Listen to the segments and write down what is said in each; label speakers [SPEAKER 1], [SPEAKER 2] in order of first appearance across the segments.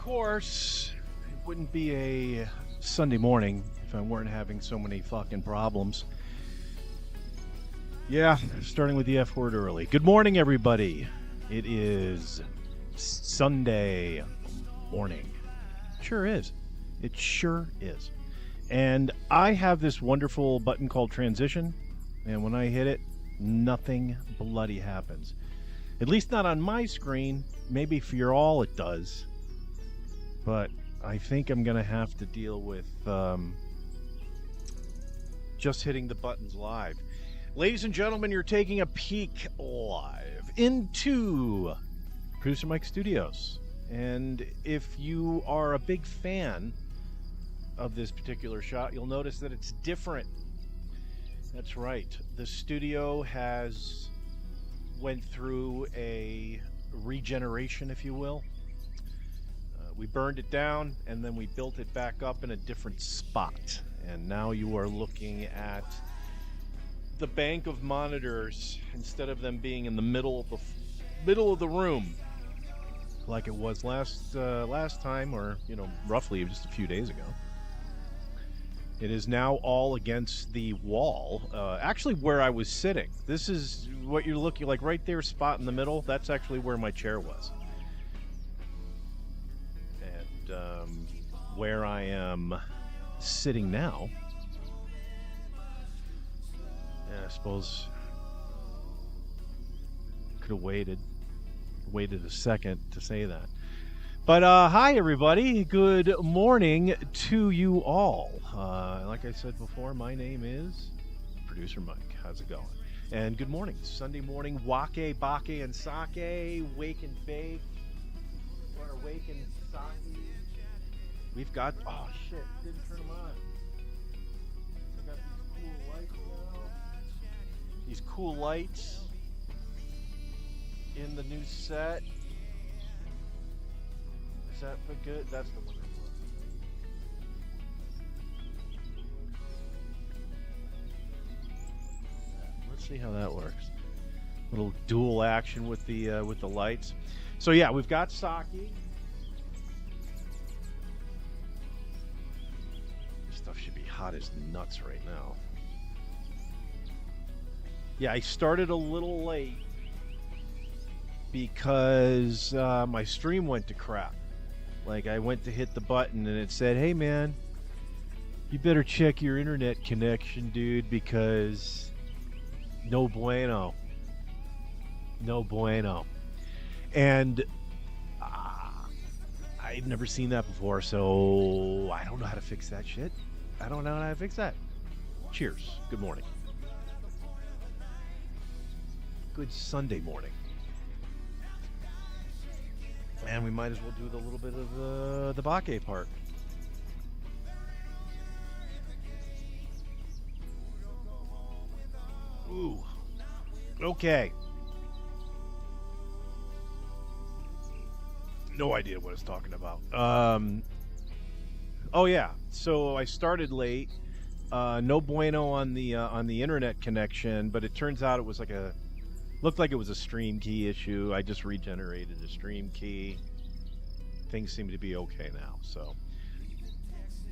[SPEAKER 1] course, it wouldn't be a Sunday morning if I weren't having so many fucking problems. Yeah, starting with the F word early. Good morning, everybody. It is Sunday morning. Sure is. It sure is. And I have this wonderful button called transition, and when I hit it, nothing bloody happens. At least not on my screen. Maybe for you all it does. But I think I'm going to have to deal with just hitting the buttons live. Ladies and gentlemen, you're taking a peek live into Producer Mike Studios. And if you are a big fan of this particular shot, you'll notice that it's different. That's right. The studio has went through a regeneration, if you will. We burned it down and then we built it back up in a different spot. And now you are looking at the bank of monitors instead of them being in the middle of the room, like it was last time, or roughly just a few days ago. It is now all against the wall, actually where I was sitting. This is what you're looking like right there, spot in the middle. That's actually where my chair was. And where I am sitting now, I suppose could have waited a second to say that. But hi everybody, good morning to you all. Like I said before, my name is Producer Mike. How's it going? And good morning. Sunday morning, Waké, Baké, and Saké, wake and bake. Or wake and sake. We've got, oh shit, didn't turn them on. I got these cool lights now. These cool lights in the new set. Is that for good? That's the one I want. Let's see how that works. Little dual action with the lights. So yeah, we've got sake. This stuff should be hot as nuts right now. Yeah, I started a little late because my stream went to crap. Like, I went to hit the button and it said, hey man, you better check your internet connection, dude, because no bueno. No bueno. And I've never seen that before, so I don't know how to fix that shit. I don't know how to fix that. Cheers. Good morning. Good Sunday morning. And we might as well do the little bit of the Baké part. Ooh. Okay. No idea what I was talking about. Oh yeah. So I started late. No bueno on the internet connection, but it turns out it was looked like it was a stream key issue. I just regenerated the stream key. Things seem to be okay now. So,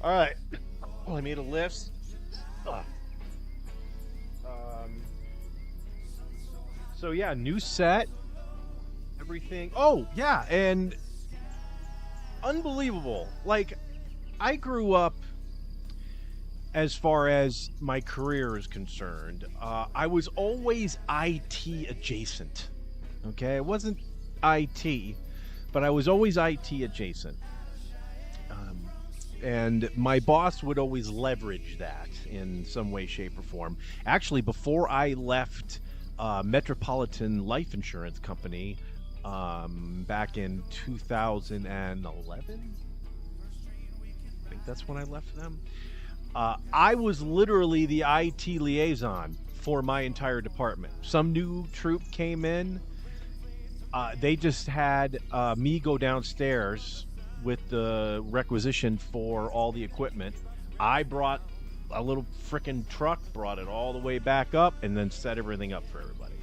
[SPEAKER 1] all right. Well, I made a list. So yeah, new set. Everything. Oh yeah, and unbelievable. Like, I grew up. As far as my career is concerned, I was always IT adjacent. Okay, it wasn't IT, but I was always IT adjacent. And my boss would always leverage that in some way, shape, or form. Actually, before I left Metropolitan Life Insurance Company back in 2011, I think that's when I left them. I was literally the IT liaison for my entire department. Some new troop came in. They just had me go downstairs with the requisition for all the equipment. I brought a little frickin' truck, brought it all the way back up, and then set everything up for everybody.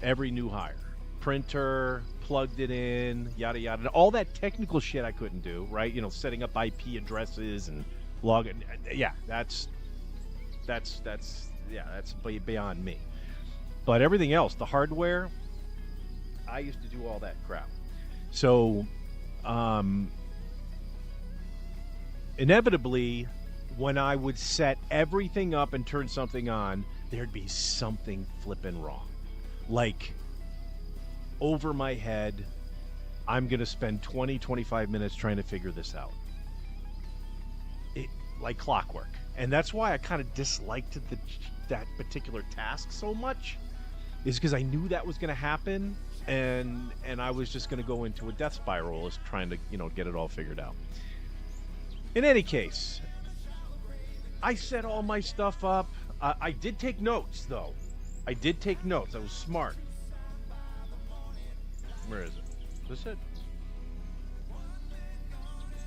[SPEAKER 1] Every new hire. Printer, plugged it in, yada yada. All that technical shit I couldn't do, right? You know, setting up IP addresses and logging. Yeah, that's beyond me. But everything else, the hardware, I used to do all that crap. So, inevitably, when I would set everything up and turn something on, there'd be something flipping wrong. Like, over my head, I'm going to spend 20, 25 minutes trying to figure this out. Like clockwork. And that's why I kind of disliked that particular task so much, is because I knew that was going to happen, and I was just going to go into a death spiral as trying to, get it all figured out. In any case, I set all my stuff up. I did take notes, though. I did take notes. I was smart. Where is it? Is this it?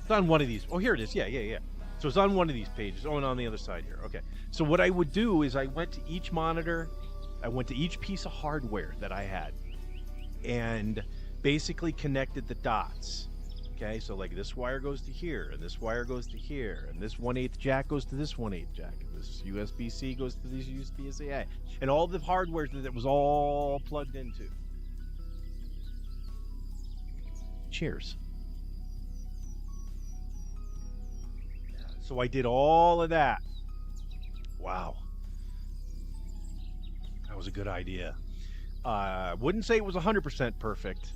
[SPEAKER 1] It's on one of these. Oh, here it is. Yeah. So it's on one of these pages. Oh, and on the other side here. Okay. So what I would do is I went to each monitor. I went to each piece of hardware that I had and basically connected the dots. Okay, so like this wire goes to here, and this wire goes to here, and this 1/8 jack goes to this 1/8 jack, and this USB-C goes to this USB-C, and all the hardware that was all plugged into. Cheers. So I did all of that. Wow. That was a good idea. Wouldn't say it was 100% perfect.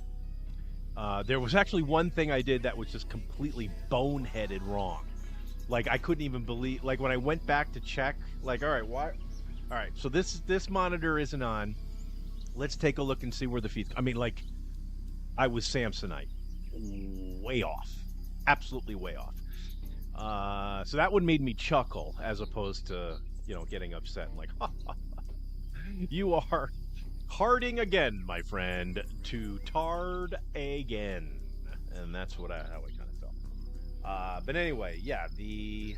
[SPEAKER 1] There was actually one thing I did that was just completely boneheaded wrong. Like, I couldn't even believe, like, when I went back to check, like, all right, why? All right, so this monitor isn't on. Let's take a look and see where the feed. I mean, like, I was Samsonite. Way off. Absolutely way off. So that one made me chuckle as opposed to, getting upset and like, you are harding again, my friend, to tard again. And that's how I kind of felt. But anyway, yeah, the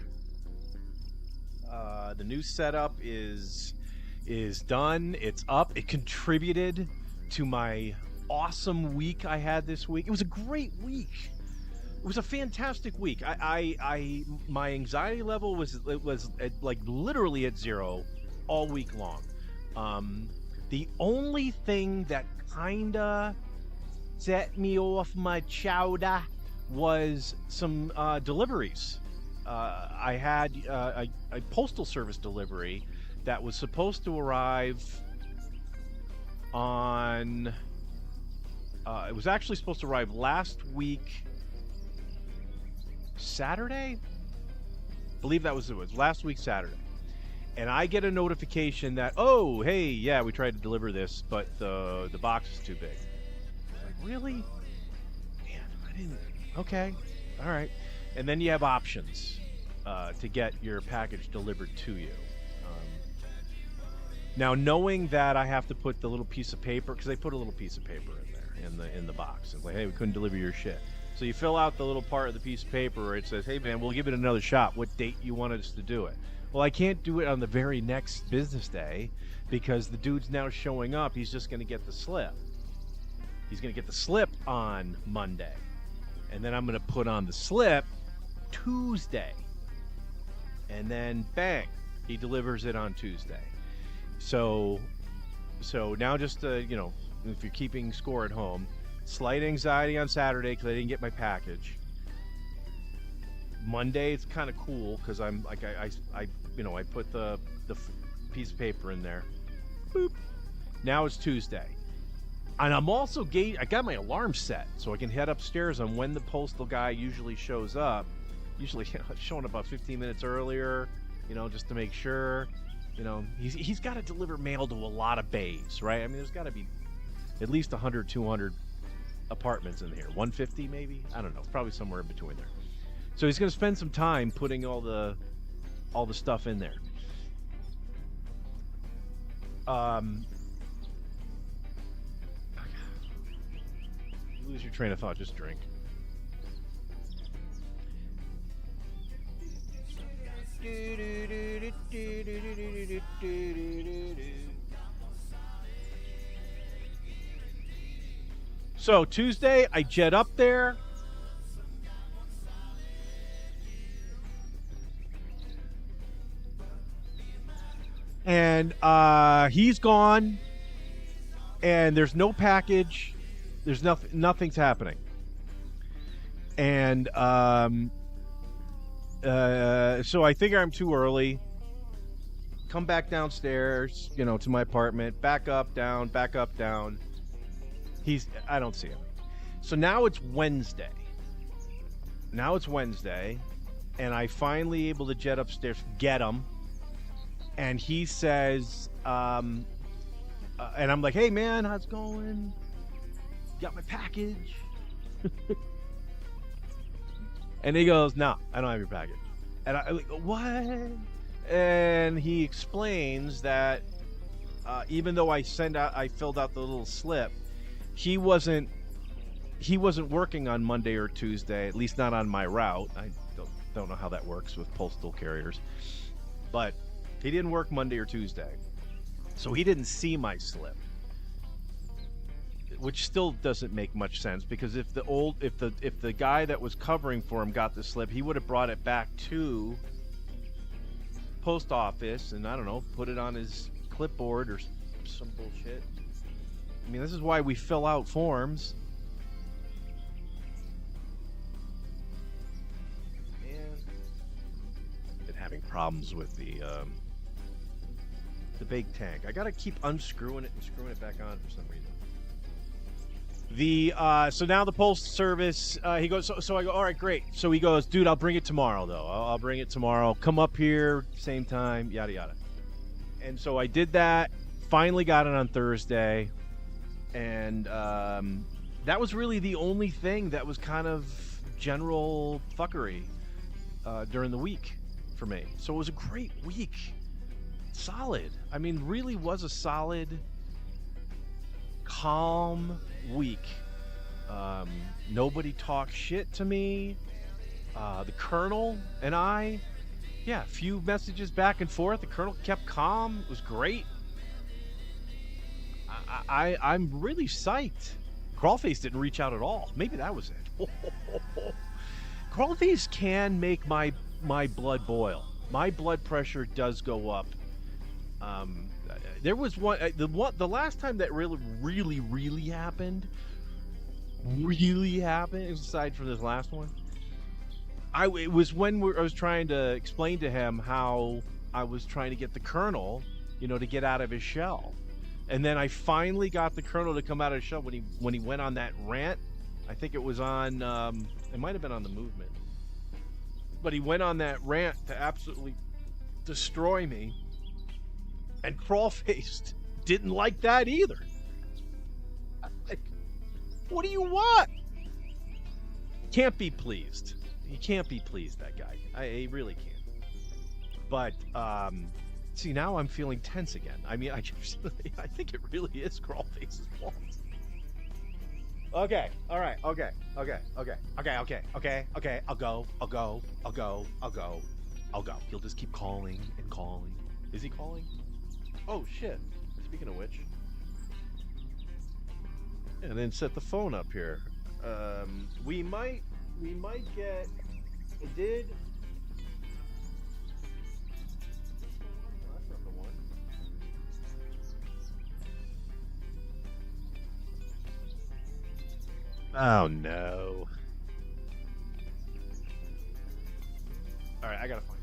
[SPEAKER 1] new setup is done. It's up. It contributed to my awesome week I had this week. It was a great week. It was a fantastic week. My anxiety level was like literally at zero all week long. The only thing that kinda set me off my chowder was some deliveries. I had a postal service delivery that was supposed to arrive on. It was actually supposed to arrive last week, Saturday. I believe that was it. Was last week Saturday. And I get a notification that, oh, hey, yeah, we tried to deliver this, but the box is too big. Like, really? Man, I didn't. Okay, all right. And then you have options to get your package delivered to you. Now, knowing that I have to put the little piece of paper, because they put a little piece of paper in there in the box. It's like, hey, we couldn't deliver your shit. So you fill out the little part of the piece of paper where it says, hey, man, we'll give it another shot. What date you wanted us to do it? Well, I can't do it on the very next business day because the dude's now showing up. He's just going to get the slip. He's going to get the slip on Monday. And then I'm going to put on the slip Tuesday. And then, bang, he delivers it on Tuesday. So now just, if you're keeping score at home, slight anxiety on Saturday because I didn't get my package. Monday it's kind of cool because I'm like I put the piece of paper in there. Boop. Now it's Tuesday, and I'm also I got my alarm set so I can head upstairs on when the postal guy usually shows up. Usually showing up about 15 minutes earlier, just to make sure. He's got to deliver mail to a lot of bays, right? I mean, there's got to be at least 100, 200 apartments in here. 150 maybe? I don't know. Probably somewhere in between there. So he's going to spend some time putting all the stuff in there. You lose your train of thought. Just drink. So Tuesday, I jet up there. And he's gone. And there's no package. There's nothing's happening. And so I figure I'm too early. Come back downstairs, to my apartment. Back up, down, back up, down. I don't see him. So now it's Wednesday. And I finally able to jet upstairs, get him. And he says, and I'm like, hey man, how's it going? Got my package? And he goes, no, I don't have your package. And I'm like, what? And he explains that even though I filled out the little slip, he wasn't working on Monday or Tuesday, at least not on my route. I don't know how that works with postal carriers, but he didn't work Monday or Tuesday, so he didn't see my slip, which still doesn't make much sense, because if the guy that was covering for him got the slip, he would have brought it back to post office and, I don't know, put it on his clipboard or some bullshit. I mean, this is why we fill out forms. And been having problems with the bake tank. I gotta keep unscrewing it and screwing it back on for some reason. So now the Postal Service, he goes, so I go, all right, great. So he goes, dude, I'll bring it tomorrow, though. I'll bring it tomorrow. Come up here, same time, yada, yada. And so I did that, finally got it on Thursday. And that was really the only thing that was kind of general fuckery during the week for me. So it was a great week. Solid. I mean, really was a solid, calm week. Nobody talked shit to me. The Colonel and I, a few messages back and forth. The Colonel kept calm. It was great. I'm really psyched. Crawlface didn't reach out at all. Maybe that was it. Crawlface can make my blood boil. My blood pressure does go up. There was the last time that really happened, aside from this last one, it was when I was trying to explain to him how I was trying to get the Colonel, to get out of his shell. And then I finally got the Colonel to come out of his shell when he went on that rant. I think it was on, it might have been on the Movement. But he went on that rant to absolutely destroy me. And Crawlface didn't like that either. Like, what do you want? Can't be pleased. He can't be pleased, that guy. He really can't. But, see, now I'm feeling tense again. I mean, I think it really is Crawlface's fault. Okay, all right, okay. I'll go. He'll just keep calling and calling. Is he calling? Oh shit, speaking of which. And then set the phone up here. We might get, it did. Oh, that's not the one. Oh no. Alright, I gotta find it.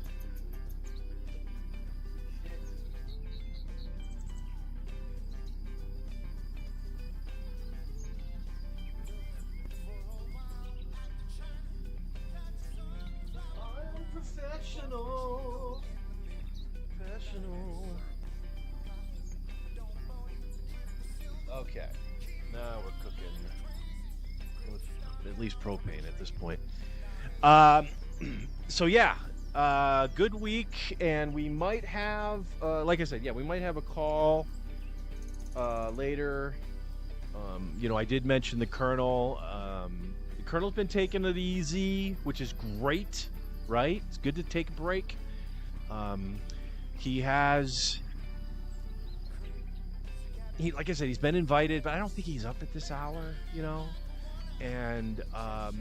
[SPEAKER 1] Professional. Okay, now we're cooking with at least propane at this point. So yeah, good week, and we might have, like I said, we might have a call later. I did mention the Colonel. The Colonel's been taking it easy, which is great, right? It's good to take a break. like I said, he's been invited, but I don't think he's up at this hour, And I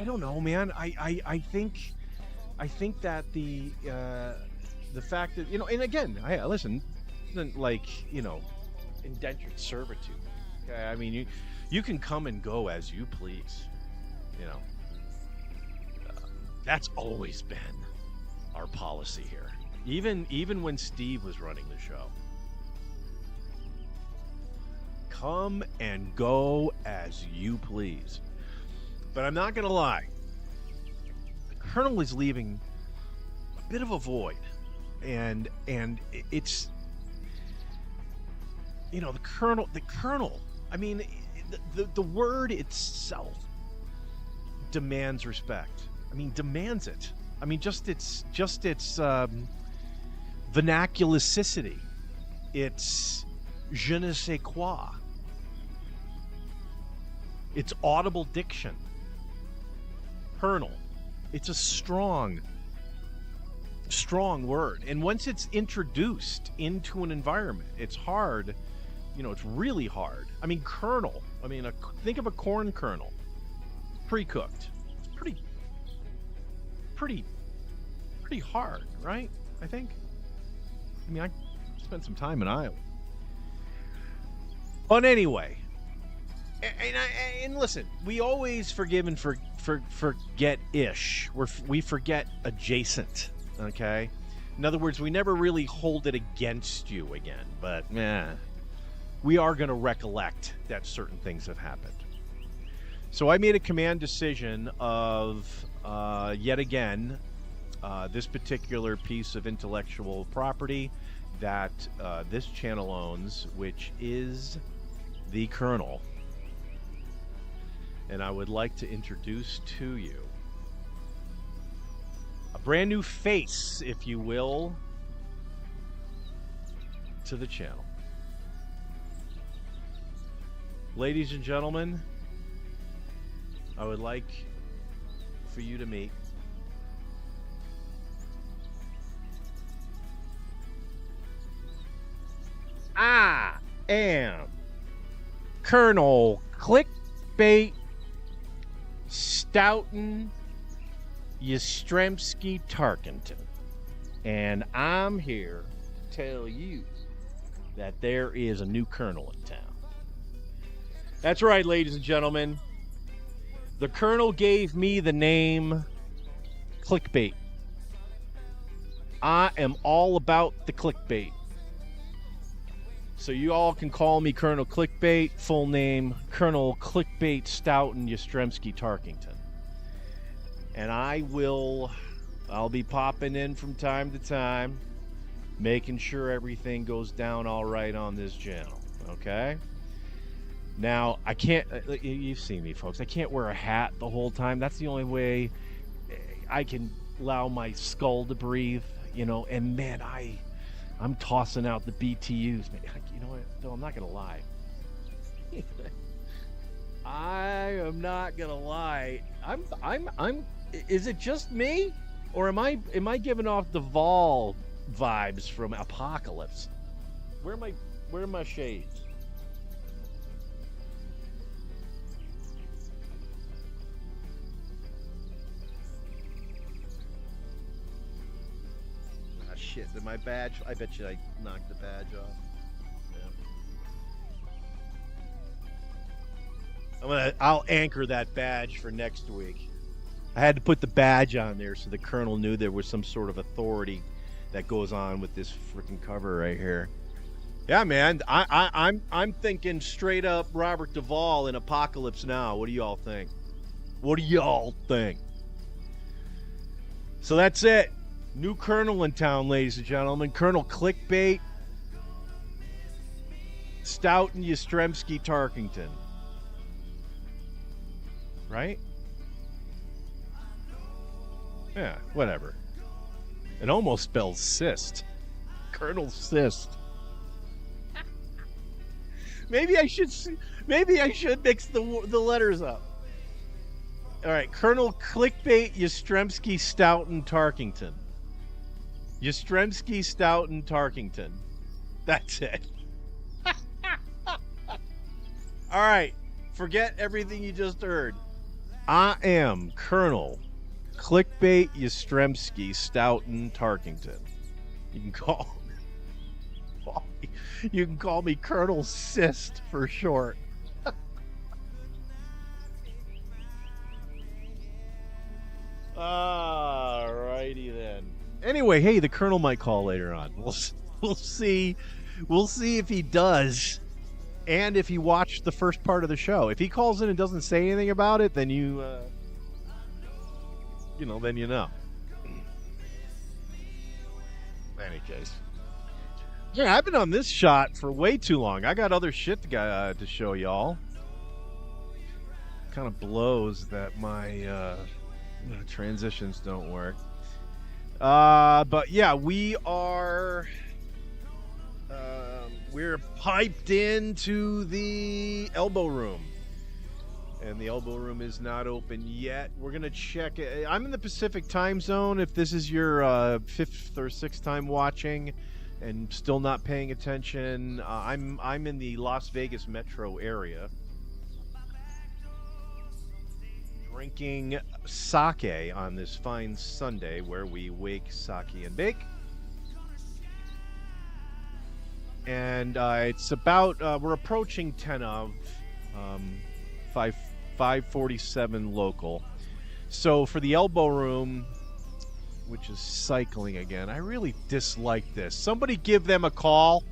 [SPEAKER 1] don't know, man. I think that the fact that and again, listen, isn't like indentured servitude. Okay, I mean you can come and go as you please. That's always been our policy here. Even when Steve was running the show. Come and go as you please. But I'm not going to lie. The Colonel is leaving a bit of a void. And it's the Colonel, I mean, the word itself demands respect. I mean, demands it. I mean, just its vernacularicity. It's je ne sais quoi. It's audible diction. Colonel. It's a strong word. And once it's introduced into an environment, it's hard. It's really hard. I mean, kernel. I mean, think of a corn kernel. Pre-cooked. It's pretty hard, right? I think. I mean, I spent some time in Iowa. But anyway, and listen, we always forgive and forget-ish. We forget adjacent, okay? In other words, we never really hold it against you again. But, we are going to recollect that certain things have happened. So I made a command decision of, yet again, this particular piece of intellectual property that this channel owns, which is the Colonel. And I would like to introduce to you a brand new face, if you will, to the channel. Ladies and gentlemen, I would like for you to meet I am Colonel Clickbait Stoughton Yastrzemski Tarkington, and I'm here to tell you that there is a new colonel in town. That's right, ladies and gentlemen. The Colonel gave me the name Clickbait. I am all about the clickbait. So you all can call me Colonel Clickbait, full name Colonel Clickbait Stoughton Yastrzemski Tarkington. And I'll be popping in from time to time, making sure everything goes down all right on this channel, okay? Now, I can't, you've seen me, folks, I can't wear a hat the whole time. That's the only way I can allow my skull to breathe, and man, I'm tossing out the BTUs. You know what? No, I'm not gonna lie. I am not gonna lie. I'm. Is it just me, or am I giving off the Vol vibes from Apocalypse? Where are my shades? Shit, did my badge? I bet you I knocked the badge off. Yeah. I'll anchor that badge for next week. I had to put the badge on there so the Colonel knew there was some sort of authority that goes on with this freaking cover right here. Yeah, man, I'm thinking straight up Robert Duvall in Apocalypse Now. What do y'all think? What do y'all think? So that's it. New Colonel in town, ladies and gentlemen. Colonel Clickbait Stoughton Yastrzemski Tarkington. Right? Yeah, whatever. It almost spells cyst. Colonel Cyst. Maybe I should mix the letters up. All right, Colonel Clickbait Yastrzemski Stoughton Tarkington. Yastrzemski Stoughton Tarkington. That's it. All right. Forget everything you just heard. I am Colonel Clickbait Yastrzemski Stoughton Tarkington. You can call me Colonel Cyst for short. Alrighty then. Anyway, hey, the Colonel might call later on. We'll see if he does, and if he watched the first part of the show. If he calls in and doesn't say anything about it, then you know. Any case, yeah, I've been on this shot for way too long. I got other shit to show y'all. Kind of blows that my transitions don't work. But yeah, we're piped into the elbow room, and the elbow room is not open yet. We're gonna check it. I'm in the Pacific time zone. If this is your fifth or sixth time watching and still not paying attention, I'm in the Las Vegas metro area, drinking sake on this fine Sunday where we wake, sake, and bake. And it's about, we're approaching 10 of 5:47 local. So for the elbow room, which is cycling again, I really dislike this. Somebody give them a call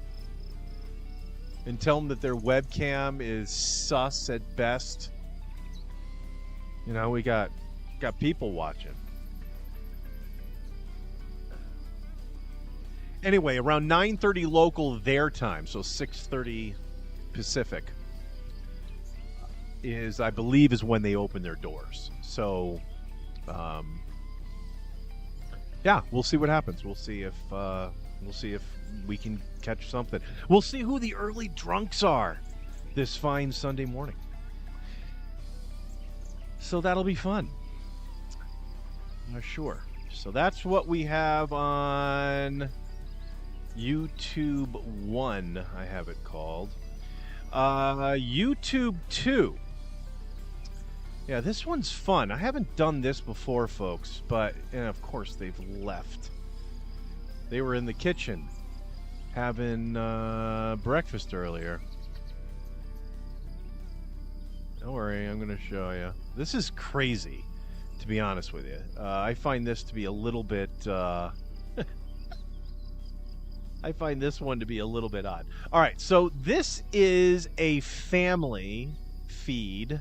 [SPEAKER 1] and tell them that their webcam is sus at best. You know, we got people watching. Anyway, around 9:30 local their time, so 6:30 Pacific, I believe is when they open their doors. So, yeah, we'll see what happens. We'll see if we can catch something. We'll see who the early drunks are this fine Sunday morning. So that'll be fun. Sure. So that's what we have on YouTube 1, I have it called. YouTube 2. Yeah, this one's fun. I haven't done this before, folks, but and of course they've left. They were in the kitchen having breakfast earlier. Don't worry, I'm going to show you. This is crazy, to be honest with you. I find this to be a little bit... I find this one to be a little bit odd. All right, so this is a family feed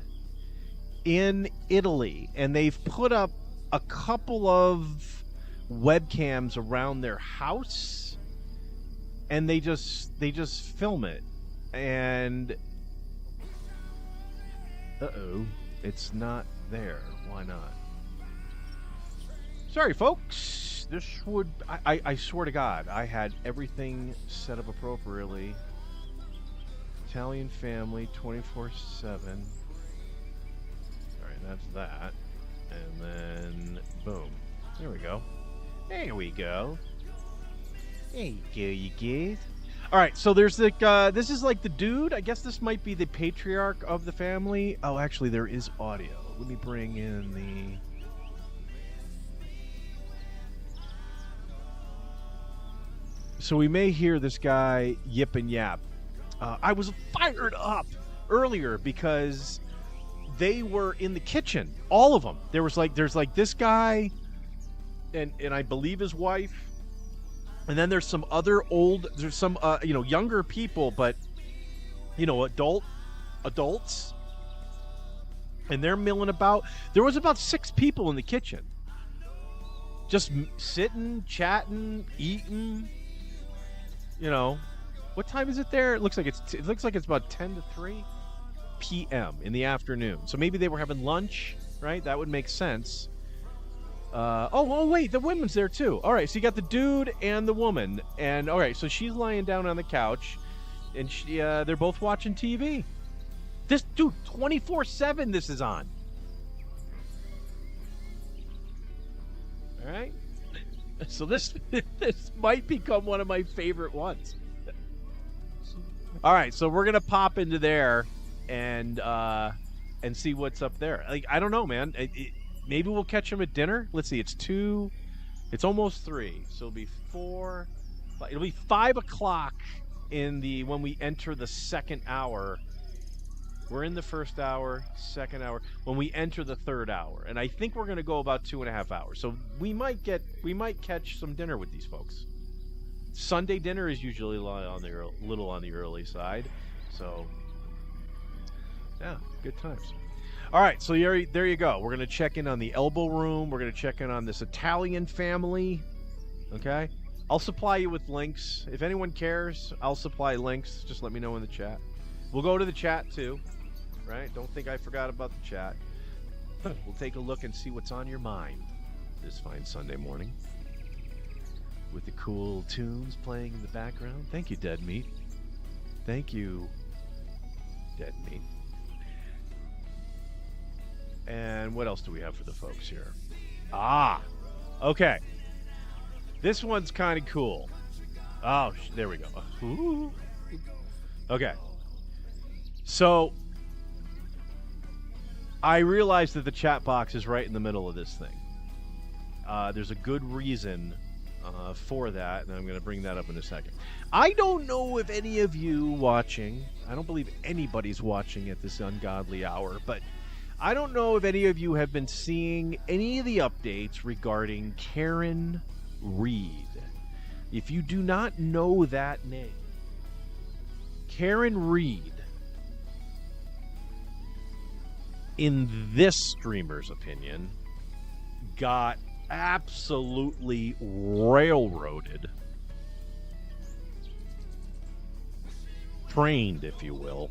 [SPEAKER 1] in Italy, and they've put up a couple of webcams around their house, and they just film it. And it's not there. Why not? Sorry, folks. This would... I swear to God, I had everything set up appropriately. Italian family, 24/7. Alright, that's that. And then, boom. There we go. There we go. There you go, you guys. Alright, so there's like, this is like the dude. I guess this might be the patriarch of the family. Oh, actually, there is audio. Let me bring in the... So we may hear this guy yip and yap. I was fired up earlier because they were in the kitchen. All of them. There's like this guy and I believe his wife. And then there's some other younger people, but, adults. And they're milling about. There was about 6 people in the kitchen. Just sitting, chatting, eating. What time is it there? It looks like it's about 10 to 3 p.m. in the afternoon. So maybe they were having lunch, right? That would make sense. Wait, the woman's there too. All right, so you got the dude and the woman, and all right, so she's lying down on the couch, and they're both watching TV. This dude, 24/7, this is on. All right, so this might become one of my favorite ones. All right, so we're gonna pop into there and see what's up there. Like, I don't know, man. Maybe we'll catch them at dinner. Let's see. It's 2. It's almost 3. So it'll be 4. It'll be 5 o'clock when we enter the second hour. We're in the first hour, second hour. When we enter the third hour, and I think we're going to go about 2.5 hours. So we might catch some dinner with these folks. Sunday dinner is usually a little on the early side, so yeah, good times. All right, so there you go. We're going to check in on the Elbow Room. We're going to check in on this Italian family. Okay, I'll supply you with links if anyone cares. I'll supply links. Just let me know in the chat. We'll go to the chat too, right? Don't think I forgot about the chat. We'll take a look and see what's on your mind this fine Sunday morning with the cool tunes playing in the background. Thank you, Dead Meat. Thank you, Dead Meat. And what else do we have for the folks here? Okay. This one's kind of cool. Oh, there we go. Ooh. Okay. So, I realize that the chat box is right in the middle of this thing. There's a good reason for that, and I'm going to bring that up in a second. I don't know if any of you watching, I don't believe anybody's watching at this ungodly hour, but I don't know if any of you have been seeing any of the updates regarding Karen Reed. If you do not know that name, Karen Reed, in this streamer's opinion, got absolutely railroaded, trained, if you will,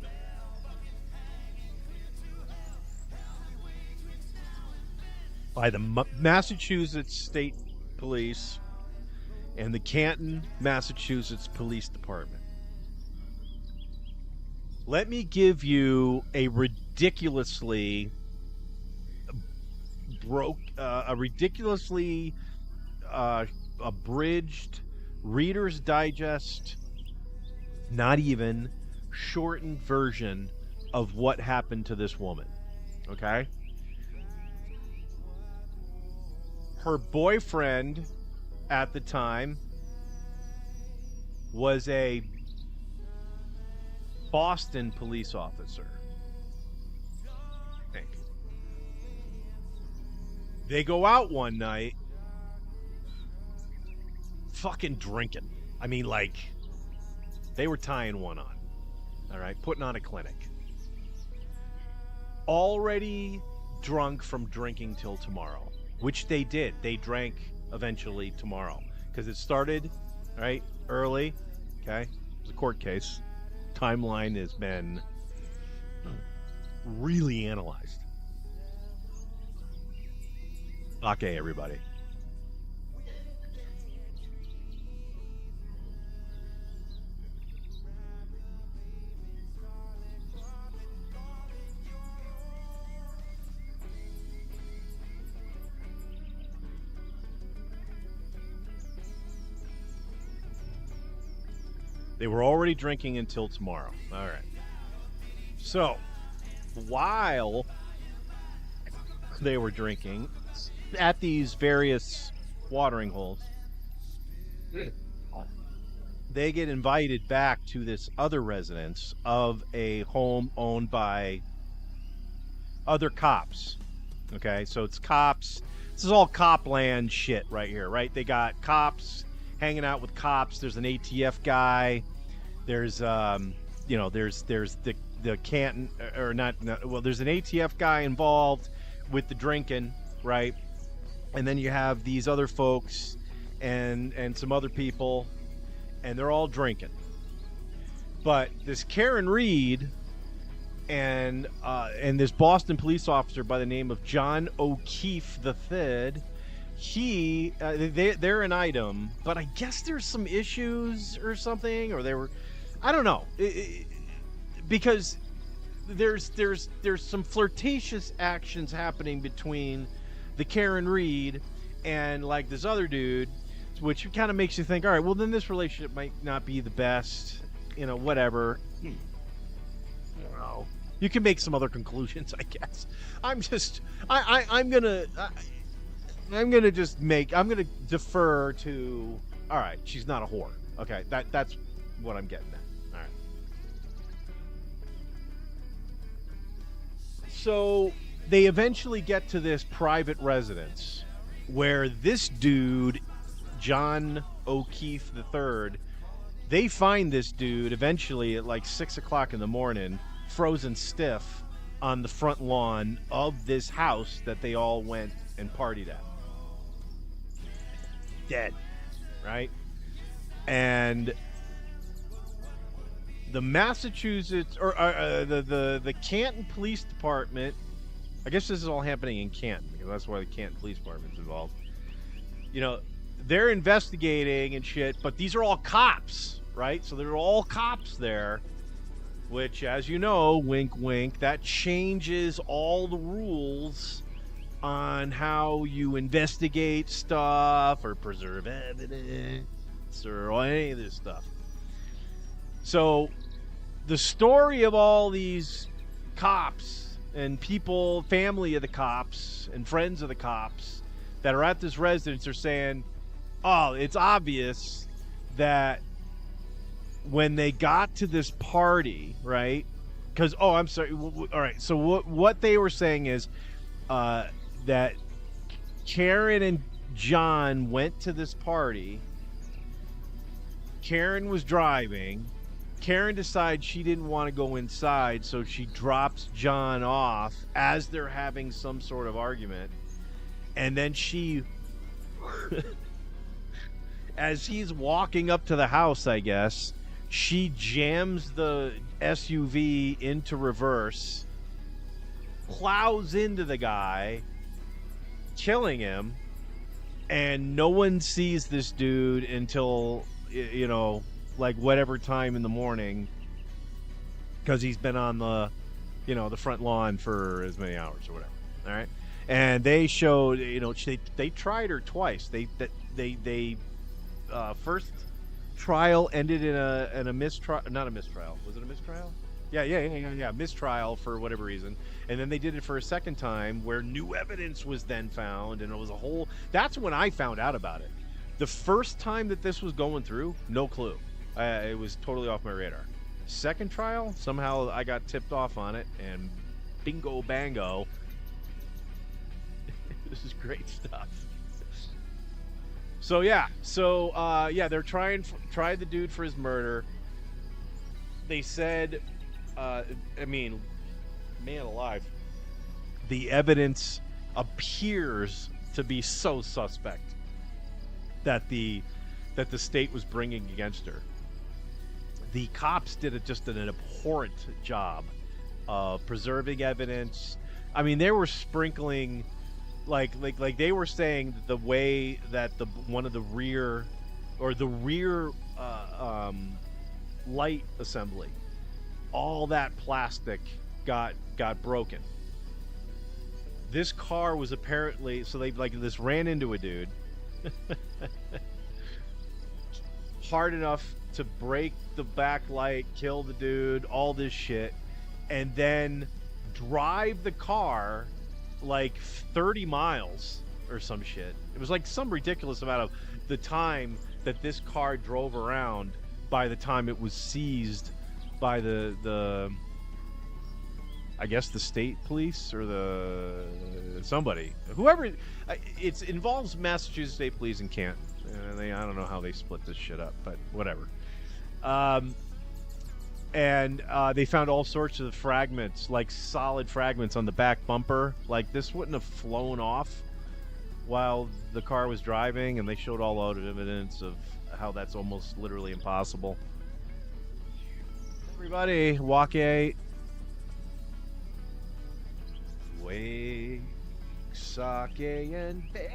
[SPEAKER 1] by the Massachusetts State Police and the Canton, Massachusetts Police Department. Let me give you a ridiculously abridged Reader's Digest, not even shortened version of what happened to this woman. Okay? Her boyfriend at the time was a Boston police officer. I think. They go out one night fucking drinking. I mean, like, they were tying one on. All right, putting on a clinic. Already drunk from drinking till tomorrow, which they did. They drank eventually tomorrow because it started, right, early. Okay, it was a court case. Timeline has been really analyzed. Baké, everybody. They were already drinking until tomorrow. All right. So, while they were drinking at these various watering holes, they get invited back to this other residence of a home owned by other cops. Okay, so it's cops. This is all cop land shit right here, right? They got cops hanging out with cops. There's an ATF guy. There's there's the Canton, or not, well, there's an ATF guy involved with the drinking, right? And then you have these other folks and some other people, and they're all drinking. But this Karen Reed and this Boston police officer by the name of John O'Keefe III, they're an item, but I guess there's some issues or something, or they were, I don't know, because there's some flirtatious actions happening between the Karen Reed and like this other dude, which kind of makes you think, all right, well then this relationship might not be the best, whatever. I don't know. You can make some other conclusions, I guess. I'm just, I'm gonna, I'm gonna defer to. All right, she's not a whore. Okay, that's what I'm getting at. All right. So they eventually get to this private residence where this dude, John O'Keefe III, they find this dude eventually at like 6 o'clock in the morning, frozen stiff on the front lawn of this house that they all went and partied at. Dead, right? And the Massachusetts or the Canton Police Department, I guess this is all happening in Canton because that's why the Canton Police Department's involved. You know, they're investigating and shit, but these are all cops, right? So there are all cops there, which, as you know, wink, wink, that changes all the rules on how you investigate stuff or preserve evidence or any of this stuff. So the story of all these cops and people, family of the cops and friends of the cops that are at this residence are saying, oh, it's obvious that when they got to this party, right? Because, oh, I'm sorry. All right. So what they were saying is that Karen and John went to this party. Karen was driving. Karen decides she didn't want to go inside, so she drops John off as they're having some sort of argument. And then she, as he's walking up to the house, I guess, she jams the SUV into reverse, plows into the guy, killing him, and no one sees this dude until, you know, like whatever time in the morning, because he's been on the, you know, the front lawn for as many hours or whatever. All right. And they showed, you know, they tried her twice. They first trial ended in a mistrial, not a mistrial. Was it a mistrial? Yeah, mistrial for whatever reason. And then they did it for a second time where new evidence was then found, and it was a whole. That's when I found out about it. The first time that this was going through, no clue. It was totally off my radar. Second trial, somehow I got tipped off on it, and bingo bango. This is great stuff. So yeah, they're tried the dude for his murder. They said, I mean, man alive, the evidence appears to be so suspect that the state was bringing against her. The cops did just an abhorrent job of preserving evidence. I mean, they were sprinkling, like they were saying the way that the rear light assembly, all that plastic got broken. This car was apparently, so they this ran into a dude hard enough to break the back light, kill the dude, all this shit, and then drive the car like 30 miles or some shit. It was like some ridiculous amount of the time that this car drove around by the time it was seized by the I guess the state police or somebody, whoever. It involves Massachusetts State Police and Canton. I don't know how they split this shit up, but whatever. And they found all sorts of fragments, like solid fragments on the back bumper. Like this wouldn't have flown off while the car was driving, and they showed all out evidence of how that's almost literally impossible. Everybody, Waké Saké and Baké.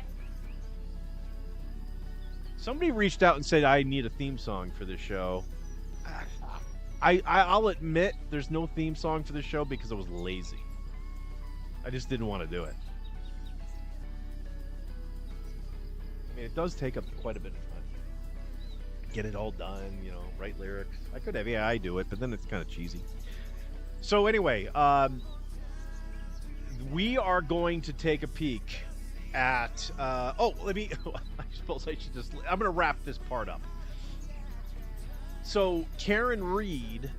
[SPEAKER 1] Somebody reached out and said I need a theme song for this show. I'll admit there's no theme song for this show because I was lazy. I just didn't want to do it. I mean, it does take up quite a bit of time. Get it all done, you know, write lyrics. I could have AI do it, but then it's kind of cheesy. So anyway, we are going to take a peek at. Let me. I suppose I should just. I'm going to wrap this part up. So Karen Reed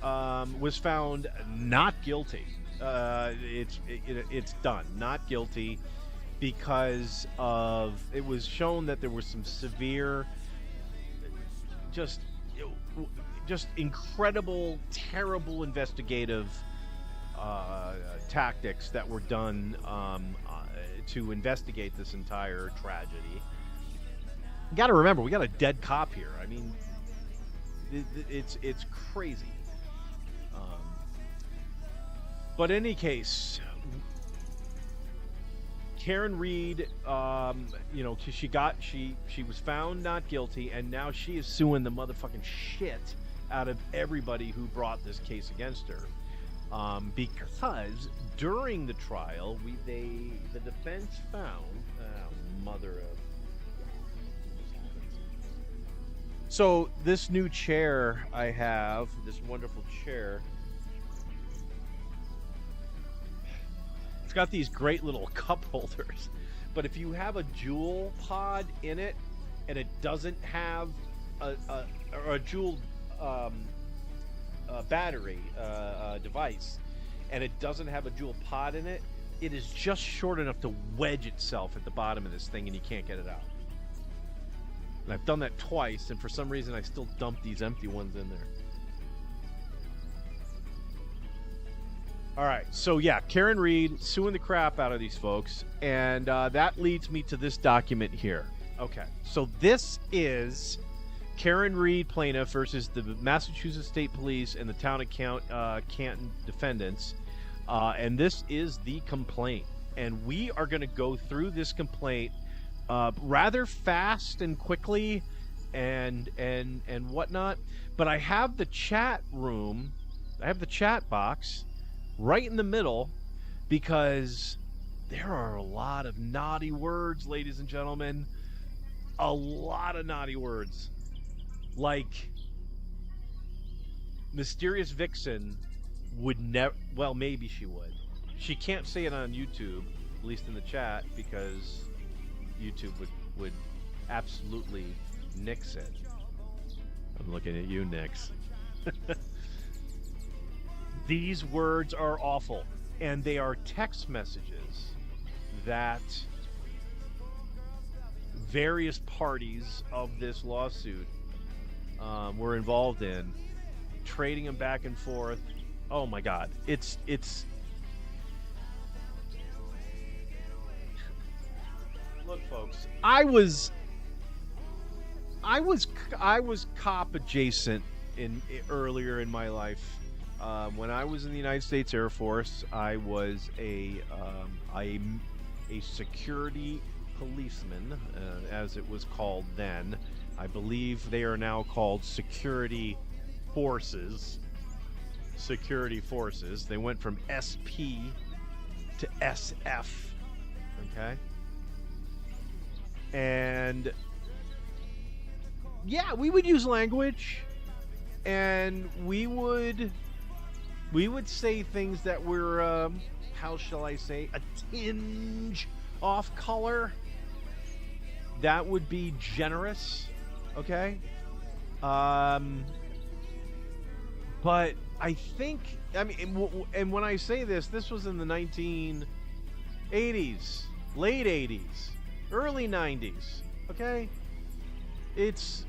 [SPEAKER 1] was found not guilty. It's done, not guilty, because of it was shown that there was some severe, just incredible, terrible investigative tactics that were done to investigate this entire tragedy. You got to remember, we got a dead cop here. I mean, it's crazy. But in any case, Karen Reed, she was found not guilty, and now she is suing the motherfucking shit out of everybody who brought this case against her, because during the trial, the defense found So this new chair I have, this wonderful chair. It's got these great little cup holders, but if you have a jewel pod in it and it doesn't have a jewel battery device, and it doesn't have a jewel pod in it, it is just short enough to wedge itself at the bottom of this thing, and you can't get it out. And I've done that twice, and for some reason I still dump these empty ones in there. All right, so yeah, Karen Reed suing the crap out of these folks, and that leads me to this document here. Okay, so this is Karen Reed plaintiff versus the Massachusetts State Police and the town of Canton defendants, and this is the complaint. And we are going to go through this complaint rather fast and quickly, and whatnot. But I have the chat room, I have the chat box right in the middle, because there are a lot of naughty words, ladies and gentlemen. A lot of naughty words. Like, Mysterious Vixen would never, well, maybe she would. She can't say it on YouTube, at least in the chat, because YouTube would absolutely nix it. I'm looking at you, Nix. These words are awful, and they are text messages that various parties of this lawsuit were involved in, trading them back and forth. Oh my God, it's look, folks, I was cop adjacent earlier in my life. When I was in the United States Air Force, I was a security policeman, as it was called then. I believe they are now called security forces. Security forces. They went from SP to SF. Okay? And yeah, we would use language, and we would say things that were, how shall I say, a tinge off color. That would be generous, okay? But I think, I mean, and when I say this was in the 1980s, late 80s, early 90s, okay? It's,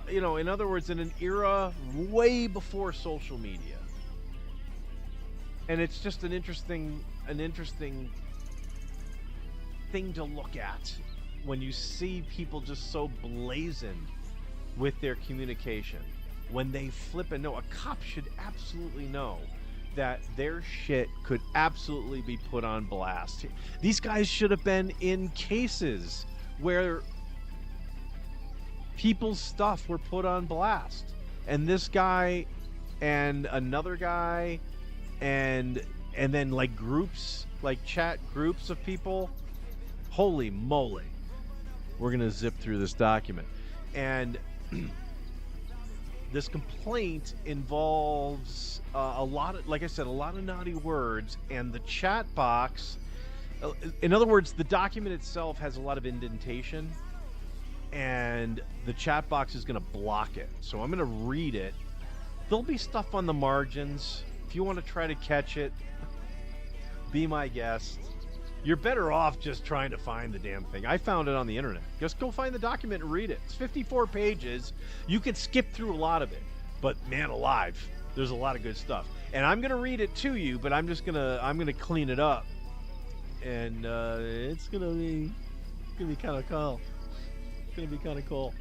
[SPEAKER 1] in other words, in an era way before social media. And it's just an interesting thing to look at when you see people just so blazoned with their communication. When they flip and know, a cop should absolutely know that their shit could absolutely be put on blast. These guys should have been in cases where people's stuff were put on blast. And this guy and another guy and then like groups, like chat groups of people, holy moly. We're gonna zip through this document. And this complaint involves a lot of, like I said, a lot of naughty words, and the chat box. In other words, the document itself has a lot of indentation, and the chat box is going to block it. So I'm going to read it. There'll be stuff on the margins. If you want to try to catch it, be my guest. You're better off just trying to find the damn thing. I found it on the internet. Just go find the document and read it. It's 54 pages. You could skip through a lot of it. But man alive, there's a lot of good stuff. And I'm going to read it to you, but I'm going to clean it up. And it's going to be kind of cool. It's going to be kind of cool.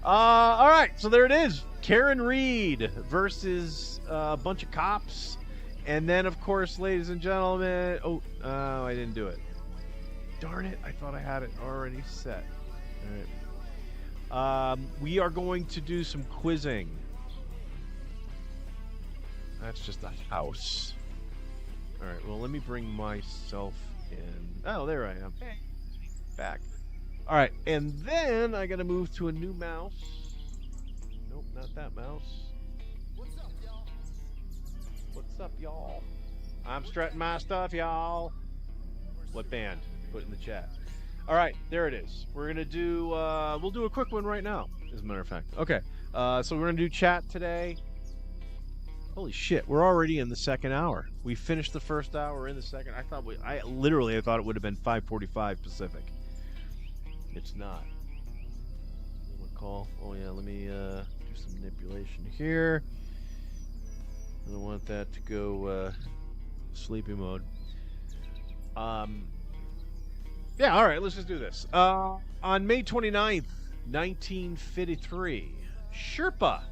[SPEAKER 1] All right, so there it is. Karen Reed versus a bunch of cops. And then, of course, ladies and gentlemen... Oh, I didn't do it. Darn it. I thought I had it already set. All right. We are going to do some quizzing. That's just a house. All right, well, let me bring myself in. Oh, there I am. Hey. Back. All right, and then I got to move to a new mouse. Nope, not that mouse. What's up, y'all? I'm strutting my stuff, y'all. What band? Put it in the chat. All right, there it is. We're gonna do. We'll do a quick one right now, as a matter of fact. Okay. So we're gonna do chat today. Holy shit, we're already in the second hour. We finished the first hour in the second. I thought I thought it would have been 5:45 Pacific. It's not. Call. Oh yeah, let me do some manipulation here. I don't want that to go sleepy mode. Yeah, all right, let's just do this. On May 29th, 1953, Sherpa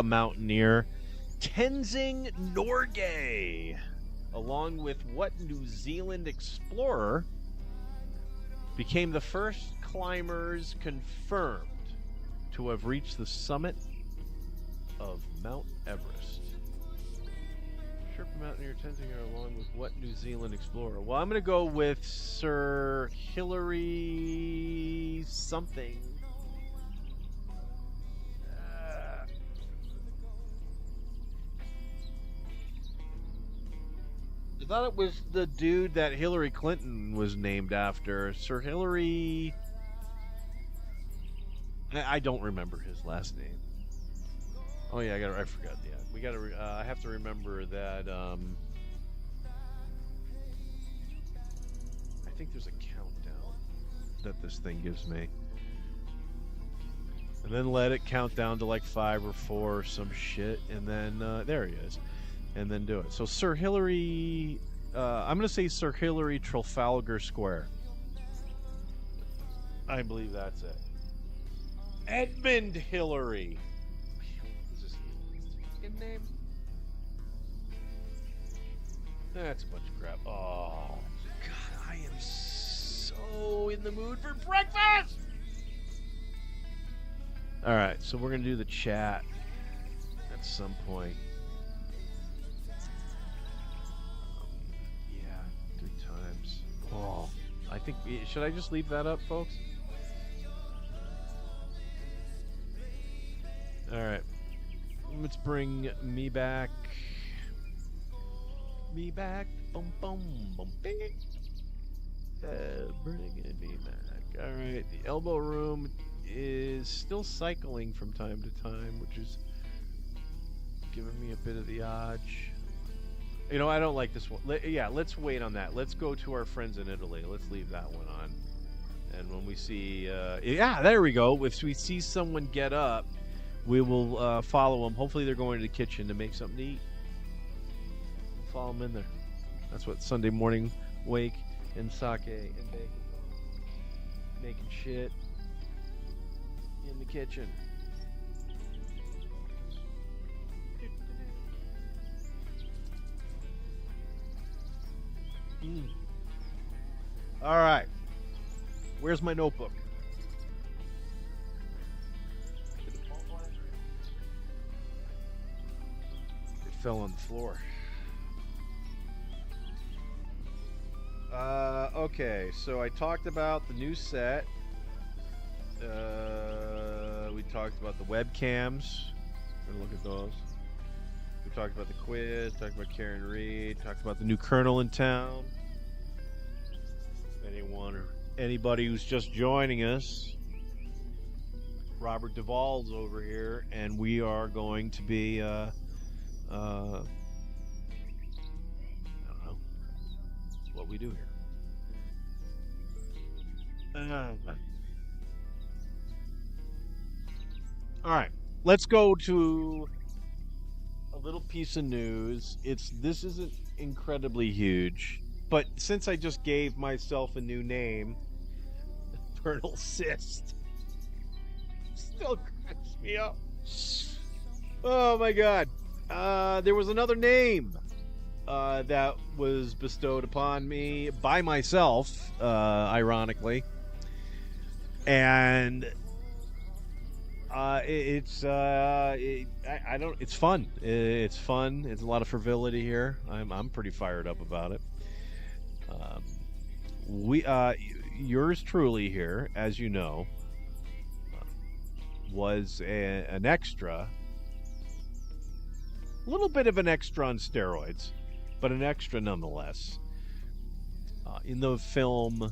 [SPEAKER 1] mountaineer Tenzing Norgay, along with what New Zealand explorer, became the first climbers confirmed to have reached the summit of Mount Everest. Sherpa mountaineer Tenzing along with what New Zealand explorer? Well, I'm going to go with Sir Hilary something. I thought it was the dude that Hillary Clinton was named after. Sir Hilary... I don't remember his last name. Oh yeah, I forgot. Yeah, we got to. I have to remember that. I think there's a countdown that this thing gives me, and then let it count down to like 5 or 4 or some shit, and then there he is, and then do it. So Sir Hilary, I'm gonna say Sir Hilary Trafalgar Square. I believe that's it. Edmund Hillary. Name? That's a bunch of crap. Oh, God, I am so in the mood for breakfast! Alright, so we're going to do the chat at some point. Yeah, 3 times. Oh, I think... Should I just leave that up, folks? Alright. Let's bring me back. Me back. Boom, boom, boom, bing. Bringing me back. Alright, the elbow room is still cycling from time to time, which is giving me a bit of the odge. You know, I don't like this one. Yeah, let's wait on that. Let's go to our friends in Italy. Let's leave that one on. And when we see... yeah, there we go. If we see someone get up, we will follow them. Hopefully they're going to the kitchen to make something to eat. We'll follow them in there. That's what Sunday morning wake and sake and bacon. Making shit in the kitchen. All right. Where's my notebook? Fell on the floor. Okay, so I talked about the new set. We talked about the webcams. We're gonna look at those. We talked about the quiz. Talked about Karen Reed. Talked about the new colonel in town. Anyone or anybody who's just joining us, Robert Duvall's over here, and we are going to be I don't know. It's what we do here. All right, let's go to a little piece of news. This isn't incredibly huge, but since I just gave myself a new name, Colonel Cyst, still cracks me up. Oh my God! There was another name that was bestowed upon me by myself, ironically, and it's fun. It's fun. It's a lot of frivolity here. I'm pretty fired up about it. Yours truly here, as you know, was an extra, a little bit of an extra on steroids, but an extra nonetheless, in the film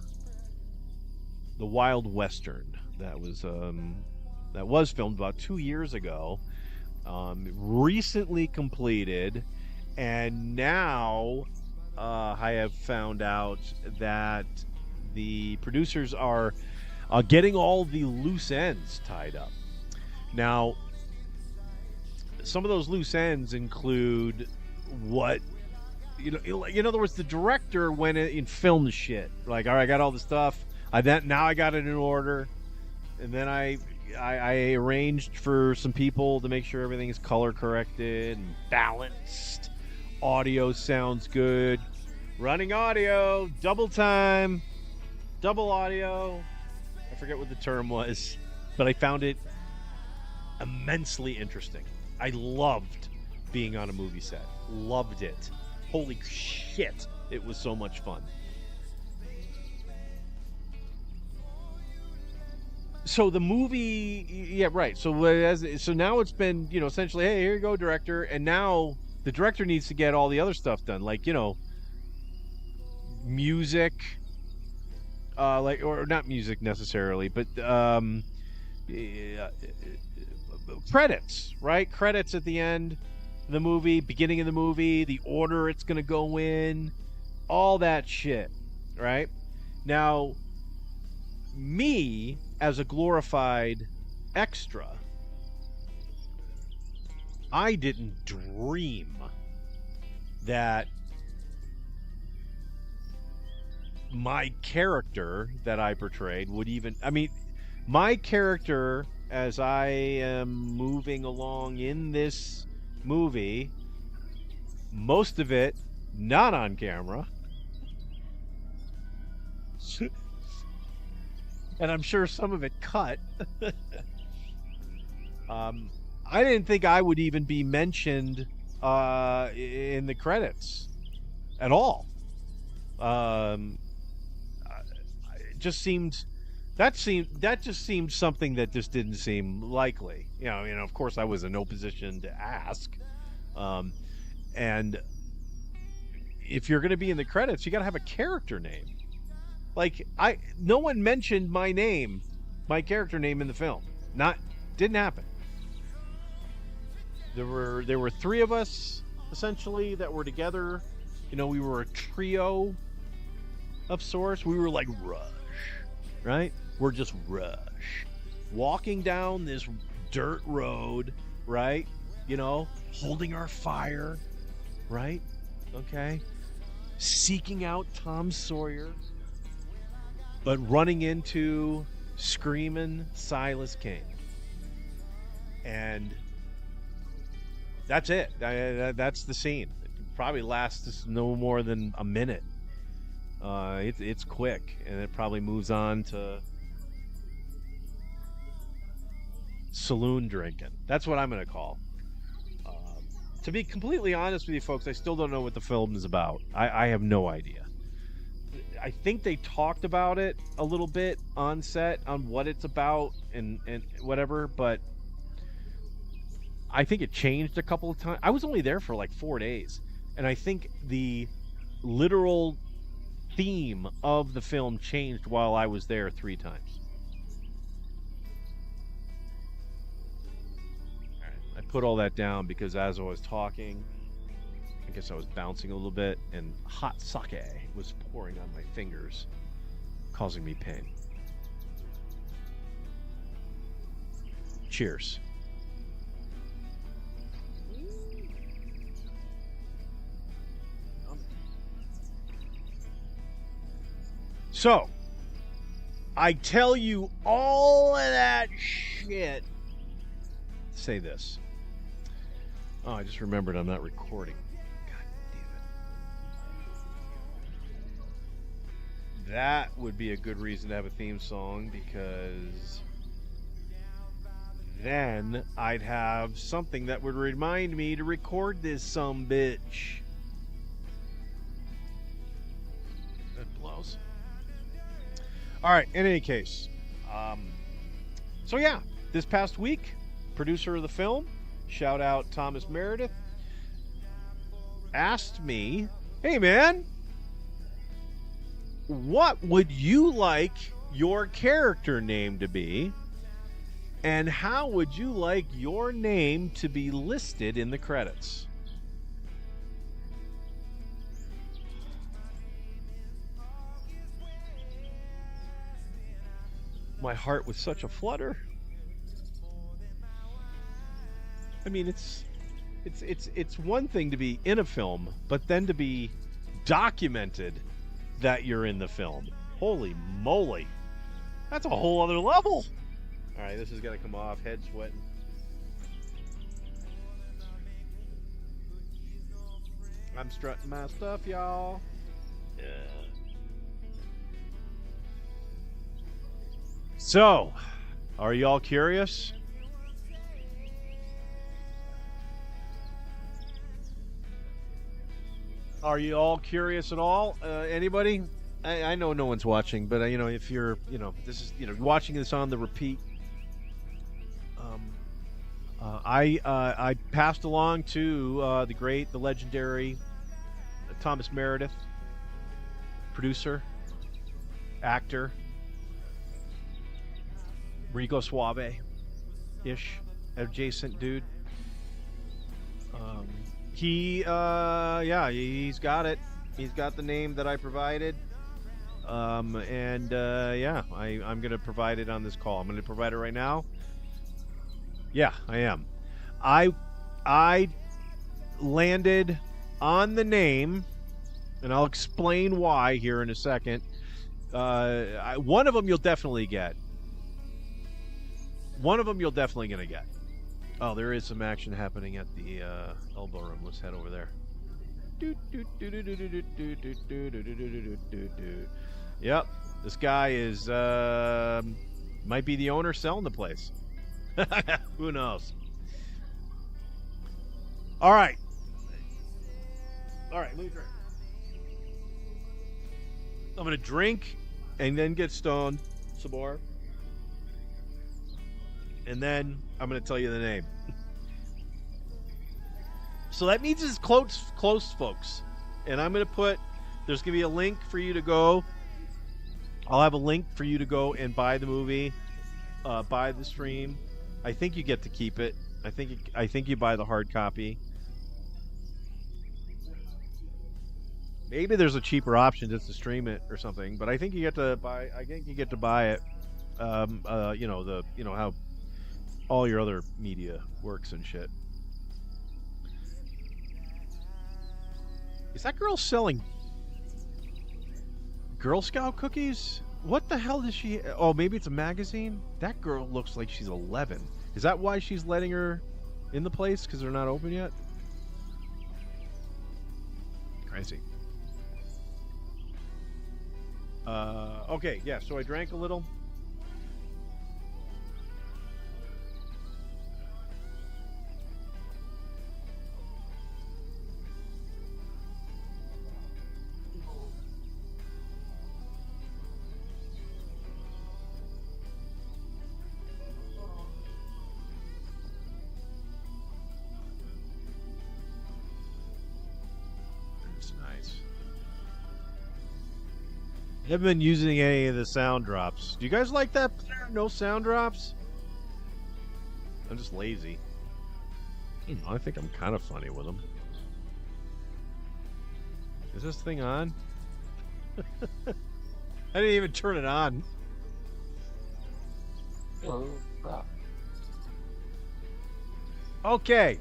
[SPEAKER 1] The Wild Western that was filmed about 2 years ago, recently completed, and now I have found out that the producers are getting all the loose ends tied up. Now, some of those loose ends include what, in other words, the director went in and filmed shit. Like, all right, I got all the stuff. Now I got it in order, and then I arranged for some people to make sure everything is color corrected and balanced. Audio sounds good. Running audio, double time, double audio. I forget what the term was, but I found it immensely interesting. I loved being on a movie set. Loved it. Holy shit. It was so much fun. So the movie, yeah, right. So now it's been, essentially, hey, here you go, director. And now the director needs to get all the other stuff done. Like, music, or not music necessarily, but credits, right? Credits at the end of the movie, beginning of the movie, the order it's going to go in, all that shit, right? Now, me, as a glorified extra, I didn't dream that my character that I portrayed would even... my character, as I am moving along in this movie, most of it not on camera, and I'm sure some of it cut. I didn't think I would even be mentioned in the credits at all. That just seemed something that just didn't seem likely. Of course I was in no position to ask. And if you're going to be in the credits, you got to have a character name. Like, no one mentioned my name, my character name in the film. Didn't happen. There were three of us essentially that were together. We were a trio of sorts. We were like Rush, right? We're just Rush, walking down this dirt road, right? Holding our fire, right? Okay, seeking out Tom Sawyer, but running into screaming Silas King, and that's it. That's the scene. It probably lasts no more than a minute. It's quick, and it probably moves on to saloon drinking. That's what I'm going to call. To be completely honest with you folks, I still don't know what the film is about. I have no idea. I think they talked about it a little bit on set on what it's about and whatever, but I think it changed a couple of times. I was only there for like 4 days, and I think the literal theme of the film changed while I was there 3 times. I put all that down because as I was talking, I guess I was bouncing a little bit, and hot sake was pouring on my fingers, causing me pain. Cheers. So, I tell you all of that shit. Say this. Oh, I just remembered I'm not recording. God damn it. That would be a good reason to have a theme song, because then I'd have something that would remind me to record this sumbitch. That blows. All right, in any case. So yeah, this past week, producer of the film, shout out Thomas Meredith, asked me, hey man, what would you like your character name to be? And how would you like your name to be listed in the credits? My heart was such a flutter. I mean, it's one thing to be in a film, but then to be documented that you're in the film. Holy moly. That's a whole other level. All right, this is going to come off. Head sweating. I'm strutting my stuff, y'all. Yeah. So, are y'all curious? Are you all curious at all? Anybody? I know no one's watching, but if you're, this is, watching this on the repeat. I passed along to the great, the legendary Thomas Meredith, producer, actor, Rigo Suave-ish, adjacent dude. He's got it. He's got the name that I provided. I'm going to provide it on this call. I'm going to provide it right now. Yeah, I am. I landed on the name, and I'll explain why here in a second. One of them you'll definitely get. One of them you're definitely going to get. Oh, there is some action happening at the elbow room. Let's head over there. Yep, this guy is might be the owner selling the place. Who knows? All right, let me drink. I'm gonna drink and then get stoned some more, and then I'm gonna tell you the name. So that means it's close, folks. And I'm gonna there's gonna be a link for you to go. I'll have a link for you to go and buy the movie, buy the stream. I think you get to keep it. I think you buy the hard copy. Maybe there's a cheaper option just to stream it or something, but I think you get to buy. I think you get to buy it. How all your other media works and shit. Is that girl selling Girl Scout cookies? What the hell does she... Oh, maybe it's a magazine? That girl looks like she's 11. Is that why she's letting her in the place? Because they're not open yet? Crazy. Okay, yeah, so I drank a little. haven't been using any of the sound drops. Do you guys like that? No sound drops? I'm just lazy. I think I'm kind of funny with them. Is this thing on? I didn't even turn it on. Okay.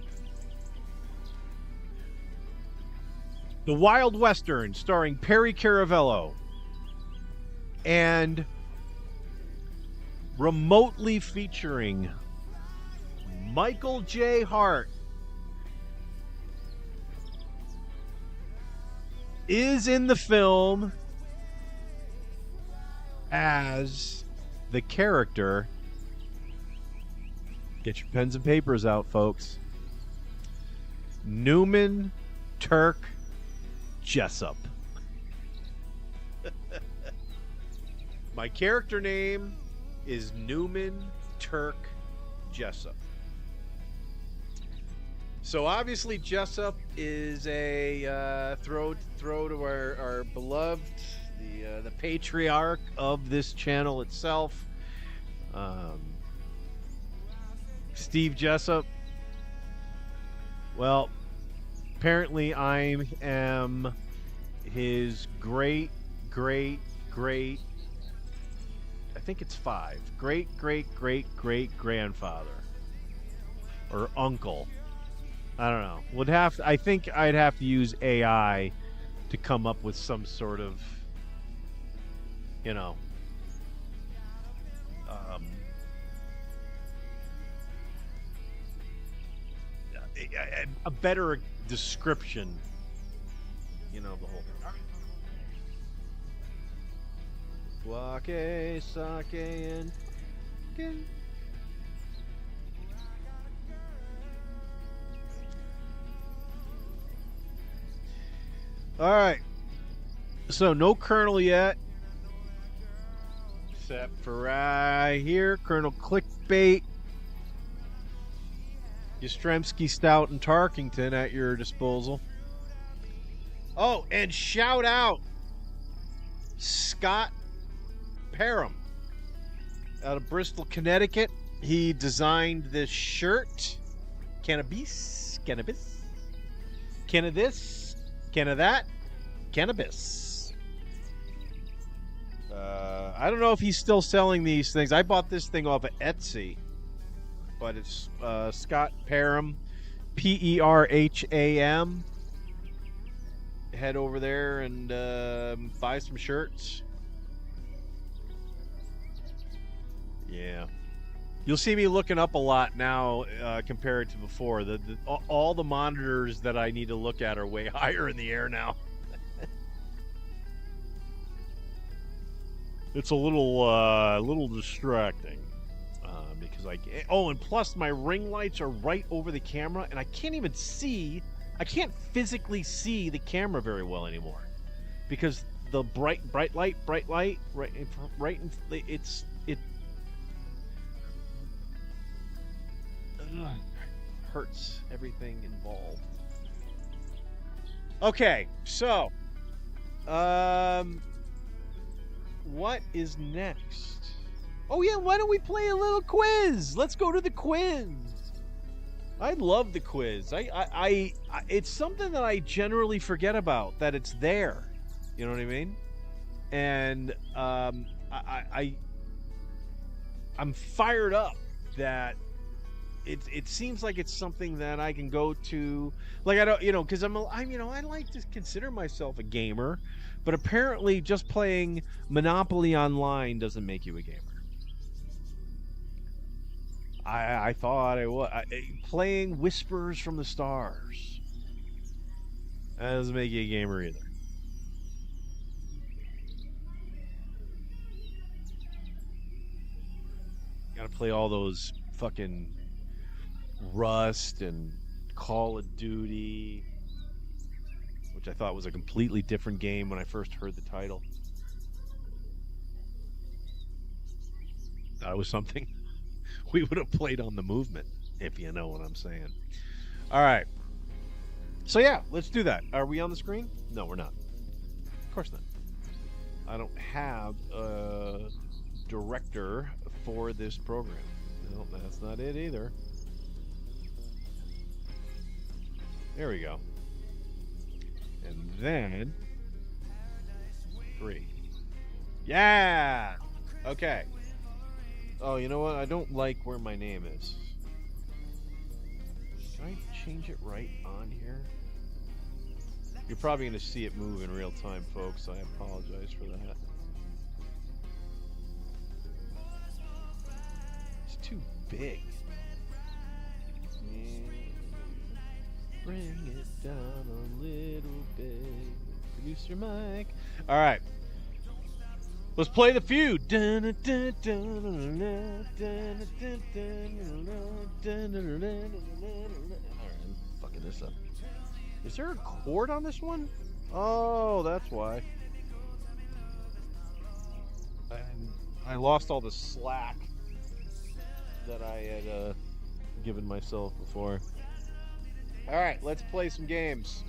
[SPEAKER 1] The Wild Western, starring Perry Caravello. And remotely featuring Michael J. Hart, is in the film as the character. Get your pens and papers out, folks. Newman Turk Jessup. My character name is Newman Turk Jessup. So obviously Jessup is a throw to our beloved, the patriarch of this channel itself, Steve Jessup. Well, apparently I am his great, I think it's 5, great grandfather or uncle. I don't know. I think I'd have to use AI to come up with some sort of, a better description, the whole thing. Waké Saké and all right, so no Colonel yet, except for right here, Colonel Clickbait, Yastrzemski, Stout, and Tarkington at your disposal. Oh, and shout out Scott Parham out of Bristol, Connecticut. He designed this shirt. Cannabis. Can of this. Can of that. Cannabis. I don't know if he's still selling these things. I bought this thing off of Etsy. But it's Scott Parham, Perham. Head over there and buy some shirts. Yeah. You'll see me looking up a lot now compared to before. All the monitors that I need to look at are way higher in the air now. It's a little distracting. Because and plus my ring lights are right over the camera, and I can't physically see the camera very well anymore, because the bright light right it hurts everything involved. Okay, so what is next? Oh yeah, why don't we play a little quiz? Let's go to the quiz. I love the quiz. I it's something that I generally forget about, that it's there. You know what I mean? And I'm fired up that it seems like it's something that I can go to. Like, I don't, because I like to consider myself a gamer, but apparently just playing Monopoly online doesn't make you a gamer. I thought I was playing Whispers from the Stars. That doesn't make you a gamer either. Gotta play all those fucking Rust and Call of Duty, which I thought was a completely different game when I first heard the title. That was something we would have played on the movement, if you know what I'm saying. All right. So yeah, let's do that. Are we on the screen? No, we're not. Of course not. I don't have a director for this program. No, that's not it either. There we go. And then 3. Yeah. Okay. Oh, you know what? I don't like where my name is. Should I change it right on here? You're probably going to see it move in real time, folks. I apologize for that. It's too big. Bring it down a little bit. Producer Mike. All right. Let's play the feud. I'm fucking this up. Is there a chord on this one? Oh, that's why. I lost all the slack that I had given myself before. All right, let's play some games.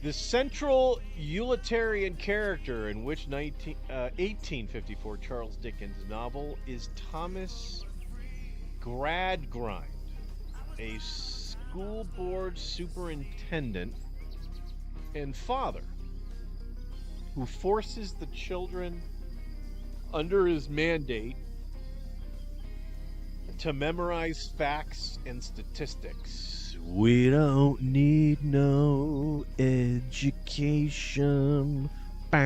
[SPEAKER 1] The central utilitarian character in which 1854 Charles Dickens novel is Thomas Gradgrind, a school board superintendent and father who forces the children under his mandate to memorize facts and statistics. We don't need no education. All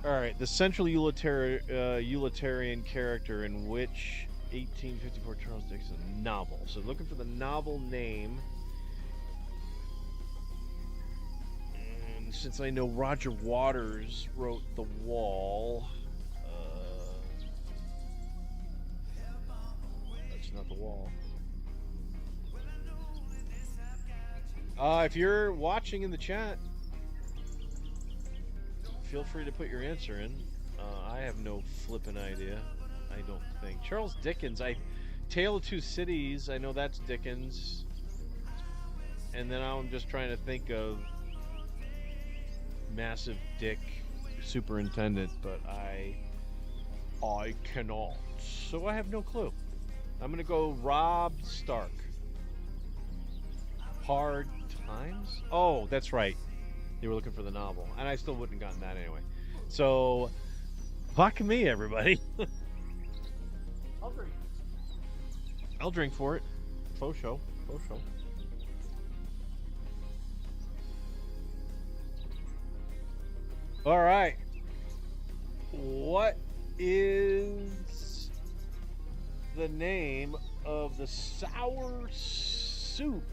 [SPEAKER 1] right, the central utilitarian character in which 1854 Charles Dickens novel. So looking for the novel name. And since I know Roger Waters wrote The Wall, that's not The Wall. If you're watching in the chat, feel free to put your answer in. I have no flippin' idea. I don't think. Charles Dickens, Tale of Two Cities, I know that's Dickens. And then I'm just trying to think of Massive Dick Superintendent, but I cannot. So I have no clue. I'm gonna go Rob Stark. Hard Times? Oh, that's right. They were looking for the novel, and I still wouldn't have gotten that anyway. So, fuck me, everybody. I'll drink for it. Faux show. Faux show. All right. What is the name of the sour soup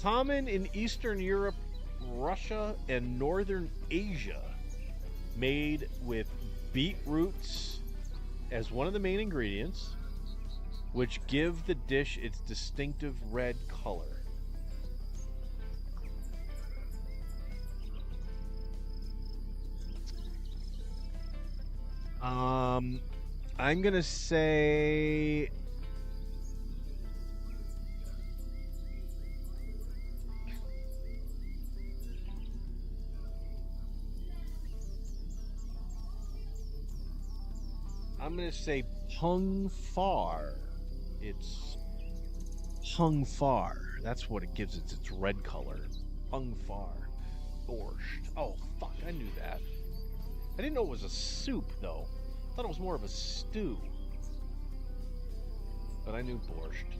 [SPEAKER 1] common in Eastern Europe, Russia, and Northern Asia, made with beetroots as one of the main ingredients, which give the dish its distinctive red color? I'm gonna say Pung Far. It's Pung Far. That's what it gives it its red color. Pung Far. Borscht. Oh, fuck, I knew that. I didn't know it was a soup, though. I thought it was more of a stew. But I knew borscht.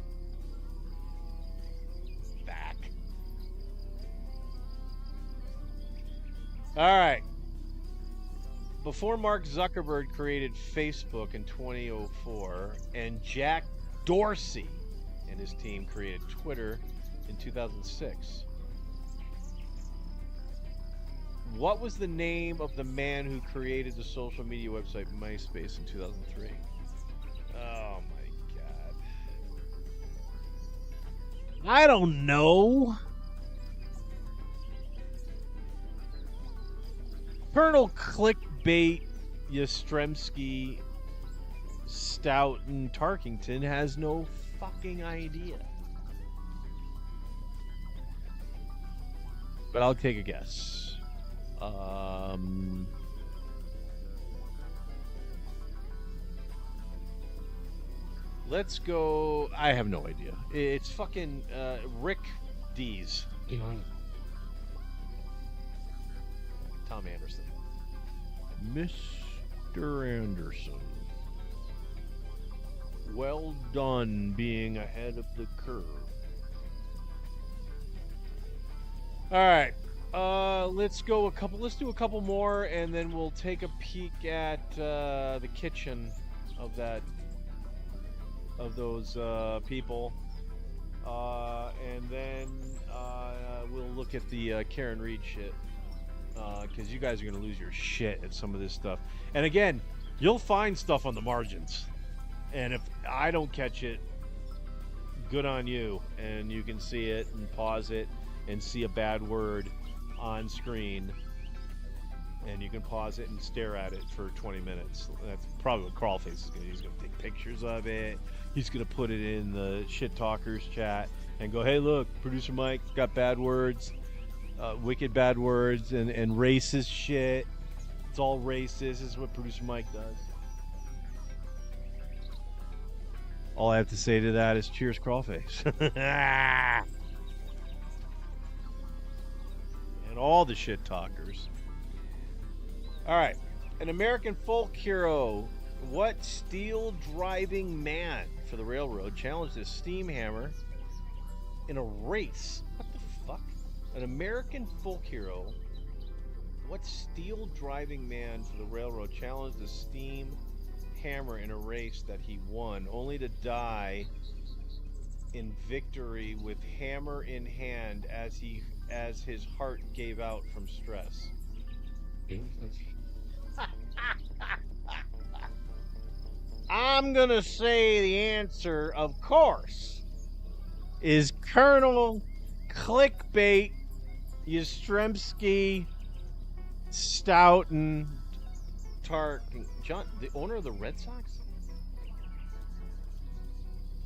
[SPEAKER 1] Back. All right. Before Mark Zuckerberg created Facebook in 2004, and Jack Dorsey and his team created Twitter in 2006, what was the name of the man who created the social media website MySpace in 2003? Oh my god. I don't know. Colonel Clickbait Yastrzemski, Stout, and Tarkington has no fucking idea. But I'll take a guess. Let's go. I have no idea. It's fucking Rick Dees. Tom Anderson. Mr. Anderson. Well done being ahead of the curve. All right. Let's do a couple more, and then we'll take a peek at the kitchen of those people, and then we'll look at the Karen Reed shit, because you guys are gonna lose your shit at some of this stuff. And again, you'll find stuff on the margins, and if I don't catch it, good on you, and you can see it and pause it and see a bad word on screen, and you can pause it and stare at it for 20 minutes. That's probably what Crawlface is going to do. He's going to take pictures of it. He's going to put it in the Shit Talkers chat and go, hey, look, Producer Mike got bad words, wicked bad words, and racist shit. It's all racist. This is what Producer Mike does. All I have to say to that is cheers, Crawlface. And all the Shit Talkers. All right, an American folk hero. What steel-driving man for the railroad challenged a steam hammer in a race? What the fuck? An American folk hero. What steel-driving man for the railroad challenged a steam hammer in a race that he won, only to die in victory with hammer in hand as his heart gave out from stress? I'm gonna say the answer, of course, is Colonel Clickbait Yastrzemski Stout and John, the owner of the Red Sox?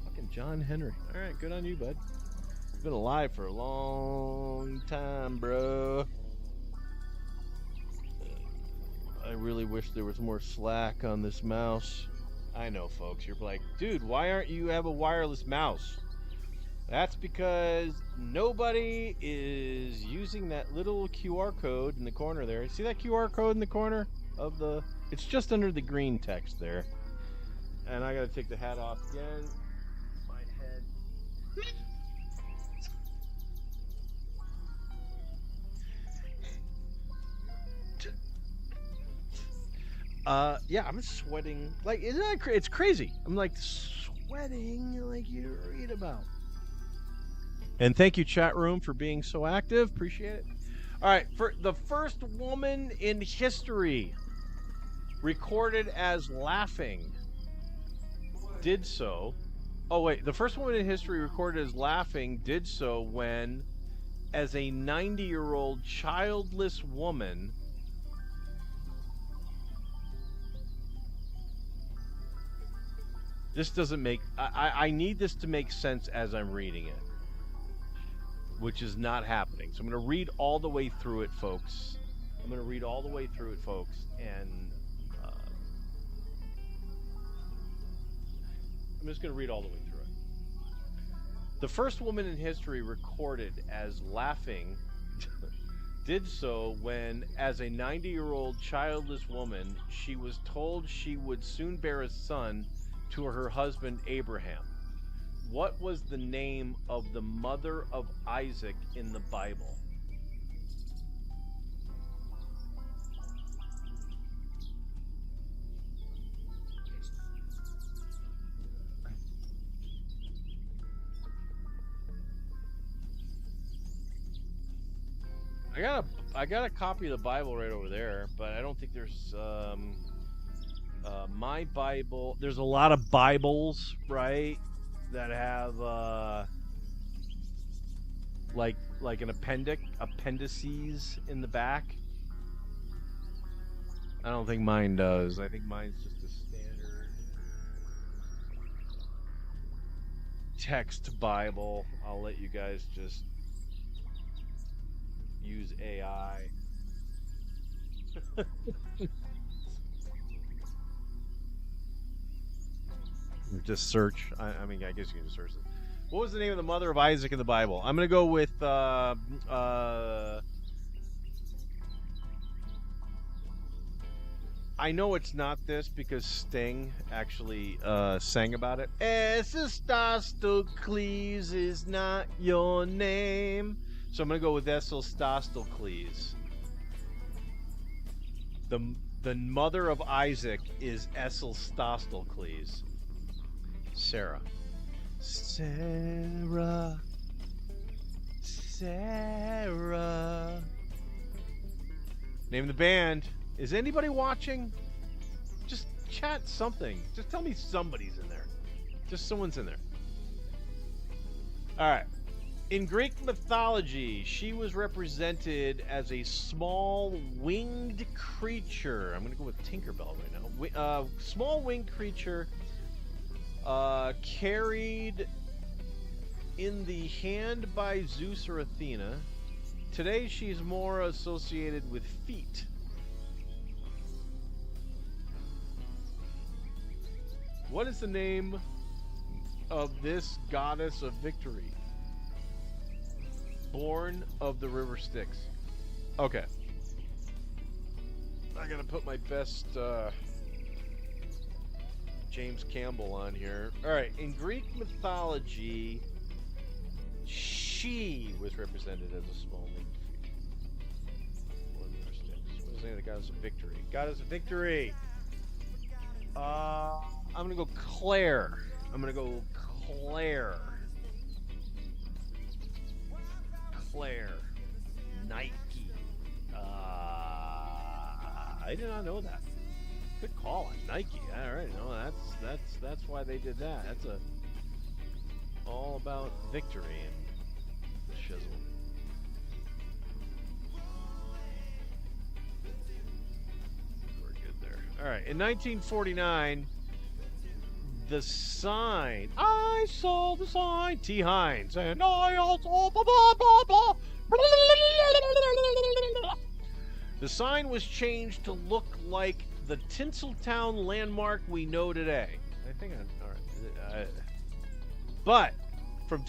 [SPEAKER 1] Fucking John Henry. All right, good on you, bud. You've been alive for a long time, bro. I really wish there was more slack on this mouse. I know, folks. You're like, dude, why aren't you have a wireless mouse? That's because nobody is using that little QR code in the corner there. See that QR code in the corner of the... It's just under the green text there. And I gotta take the hat off again. My head. Yeah, I'm sweating. Like, isn't that it's crazy? I'm like sweating like you read about. And thank you, chat room, for being so active. Appreciate it. All right, for the first woman in history recorded as laughing did so. Oh wait, the first woman in history recorded as laughing did so when, as a 90-year-old childless woman, this doesn't make... I need this to make sense as I'm reading it, which is not happening. So I'm going to read all the way through it, folks. And I'm just going to read all the way through it. The first woman in history recorded as laughing did so when, as a 90-year-old childless woman, she was told she would soon bear a son to her husband Abraham. What was the name of the mother of Isaac in the Bible? I got a copy of the Bible right over there, but I don't think there's my Bible. There's a lot of Bibles, right, that have like an appendices in the back. I don't think mine does. I think mine's just a standard text Bible. I'll let you guys just use AI. Just search. I mean, I guess you can just search it. What was the name of the mother of Isaac in the Bible? I'm gonna go with I know it's not this because Sting actually sang about it. Esostostocles is not your name. So I'm going to go with Esostostocles. The mother of Isaac is Esostostocles. Sarah. Sarah. Sarah. Name of the band. Is anybody watching? Just chat something. Just tell me somebody's in there. Just someone's in there. All right. In Greek mythology, she was represented as a small winged creature. I'm going to go with Tinkerbell right now. Small winged creature carried in the hand by Zeus or Athena. Today, she's more associated with feet. What is the name of this goddess of victory? Born of the river Styx. Okay. I gotta put my best James Campbell on here. Alright, in Greek mythology, she was represented as a small winged creature. Born of the river Styx. What is the name of the goddess of victory? Goddess of victory! I'm gonna go Claire. Claire. Nike. I did not know that. Good call on Nike. All right, no, that's why they did that. That's all about victory and shizzle. We're good there. All right, in 1949. The sign. I saw the sign. T. Hines. And I also. The sign was changed to look like the Tinseltown landmark we know today. I think I'm all right. But from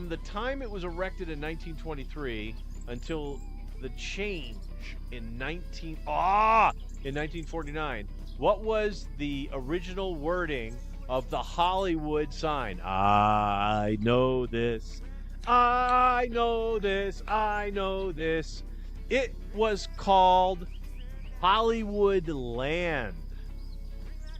[SPEAKER 1] the time it was erected in 1923 until the change in 1949, what was the original wording of the Hollywood sign? I know this. I know this. I know this. It was called Hollywood Land.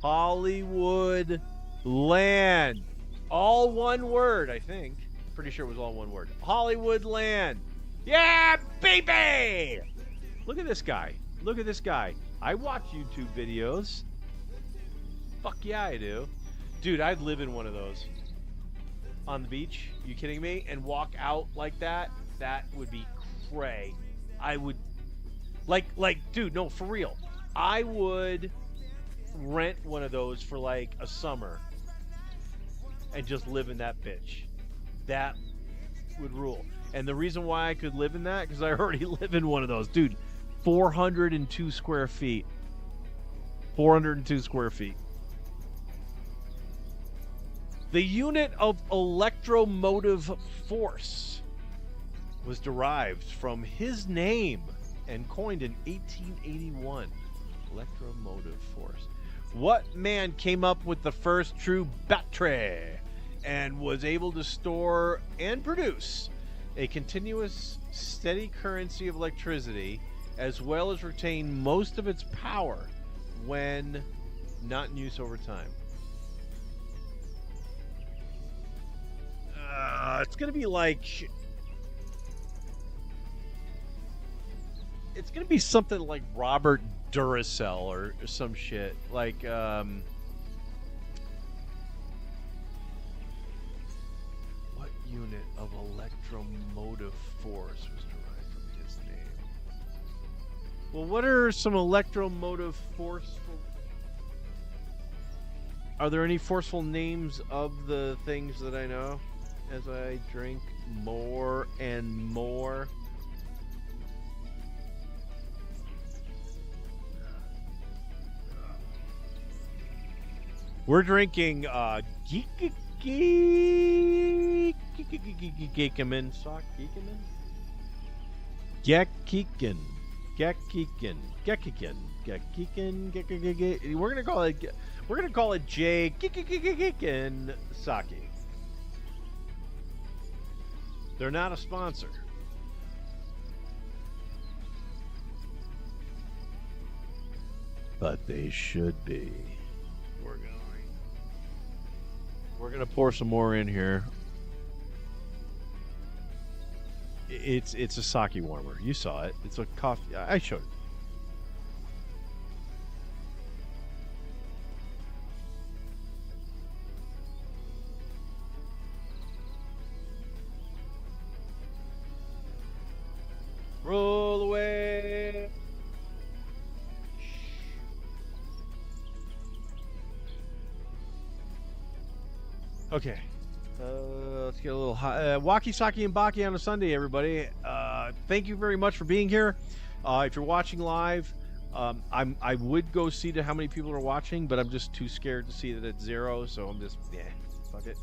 [SPEAKER 1] Hollywood Land. All one word, I think. Pretty sure it was all one word. Hollywood Land. Yeah, baby! Look at this guy. Look at this guy. I watch YouTube videos. Fuck yeah, I do. Dude, I'd live in one of those. On the beach? You kidding me? And walk out like that? That would be cray. I would... Like, dude, no, for real. I would rent one of those for like a summer. And just live in that bitch. That would rule. And the reason why I could live in that, because I already live in one of those. Dude, 402 square feet. 402 square feet. The unit of electromotive force was derived from his name and coined in 1881. Electromotive force. What man came up with the first true battery and was able to store and produce a continuous, steady currency of electricity, as well as retain most of its power when not in use over time? It's gonna be like... It's gonna be something like Robert Duracell or some shit. Like, what unit of electromotive force was derived from his name? Well, what are some electromotive forceful? Are there any forceful names of the things that I know as I drink more and more? We're drinking Geekamin sock Gekikin. We're gonna call it J Gekikin Sake. They're not a sponsor. But they should be. We're gonna pour some more in here. It's a sake warmer. You saw it. It's a coffee. I showed it. Roll away. Okay. Let's get a little hot. Waké Saké and Baké on a Sunday, everybody. Thank you very much for being here. If you're watching live, I would go see how many people are watching, but I'm just too scared to see that it's 0, so I'm just, fuck it.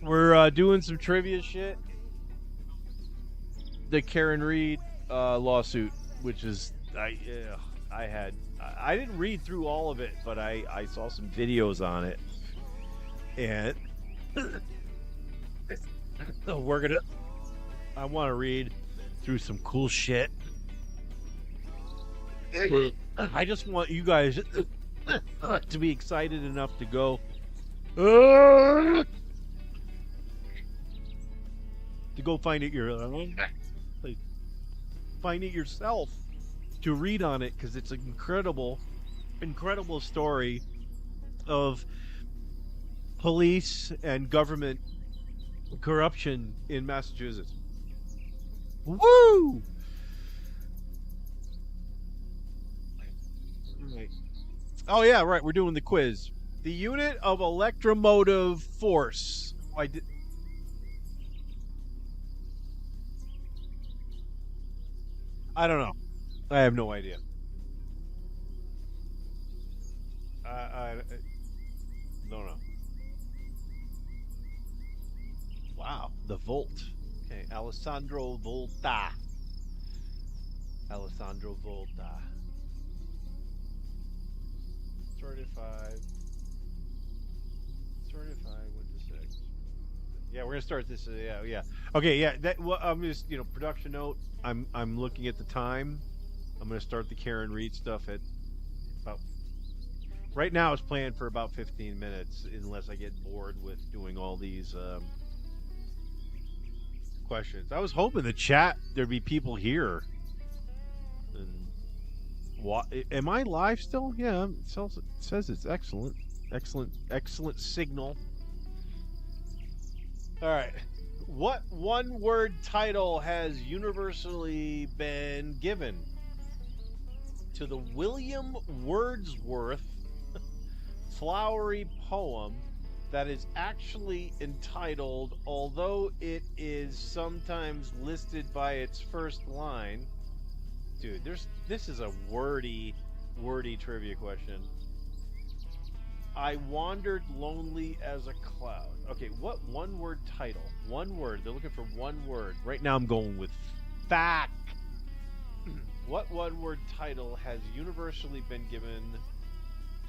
[SPEAKER 1] We're doing some trivia shit. The Karen Reed lawsuit, which is I didn't read through all of it, but I saw some videos on it, and I want to read through some cool shit. I just want you guys to be excited enough to go find it find it yourself, to read on it, because it's an incredible story of police and government corruption in Massachusetts. Woo! Right. Oh yeah, right. We're doing the quiz. The unit of electromotive force. I don't know. I have no idea. I don't know. Wow, the volt. Okay, Alessandro Volta. Alessandro Volta. 35. 35 went to 6. Yeah, we're gonna start this. Yeah. Okay, yeah. I'm just production note. I'm looking at the time. I'm gonna start the Karen Reed stuff at about. Right now, it's planned for about 15 minutes, unless I get bored with doing all these questions. I was hoping the chat there'd be people here. And am I live still? Yeah, it says it's excellent signal. All right. What one-word title has universally been given to the William Wordsworth flowery poem that is actually entitled, although it is sometimes listed by its first line? Dude, this is a wordy trivia question. I wandered lonely as a cloud. Okay, what one-word title? One word. They're looking for one word. Right now I'm going with fact. What one-word title has universally been given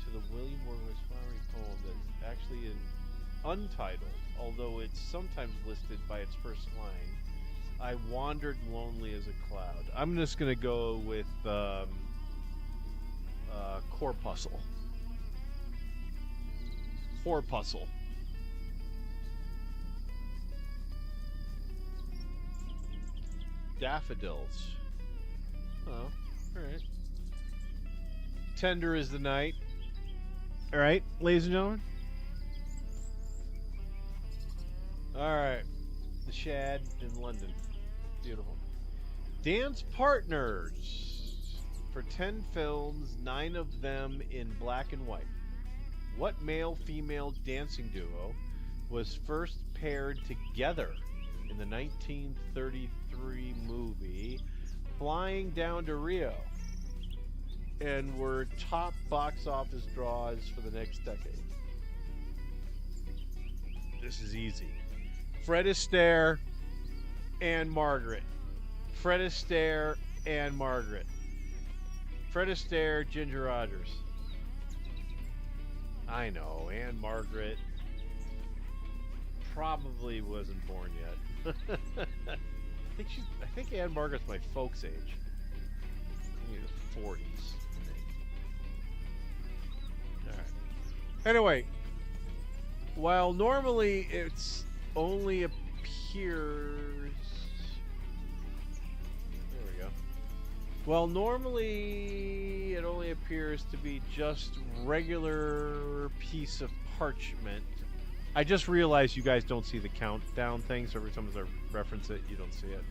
[SPEAKER 1] to the William Wordsworth flowery poem that's actually untitled, although it's sometimes listed by its first line? I wandered lonely as a cloud. I'm just going to go with corpuscle. Corpuscle. Daffodils. Oh, alright. Tender is the night. Alright, ladies and gentlemen. All right. The Shad in London. Beautiful. Dance partners for 10 films, 9 of them in black and white. What male-female dancing duo was first paired together in the 1933 movie Flying Down to Rio and were top box office draws for the next decade? This is easy. Fred Astaire and Margaret. Fred Astaire and Margaret. Fred Astaire, Ginger Rogers. I know, and Margaret probably wasn't born yet. I think Anne Margaret's my folks' age. Maybe the 40s. I think. All right. Anyway, while normally it's only appears. There we go. Well, normally it only appears to be just regular piece of parchment. I just realized you guys don't see the countdown thing, so every time I reference it, you don't see it.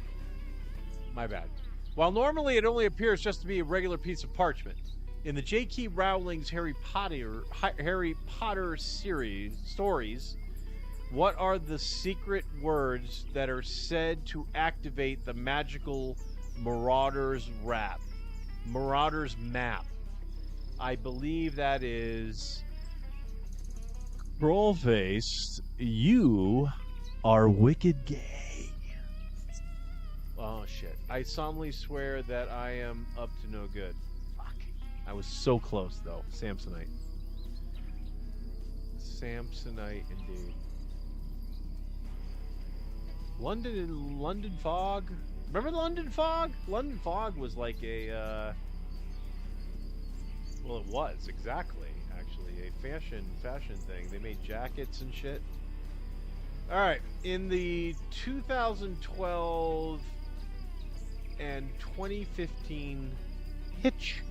[SPEAKER 1] My bad. While normally it only appears just to be a regular piece of parchment, in the J.K. Rowling's Harry Potter series stories, what are the secret words that are said to activate the magical Marauder's map? I believe that is, Trollface, you are wicked gay. Oh shit. I solemnly swear that I am up to no good. Fuck. I was so close though. Samsonite. Samsonite indeed. London Fog. Remember London Fog? London Fog was like a well, it was exactly actually a fashion thing. They made jackets and shit. All right, in the 2012 and 2015 Hitch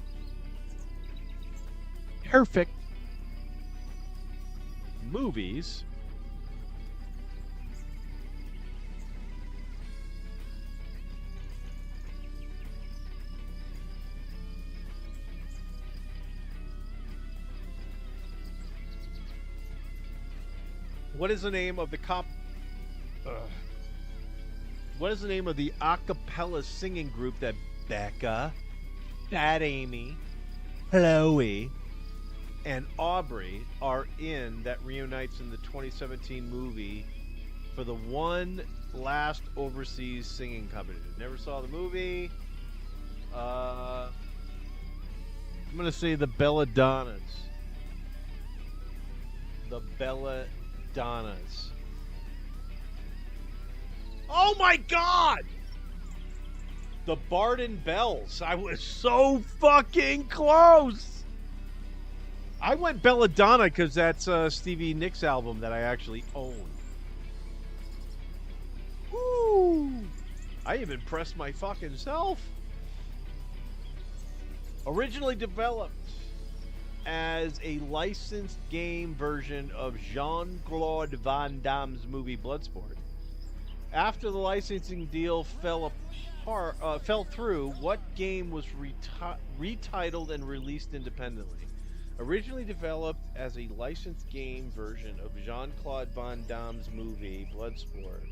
[SPEAKER 1] Perfect movies, what is the name of the what is the name of the a cappella singing group that Becca, Bad Amy, Chloe, and Aubrey are in that reunites in the 2017 movie for the one last overseas singing competition? Never saw the movie. I'm gonna say the Belladonnas. The Belladonnas. Oh my God! The Barden Bells. I was so fucking close. I went Belladonna because that's Stevie Nicks' album that I actually own. Woo! I even pressed my fucking self. Originally developed as a licensed game version of Jean-Claude Van Damme's movie Bloodsport. After the licensing deal fell through, what game was retitled and released independently? Originally developed as a licensed game version of Jean-Claude Van Damme's movie Bloodsport.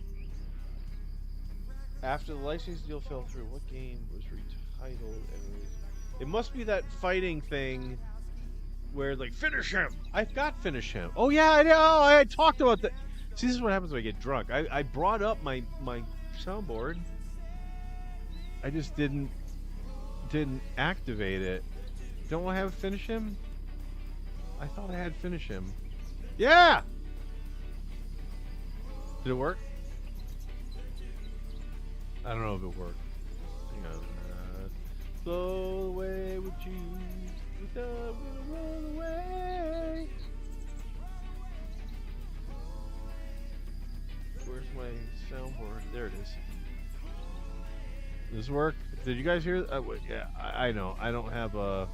[SPEAKER 1] After the licensing deal fell through, what game was retitled and released? It must be that fighting thing where, like, finish him. I've got finish him. Oh yeah, I know. I talked about that. See, this is what happens when I get drunk. I brought up my soundboard. I just didn't activate it. Don't I have finish him? I thought I had finish him. Yeah. Did it work? I don't know if it worked. Hang on. Blow away with you. Roll away. Where's my soundboard? There it is. Does this work? Did you guys hear? Yeah, I know. I don't have a.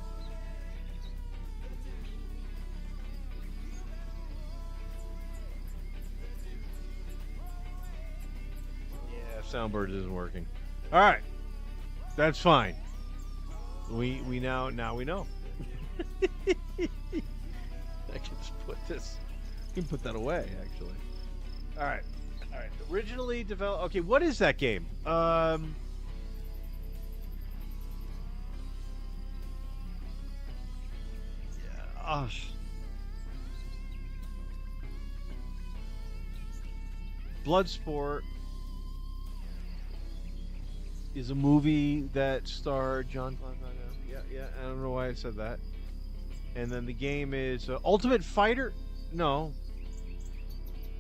[SPEAKER 1] soundboard isn't working. All right, that's fine. We now we know. I can just put this. You can put that away, actually. All right. Originally developed. Okay, what is that game? Bloodsport is a movie that starred John. Yeah. I don't know why I said that. And then the game is Ultimate Fighter. No.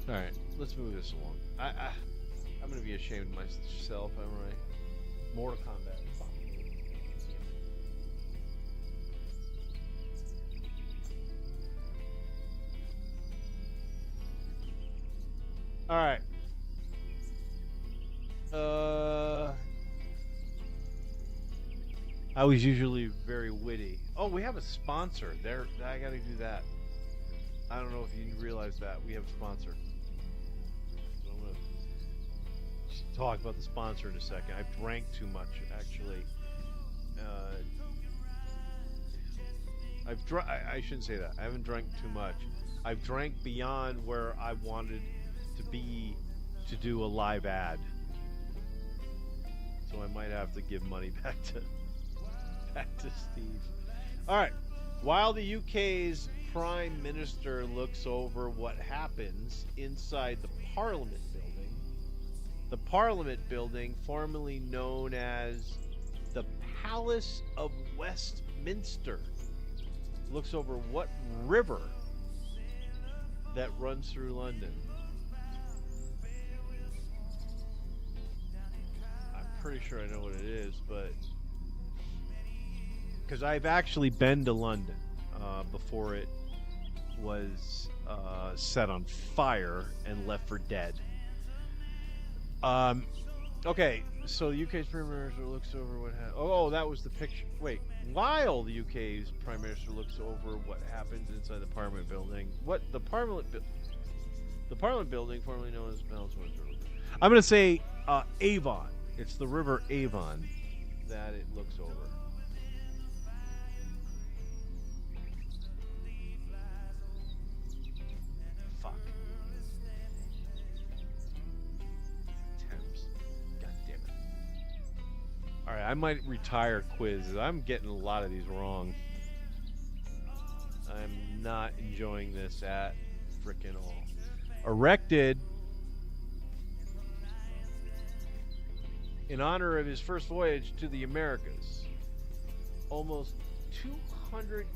[SPEAKER 1] All right, let's move this along. I'm gonna be ashamed of myself, am I? Mortal Kombat. Fuck. All right. I was usually very witty. Oh, we have a sponsor. There, I gotta do that. I don't know if you realize that we have a sponsor. So I'm gonna just talk about the sponsor in a second. I've drank too much, actually. I shouldn't say that. I haven't drank too much. I've drank beyond where I wanted to be to do a live ad. So I might have to give money back to Steve. All right. While the UK's Prime Minister looks over what happens inside the Parliament building, formerly known as the Palace of Westminster, looks over what river that runs through London. I'm pretty sure I know what it is, but because I've actually been to London before it was set on fire and left for dead. Okay, so the UK's Prime Minister looks over what happened. Oh, that was the picture. Wait, while the UK's Prime Minister looks over what happens inside the Parliament building. What the Parliament building, formerly known as Palace of Westminster. I'm going to say Avon. It's the River Avon that it looks over. Alright, I might retire quizzes. I'm getting a lot of these wrong. I'm not enjoying this at frickin' all. Erected in honor of his first voyage to the Americas. Almost 200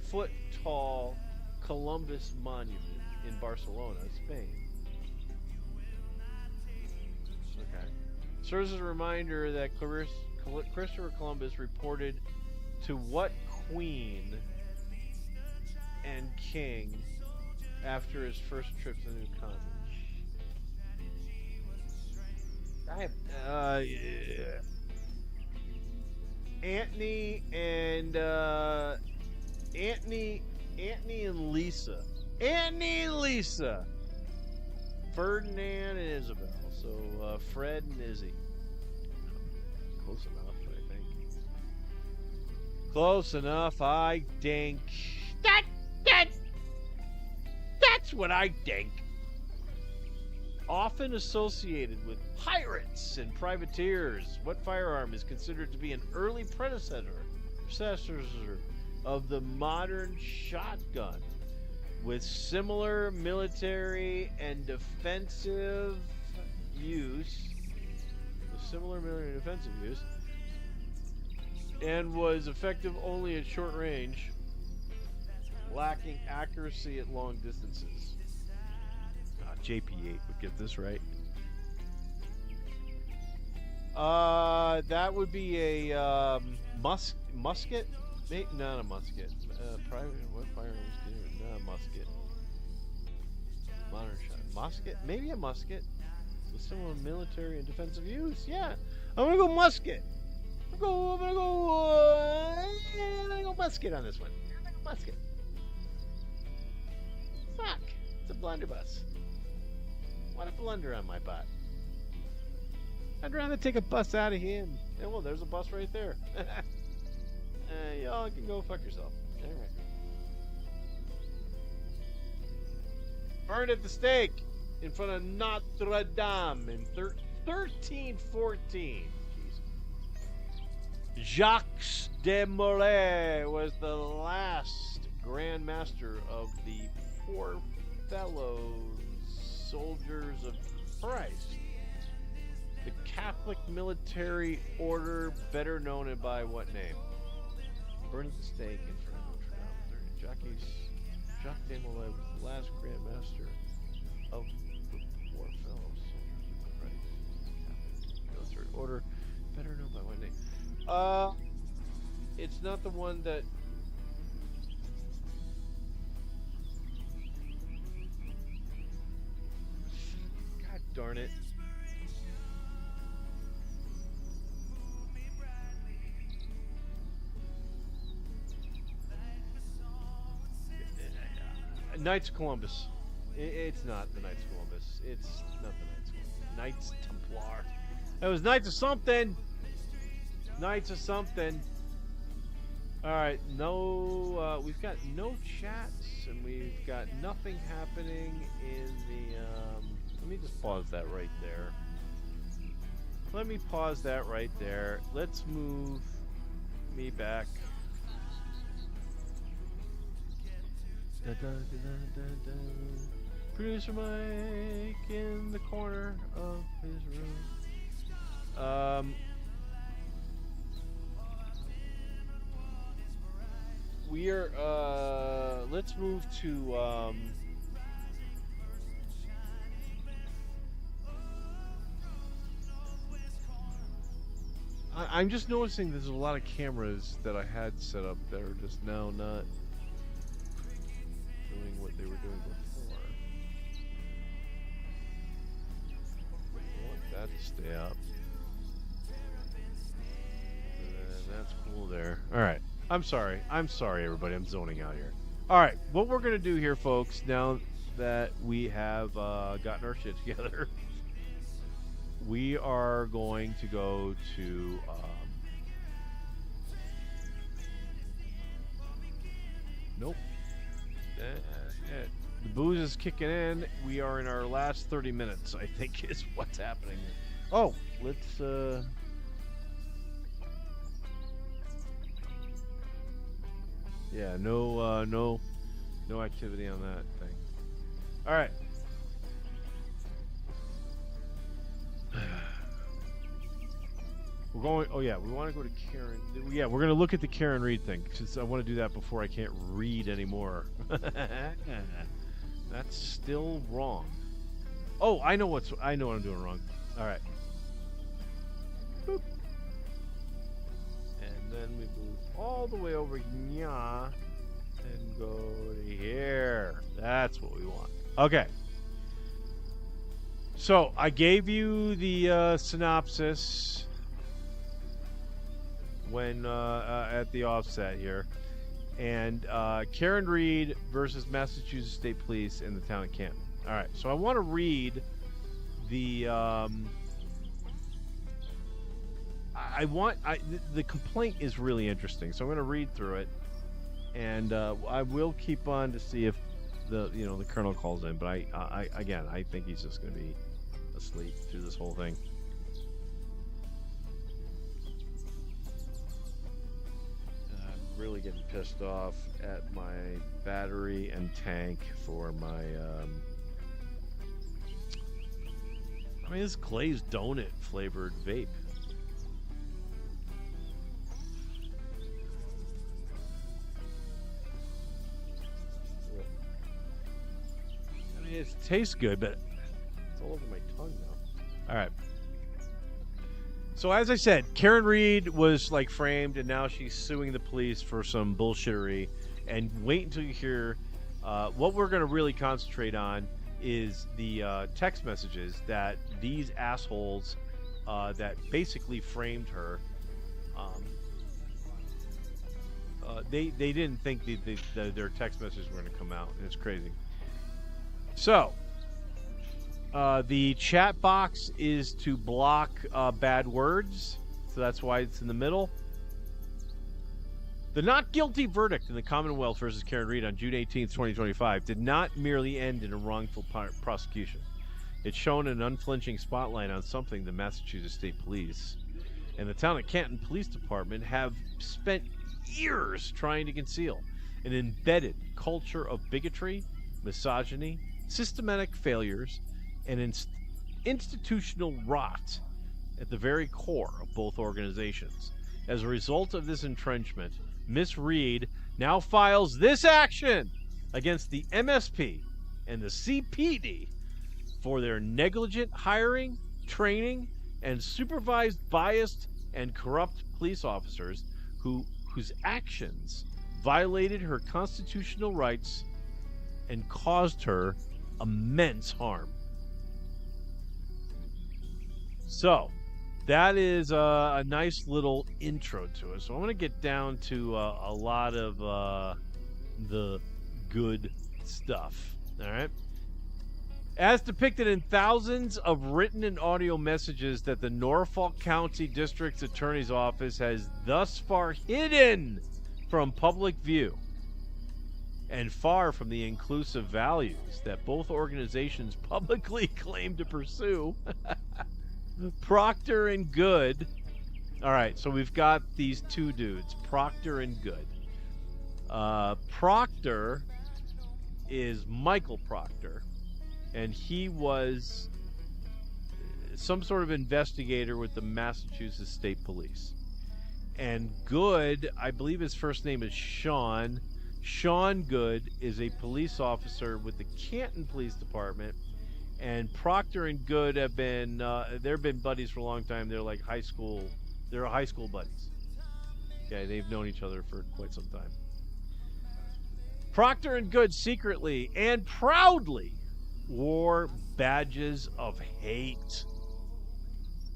[SPEAKER 1] foot tall Columbus Monument in Barcelona, Spain. Serves as a reminder that Christopher Columbus reported to what queen and king after his first trip to the new continent. Antony and Lisa. Antony and Lisa. Ferdinand and Isabel. So Fred and Izzy. Close enough, I think. Close enough, I think. That's what I think. Often associated with pirates and privateers, what firearm is considered to be an early predecessor of the modern shotgun, with similar military and defensive use, and was effective only at short range, lacking accuracy at long distances. JP8 would get this right. That would be a musket? Not a musket. What firearm was it? Not a musket. Modern shot. Musket? Maybe a musket. With similar military and defensive use. Yeah. I'm gonna go musket. I'm gonna go musket on this one. I'm gonna go musket. Fuck. It's a blunderbuss. What a blunder on my butt. I'd rather take a bus out of here. Yeah, well, there's a bus right there. Y'all can go fuck yourself. All right. Burned at the stake in front of Notre Dame in 1314. Jacques de Molay was the last Grand Master of the Poor Fellows Soldiers of Christ, the Catholic military order, better known by what name? Burned at the stake in front of Notre Dame. Jacques de Molay was the last Grand Master of the Poor Fellows Soldiers of Christ, Catholic military order, better known by what name? It's not the one that. God darn it. Knights of Columbus. It's not the Knights of Columbus. It's not the Knights of Columbus. Knights Templar. It was Knights of something. Knights of something. Alright, no, we've got no chats, and we've got nothing happening in the, let me just pause that right there. Let me pause that right there. Let's move me back. Da, da, da, da, da, da. Producer Mike in the corner of his room. We are, let's move to, I'm just noticing there's a lot of cameras that I had set up that are just now not doing what they were doing before. I want that to stay up. And that's cool there. Alright. I'm sorry, everybody. I'm zoning out here. All right, what we're gonna do here, folks, now that we have gotten our shit together, we are going to go to. Nope. The booze is kicking in. We are in our last 30 minutes, I think, is what's happening. Oh, let's. Yeah, no activity on that thing. All right. We're going. Oh yeah, we want to go to Karen. Yeah, we're gonna look at the Karen Reed thing since I want to do that before I can't read anymore. That's still wrong. Oh, I know what I'm doing wrong. All right. Boop. And then we move all the way over here and go to here. That's what we want. Okay. So I gave you the synopsis when at the offset here, and Karen Reed versus Massachusetts State Police in the town of Canton. All right. So I want to read the. The complaint is really interesting, so I'm going to read through it, and I will keep on to see if the colonel calls in. But I think he's just going to be asleep through this whole thing. I'm really getting pissed off at my battery and tank for my. This glazed donut flavored vape. It tastes good, but it's all over my tongue now. All right. So as I said, Karen Reed was framed, and now she's suing the police for some bullshittery. And wait until you hear what we're going to really concentrate on is the text messages that these assholes that basically framed her. They didn't think their text messages were going to come out, and it's crazy. So, the chat box is to block bad words, so that's why it's in the middle. The not guilty verdict in the Commonwealth versus Karen Read on June 18th, 2025 did not merely end in a wrongful prosecution. It shone an unflinching spotlight on something the Massachusetts State Police and the town of Canton Police Department have spent years trying to conceal: an embedded culture of bigotry, misogyny, systematic failures, and institutional rot at the very core of both organizations. As a result of this entrenchment, Miss Reed now files this action against the MSP and the CPD for their negligent hiring, training, and supervised biased and corrupt police officers whose actions violated her constitutional rights and caused her immense harm. So, that is a nice little intro to it. So I'm going to get down to a lot of the good stuff. All right. As depicted in thousands of written and audio messages that the Norfolk County District Attorney's Office has thus far hidden from public view, and far from the inclusive values that both organizations publicly claim to pursue, Proctor and Good. All right, so we've got these two dudes, Proctor and Good. Proctor is Michael Proctor, and he was some sort of investigator with the Massachusetts State Police. And Good, I believe his first name is Sean. Sean Good is a police officer with the Canton Police Department. And Proctor and Good have been, they've been buddies for a long time. They're like high school buddies. Okay, they've known each other for quite some time. Proctor and Good secretly and proudly wore badges of hate.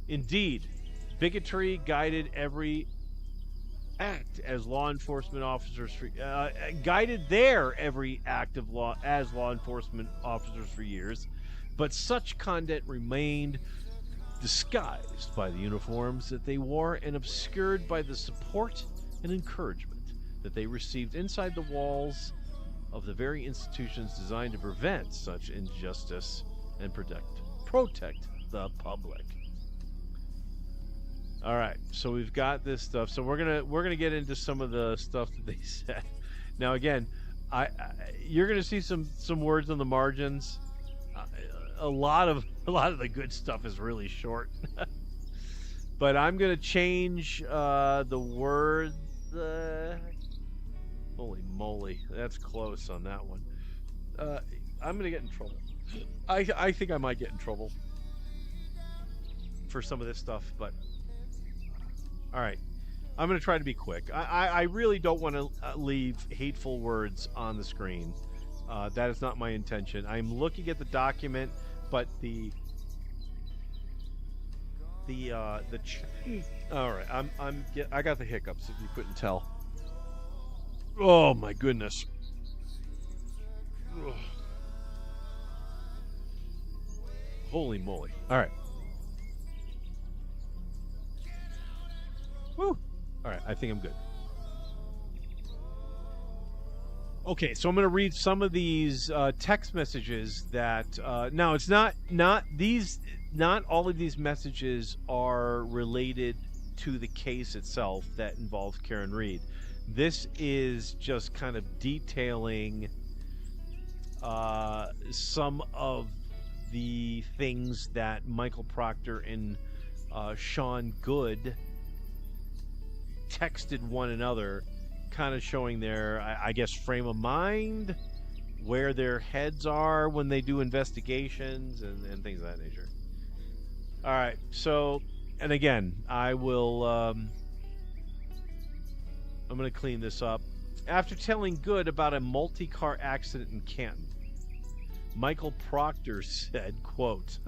[SPEAKER 1] Indeed, bigotry guided every act as law enforcement officers guided their every act of law as law enforcement officers for years. But such conduct remained disguised by the uniforms that they wore and obscured by the support and encouragement that they received inside the walls of the very institutions designed to prevent such injustice and protect the public. All right, so we've got this stuff. So we're gonna get into some of the stuff that they said. Now, again, you're gonna see some words on the margins. A lot of the good stuff is really short, but I'm gonna change the words. Holy moly, that's close on that one. I'm gonna get in trouble. I think I might get in trouble for some of this stuff, but all right, I'm gonna try to be quick. I really don't want to leave hateful words on the screen. That is not my intention. I'm looking at the document, but all right, I got the hiccups if you couldn't tell. Oh my goodness. Ugh. Holy moly. All right. Woo. All right, I think I'm good. Okay, so I'm going to read some of these text messages that now it's not all of these messages are related to the case itself that involves Karen Read. This is just kind of detailing some of the things that Michael Proctor and Sean Good texted one another, kind of showing their, I guess, frame of mind, where their heads are when they do investigations and things of that nature. All right, so, and again, I will, I'm going to clean this up. After telling Good about a multi-car accident in Canton, Michael Proctor said, quote,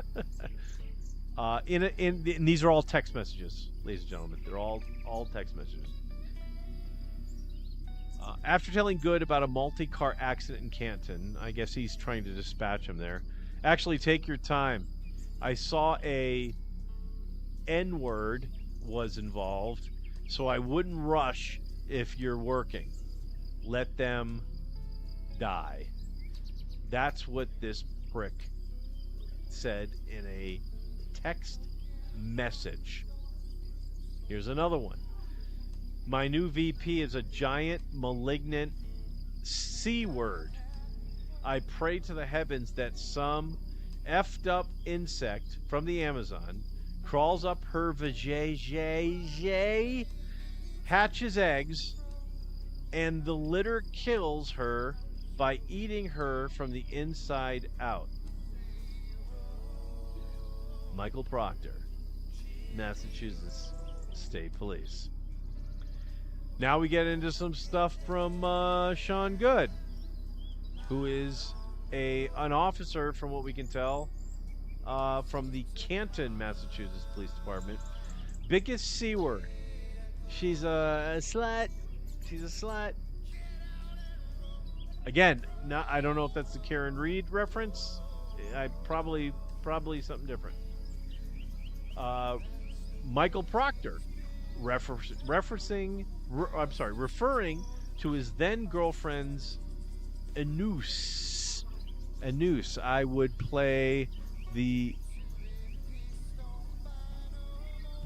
[SPEAKER 1] and these are all text messages, ladies and gentlemen. They're all text messages. After telling Good about a multi-car accident in Canton, I guess he's trying to dispatch him there. Actually, take your time. I saw a N-word was involved, so I wouldn't rush if you're working. Let them die. That's what this prick said in a text message. Here's another one. My new VP is a giant, malignant C word. I pray to the heavens that some effed up insect from the Amazon crawls up her vajayjay, hatches eggs, and the litter kills her by eating her from the inside out. Michael Proctor, Massachusetts State Police. Now we get into some stuff from Sean Good, who is an officer, from what we can tell, from the Canton, Massachusetts Police Department. Biggest C word. She's a slut. She's a slut. Again, I don't know if that's the Karen Reed reference. I probably something different. Michael Proctor, referring to his then girlfriend's anus. I would play the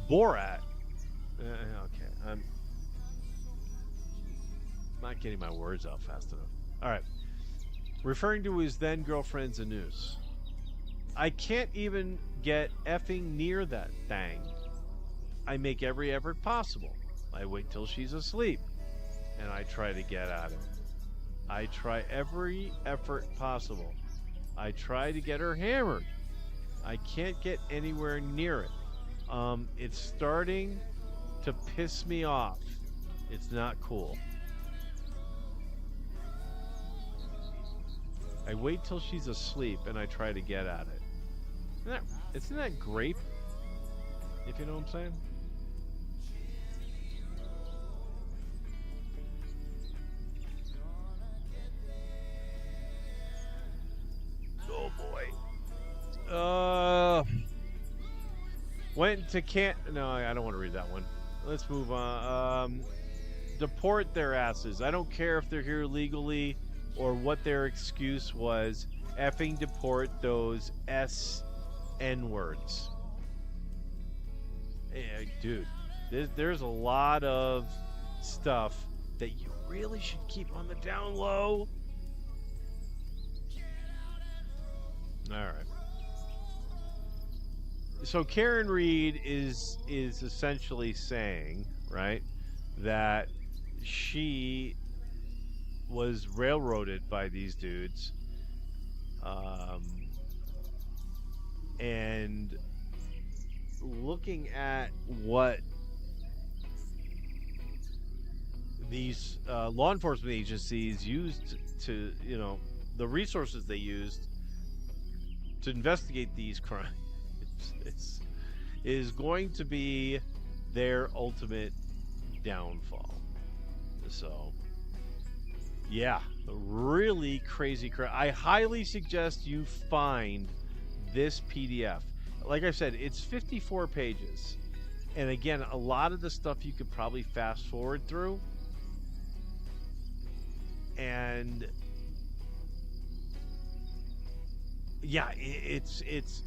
[SPEAKER 1] Borat. Okay, I'm not getting my words out fast enough. All right, referring to his then girlfriend's anus. I can't even get effing near that thing. I make every effort possible. I wait till she's asleep, and I try to get at her. I try every effort possible. I try to get her hammered. I can't get anywhere near it. It's starting to piss me off. It's not cool. I wait till she's asleep, and I try to get at it. Isn't that grape? If you know what I'm saying? Oh boy. Went to No, I don't want to read that one. Let's move on. Deport their asses. I don't care if they're here legally or what their excuse was. Effing deport those N-words. Yeah, dude, there's a lot of stuff that you really should keep on the down low. All right. So Karen Reed is essentially saying, right, that she was railroaded by these dudes, and looking at what these law enforcement agencies used to, the resources they used to investigate these crimes, is going to be their ultimate downfall. So, yeah, really crazy crap. I highly suggest you find this PDF. Like I said, it's 54 pages. And again, a lot of the stuff you could probably fast forward through. And yeah, it's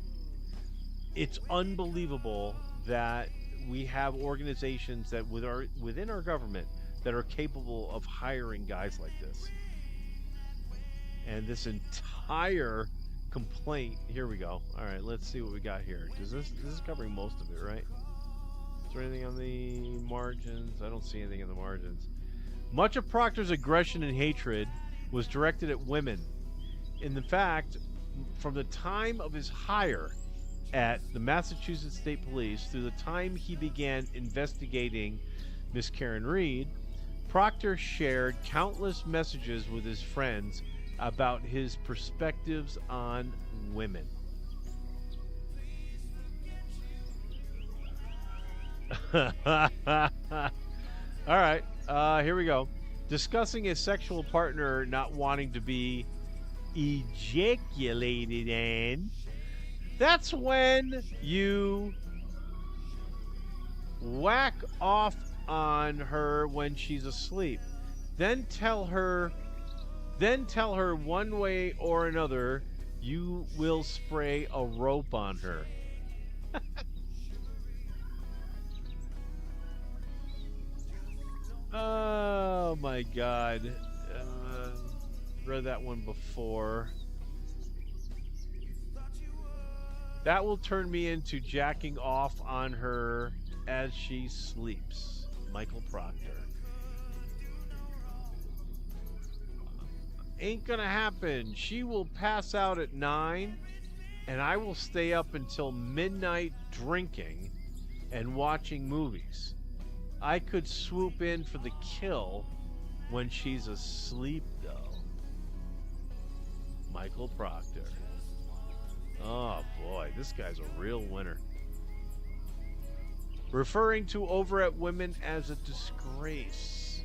[SPEAKER 1] unbelievable that we have organizations that within our government that are capable of hiring guys like this. And this entire complaint, here we go. All right, let's see what we got here. This is covering most of it, right? Is there anything on the margins? I don't see anything in the margins. Much of Proctor's aggression and hatred was directed at women. In fact, from the time of his hire at the Massachusetts State Police through the time he began investigating Miss Karen Reed, Proctor shared countless messages with his friends about his perspectives on women. All right, here we go.
[SPEAKER 2] discussing a sexual partner not wanting to be ejaculated in, that's when you whack off on her when she's asleep. Then tell her one way or another you will spray a rope on her. Oh my god. Read that one before. That will turn me into jacking off on her as she sleeps. Michael Proctor. Ain't gonna happen. She will pass out at 9, and I will stay up until midnight drinking and watching movies. I could swoop in for the kill when she's asleep, though. Michael Proctor. Oh boy, this guy's a real winner. Referring to over at women as a disgrace.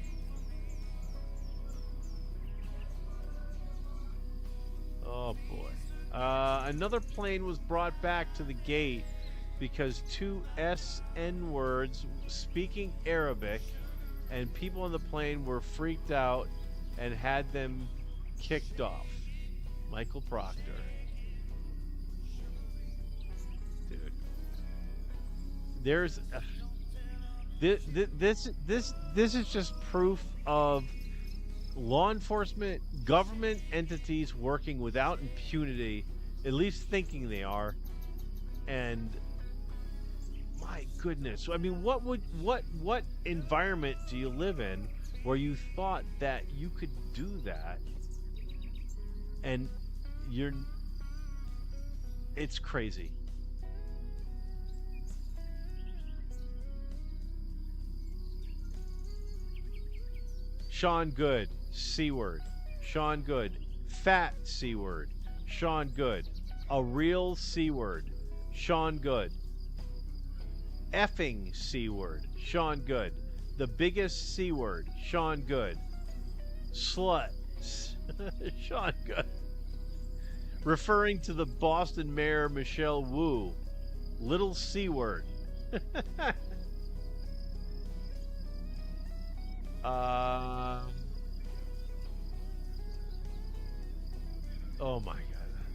[SPEAKER 2] Oh boy. Another plane was brought back to the gate because two SN words speaking Arabic, and people on the plane were freaked out and had them kicked off. Michael Proctor. Dude. There's this is just proof of law enforcement, government entities working without impunity, at least thinking they are. And my goodness, I mean, what environment do you live in where you thought that you could do that? And it's crazy. Sean Good, C word. Sean Good, fat C word. Sean Good, a real C word. Sean Good. Effing C word. Sean Good. The biggest C word. Sean Good. Slut. Sean Good. Referring to the Boston Mayor Michelle Wu. Little C word. Oh my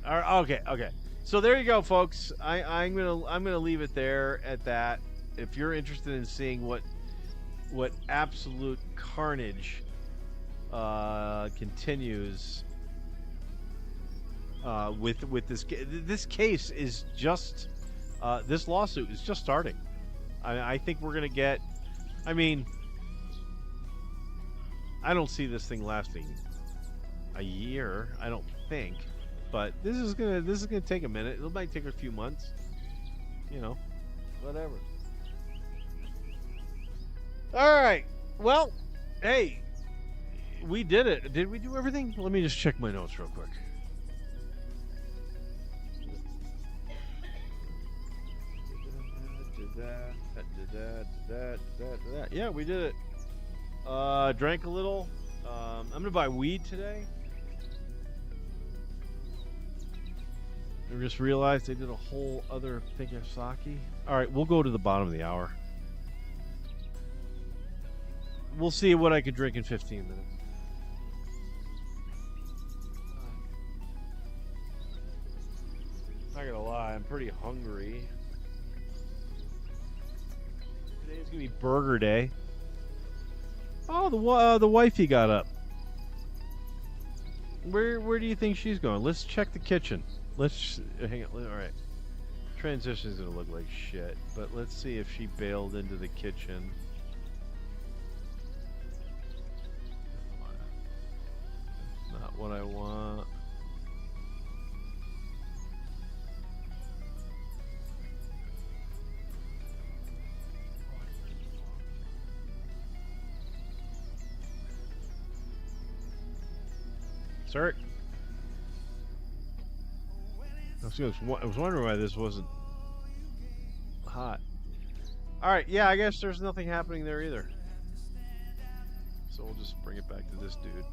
[SPEAKER 2] god. Okay. So there you go, folks. I'm gonna leave it there at that. If you're interested in seeing what absolute carnage continues with this case is just this lawsuit is just starting. I think we're gonna get. I mean, I don't see this thing lasting a year. I don't think, but this is gonna take a minute. It might take a few months. You know, whatever. All right. Well, hey, we did it. Did we do everything? Let me just check my notes real quick. Yeah, we did it. Drank a little. I'm gonna buy weed today. I just realized they did a whole other thing of sake. All right, we'll go to the bottom of the hour. We'll see what I can drink in 15 minutes. Not gonna lie, I'm pretty hungry. Today's gonna be burger day. Oh, the wifey got up. Where do you think she's going? Let's check the kitchen. Let's hang on. All right. Transition's gonna look like shit, but let's see if she bailed into the kitchen. Not what I want. Sir? I was wondering why this wasn't hot. Alright, yeah, I guess there's nothing happening there either. so we'll just bring it back to this dude.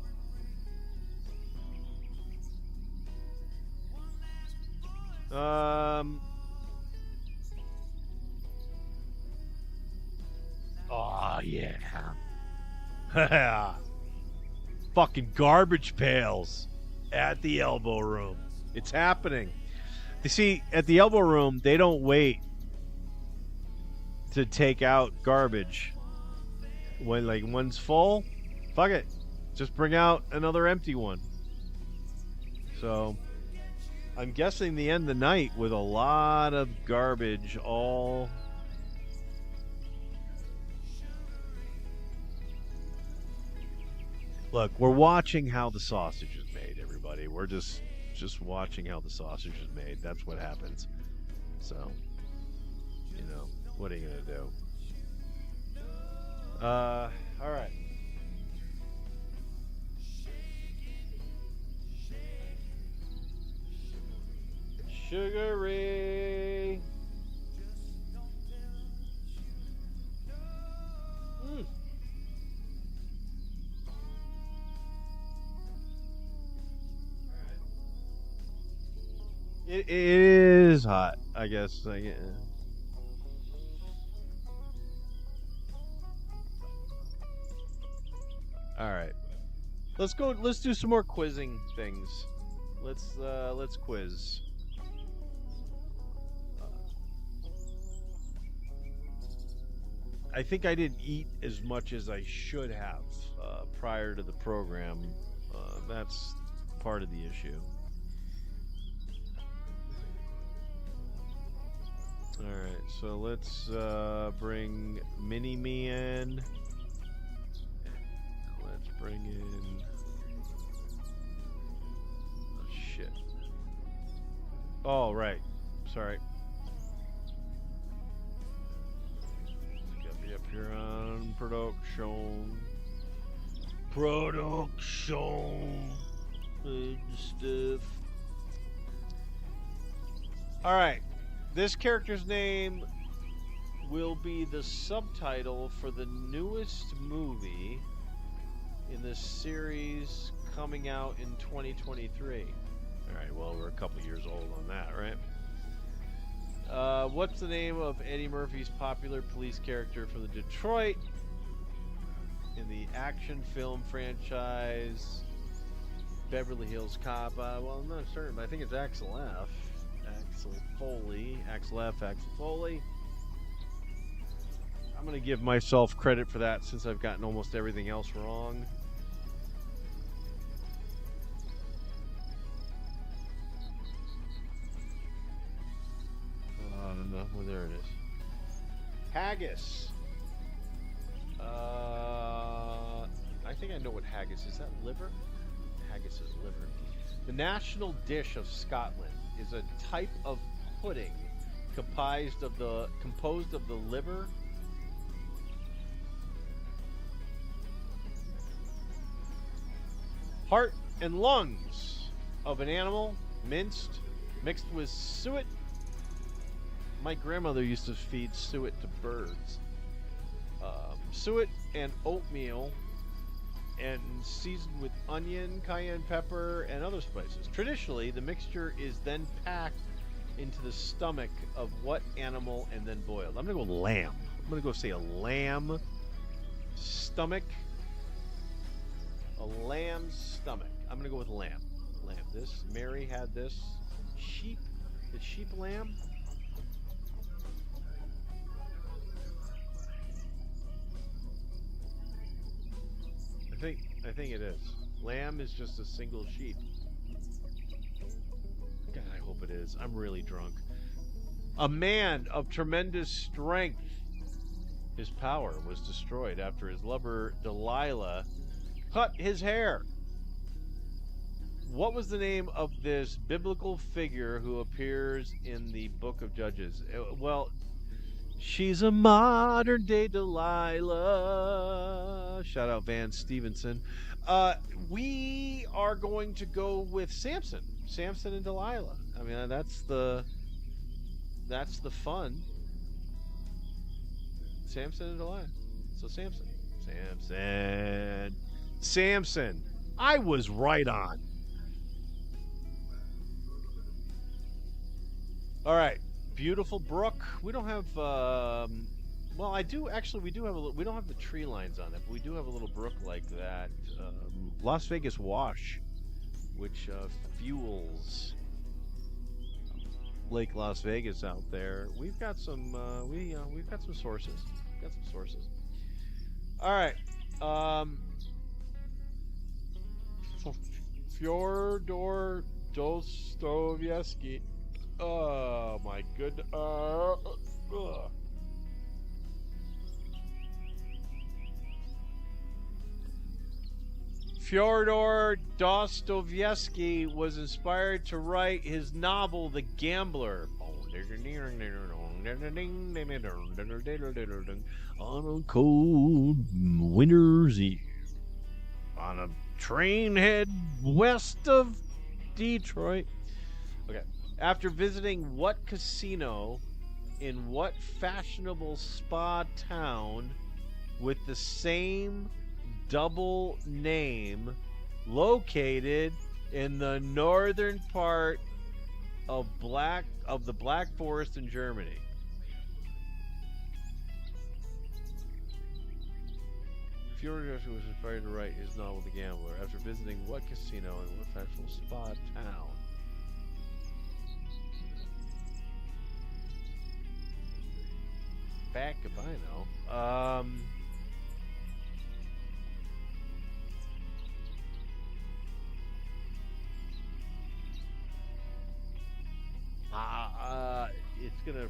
[SPEAKER 2] Oh yeah. Fucking garbage pails at the elbow room. It's happening. You see, at the elbow room, they don't wait to take out garbage. When like one's full, fuck it. Just bring out another empty one. So I'm guessing the end of the night with a lot of garbage all. Look, we're watching how the sausage is made, everybody. We're just watching how the sausage is made. That's what happens. So, you know, what are you gonna do? All right. Sugary. It is hot, I guess. All right, let's go. Let's do some more quizzing things. Let's quiz. I think I didn't eat as much as I should have prior to the program. That's part of the issue. Alright, so let's bring Mini-Me in. Let's bring in... Oh, shit. Oh, right. Sorry. Got me up here on production. And stuff. Alright. This character's name will be the subtitle for the newest movie in this series coming out in 2023. Alright, well, we're a couple years old on that, right? What's the name of Eddie Murphy's popular police character from the Detroit in the action film franchise Beverly Hills Cop? Well, I'm not certain, but I think it's Axel F. Axel Foley. I'm going to give myself credit for that since I've gotten almost everything else wrong. Well, there it is. Haggis. I think I know what haggis is. Is that liver? Haggis is liver. The national dish of Scotland is a type of pudding composed of the liver, heart, and lungs of an animal, mixed with suet. My grandmother used to feed suet to birds. Suet and oatmeal, and seasoned with onion, cayenne pepper, and other spices. Traditionally, the mixture is then packed into the stomach of what animal and then boiled? I'm going to go lamb. I'm going to go say a lamb stomach. A lamb stomach. I'm going to go with lamb. Lamb. This, Mary had this. Sheep. Is sheep lamb? I think it is. Lamb is just a single sheep. God, I hope it is. I'm really drunk. A man of tremendous strength. His power was destroyed after his lover Delilah cut his hair. What was the name of this biblical figure who appears in the book of Judges? Well, she's a modern day Delilah. Shout out Van Stevenson. We are going to go with Samson. Samson and Delilah. I mean, that's the fun. Samson and Delilah. So Samson.
[SPEAKER 1] Samson. I was right on. All right. Beautiful brook. We don't have, well, I do, actually, we do have we don't have the tree lines on it, but we do have a little brook like that. Las Vegas Wash, which fuels Lake Las Vegas out there. We've got some, we've got some sources. Got some sources. All right. Fyodor Dostoevsky. Oh my goodness. Fyodor Dostoevsky was inspired to write his novel The Gambler on a cold winter's eve on a train head west of Detroit. Okay. After visiting what casino in what fashionable spa town with the same double name located in the northern part of the Black Forest in Germany? Fyodor was inspired to write his novel The Gambler after visiting what casino in what fashionable spa town? Back if I know. It's gonna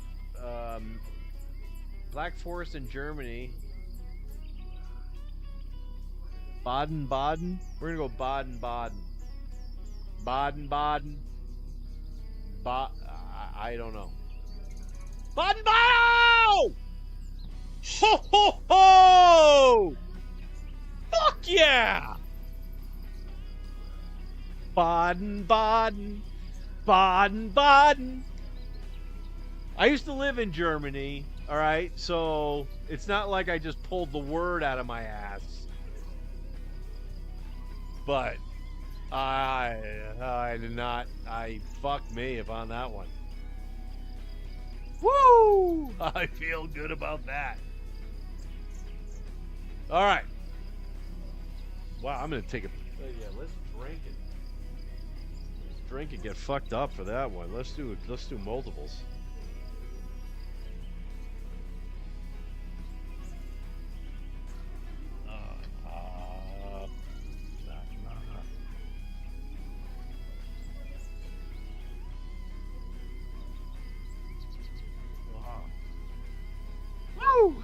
[SPEAKER 1] Black Forest in Germany. Baden-Baden. We're gonna go Baden-Baden. Baden-Baden. I don't know. Baden-Baden! Ho ho ho! Fuck yeah! Baden-Baden. Baden-Baden. I used to live in Germany, all right? So it's not like I just pulled the word out of my ass. But I did not. Fuck me if on that one. Woo! I feel good about that. All right. Wow, I'm gonna take a. Yeah, let's drink it. Let's drink and get fucked up for that one. Let's do multiples. Woo!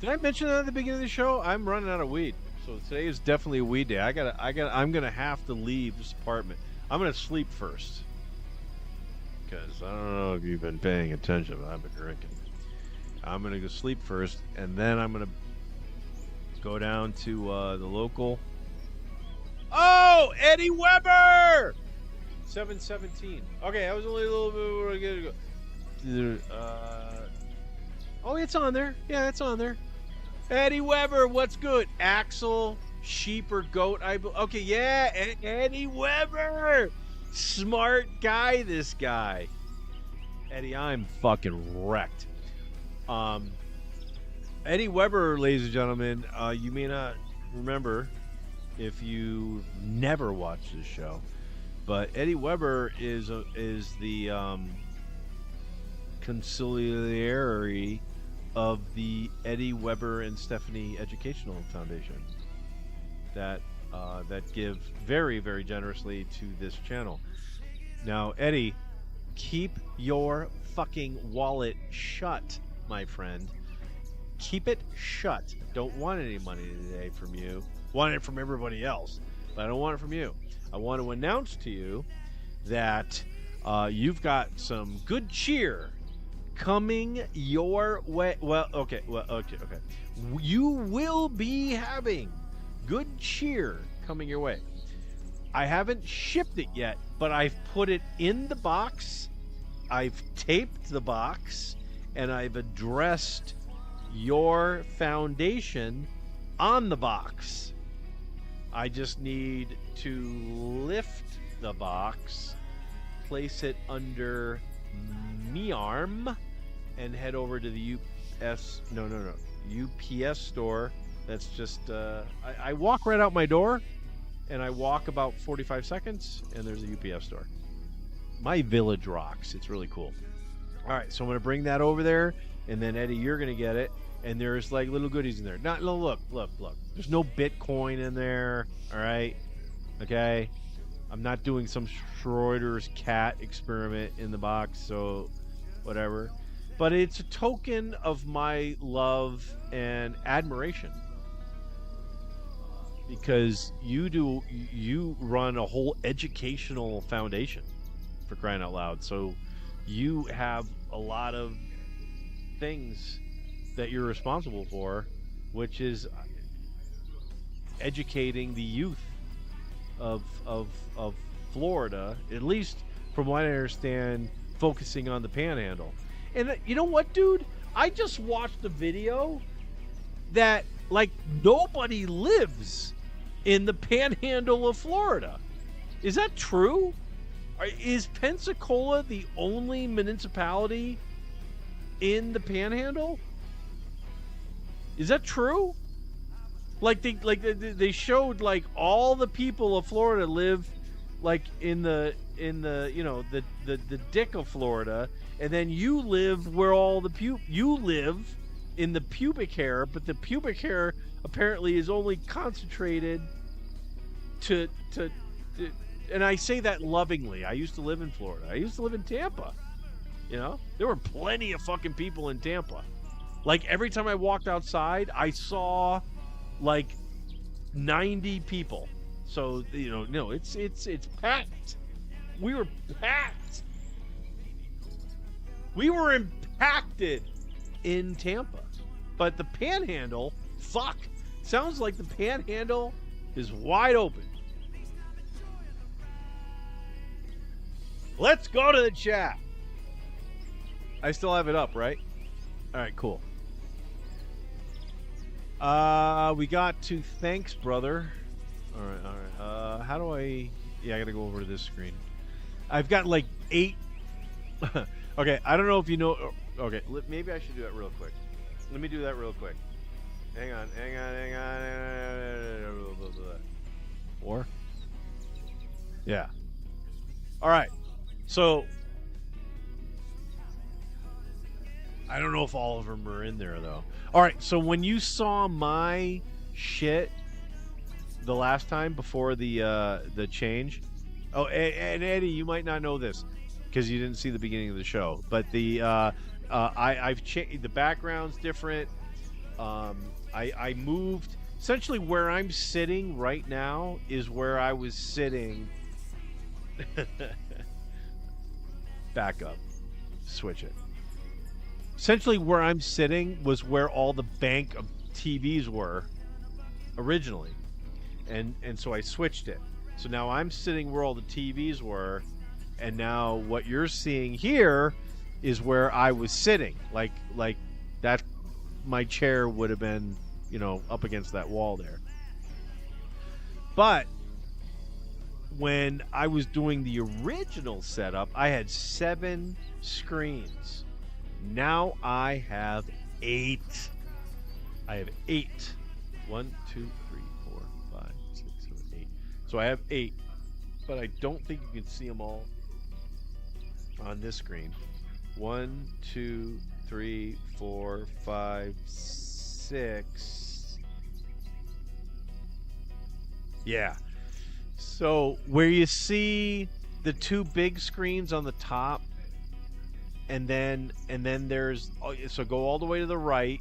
[SPEAKER 1] Did I mention that at the beginning of the show? I'm running out of weed, so today is definitely a weed day. I'm gonna have to leave this apartment. I'm gonna sleep first, because I don't know if you've been paying attention, but I've been drinking. I'm gonna go sleep first, and then I'm gonna go down to the local. Oh, Eddie Weber, 717. Okay, I was only a little bit. Oh, it's on there. Yeah, it's on there. Eddie Weber, what's good? Axel, sheep or goat? Okay, yeah, Eddie Weber. Smart guy, this guy. Eddie, I'm fucking wrecked. Eddie Weber, ladies and gentlemen, you may not remember if you never watched this show, but Eddie Weber is the conciliary of the Eddie Weber and Stephanie Educational Foundation that give very, very generously to this channel. Now, Eddie, keep your fucking wallet shut, my friend. Keep it shut. Don't want any money today from you. Want it from everybody else, but I don't want it from you. I want to announce to you that
[SPEAKER 2] You've got some good cheer coming your way. Okay. You will be having good cheer coming your way. I haven't shipped it yet, but I've put it in the box. I've taped the box, and I've addressed your foundation on the box. I just need to lift the box, place it under me arm, and head over to the UPS store. That's just I walk right out my door, and I walk about 45 seconds, and there's a UPS store. My village rocks. It's really cool. All right, so I'm going to bring that over there, and then Eddie, you're going to get it, and there's like little goodies in there. Look. There's no Bitcoin in there, all right? Okay? I'm not doing some Schroeder's cat experiment in the box, so whatever. But it's a token of my love and admiration. Because you run a whole educational foundation, for crying out loud. So you have a lot of things that you're responsible for, which is educating the youth of Florida, at least from what I understand, focusing on the Panhandle. And you know what, dude? I just watched a video that like nobody lives in the Panhandle of Florida. Is that true? Is Pensacola the only municipality in the Panhandle? Is that true? Like they showed like all the people of Florida live like in the the dick of Florida, and then you live where all the you live in the pubic hair, but the pubic hair apparently is only concentrated to and I say that lovingly. I used to live in Florida. I used to live in Tampa. You know, there were plenty of fucking people in Tampa. Like every time I walked outside, I saw like 90 people. So, no, it's packed. We were packed. We were impacted in Tampa. But the Panhandle, fuck. Sounds like the Panhandle is wide open. Let's go to the chat. I still have it up, right? All right, cool. We got to thanks, brother. All right. How do I... Yeah, I got to go over to this screen. I've got like 8... Okay, I don't know if you know... Okay, maybe I should do that real quick. Let me do that real quick. Hang on. Or? Yeah. All right. So... I don't know if all of them are in there, though. All right, so when you saw my shit the last time before the change... Oh, and Eddie, you might not know this because you didn't see the beginning of the show, but I've changed. The background's different. I moved... Essentially, where I'm sitting right now is where I was sitting... Back up. Switch it. Essentially, where I'm sitting was where all the bank of TVs were originally, and so I switched it. So now I'm sitting where all the TVs were, and now what you're seeing here is where I was sitting. Like that, my chair would have been, up against that wall there. But when I was doing the original setup, I had 7 screens. Now I have 8. I have 8. 1, 2, 3, 4, 5, 6, 7, 8. So I have 8, but I don't think you can see them all on this screen. 1, 2, 3, 4, 5, 6. Yeah. So where you see the 2 big screens on the top, and then there's, so go all the way to the right,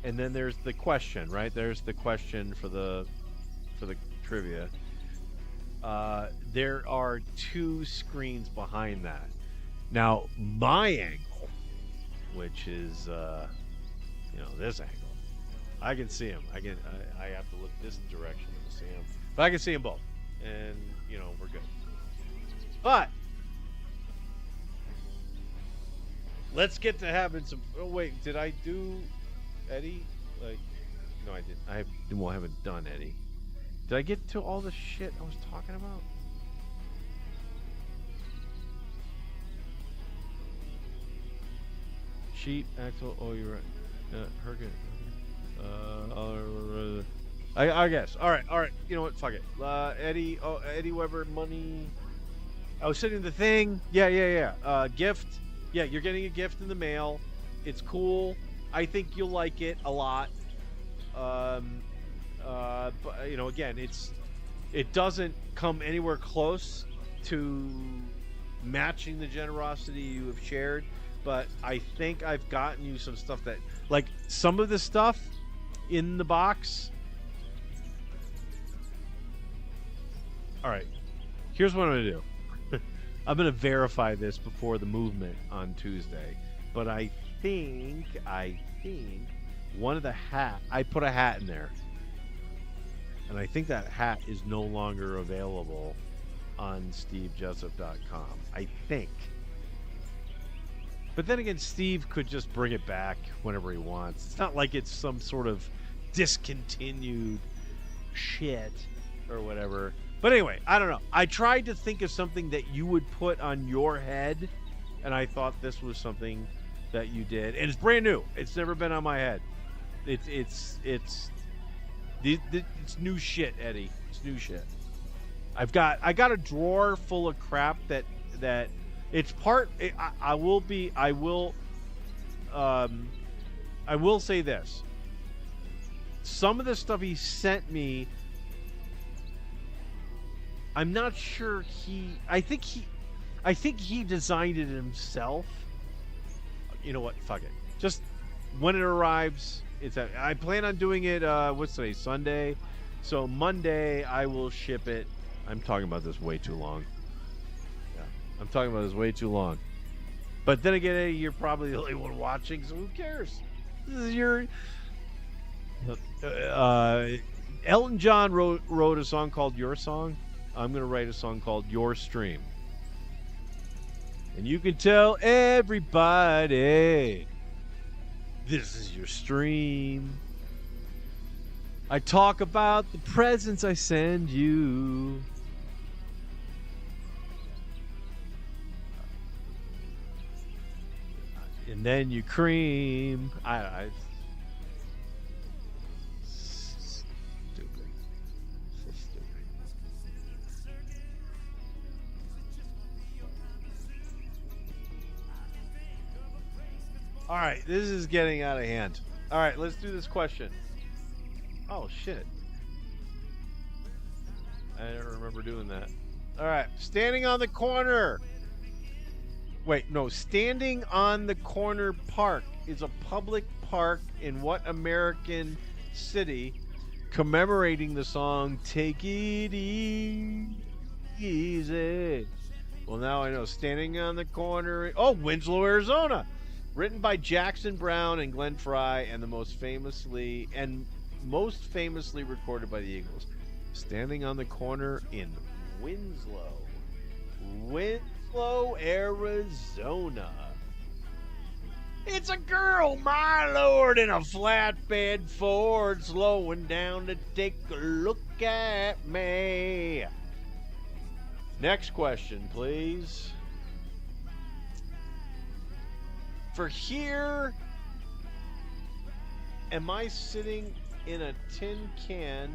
[SPEAKER 2] and then there's the question, right? There's the question for the trivia. There are 2 screens behind that. Now, my angle, which is, this angle, I can see him. I have to look this direction to see him. But I can see them both. And, we're good. But let's get to having some. Oh, wait. Did I do Eddie? No, I didn't. I haven't done Eddie. Did I get to all the shit I was talking about? Sheet, axle. Oh, you're right. Hurricane. I guess. All right. You know what? Fuck it. Eddie. Oh, Eddie Weber. Money. I was sending the thing. Yeah. Gift. Yeah, you're getting a gift in the mail. It's cool. I think you'll like it a lot. But again, it doesn't come anywhere close to matching the generosity you have shared. But I think I've gotten you some stuff that, like, some of the stuff in the box. All right, here's what I'm gonna do. I'm gonna verify this before the movement on Tuesday. But I think one of the I put a hat in there, and I think that hat is no longer available on stevejessup.com. I think. But then again, Steve could just bring it back whenever he wants. It's not like it's some sort of discontinued shit or whatever. But anyway, I don't know. I tried to think of something that you would put on your head, and I thought this was something that you did. And it's brand new. It's never been on my head. It's new shit, Eddie. It's new shit. I got a drawer full of crap that it's part. I will say this. Some of the stuff he sent me, I'm not sure I think he designed it himself. You know what? Fuck it. Just when it arrives, I plan on doing it. What's today? Sunday. So Monday I will ship it. I'm talking about this way too long. I'm talking about this way too long. But then again, Eddie, you're probably the only one watching, so who cares? This is your... Elton John wrote a song called Your Song. I'm going to write a song called Your Stream. And you can tell everybody this is your stream. I talk about the presents I send you. And then you cream. I stupid. So stupid. All right, this is getting out of hand. All right, let's do this question. Oh, shit. I don't remember doing that. All right, standing on the corner. Wait, no. Standing on the Corner Park is a public park in what American city, commemorating the song Take It Easy? Well, now I know. Standing on the Corner. Oh, Winslow, Arizona. Written by Jackson Browne and Glenn Frey, and most famously recorded by the Eagles. Standing on the Corner in Winslow, Arizona. It's a girl, my lord, in a flatbed Ford, slowing down to take a look at me. Next question, please. For here, am I sitting in a tin can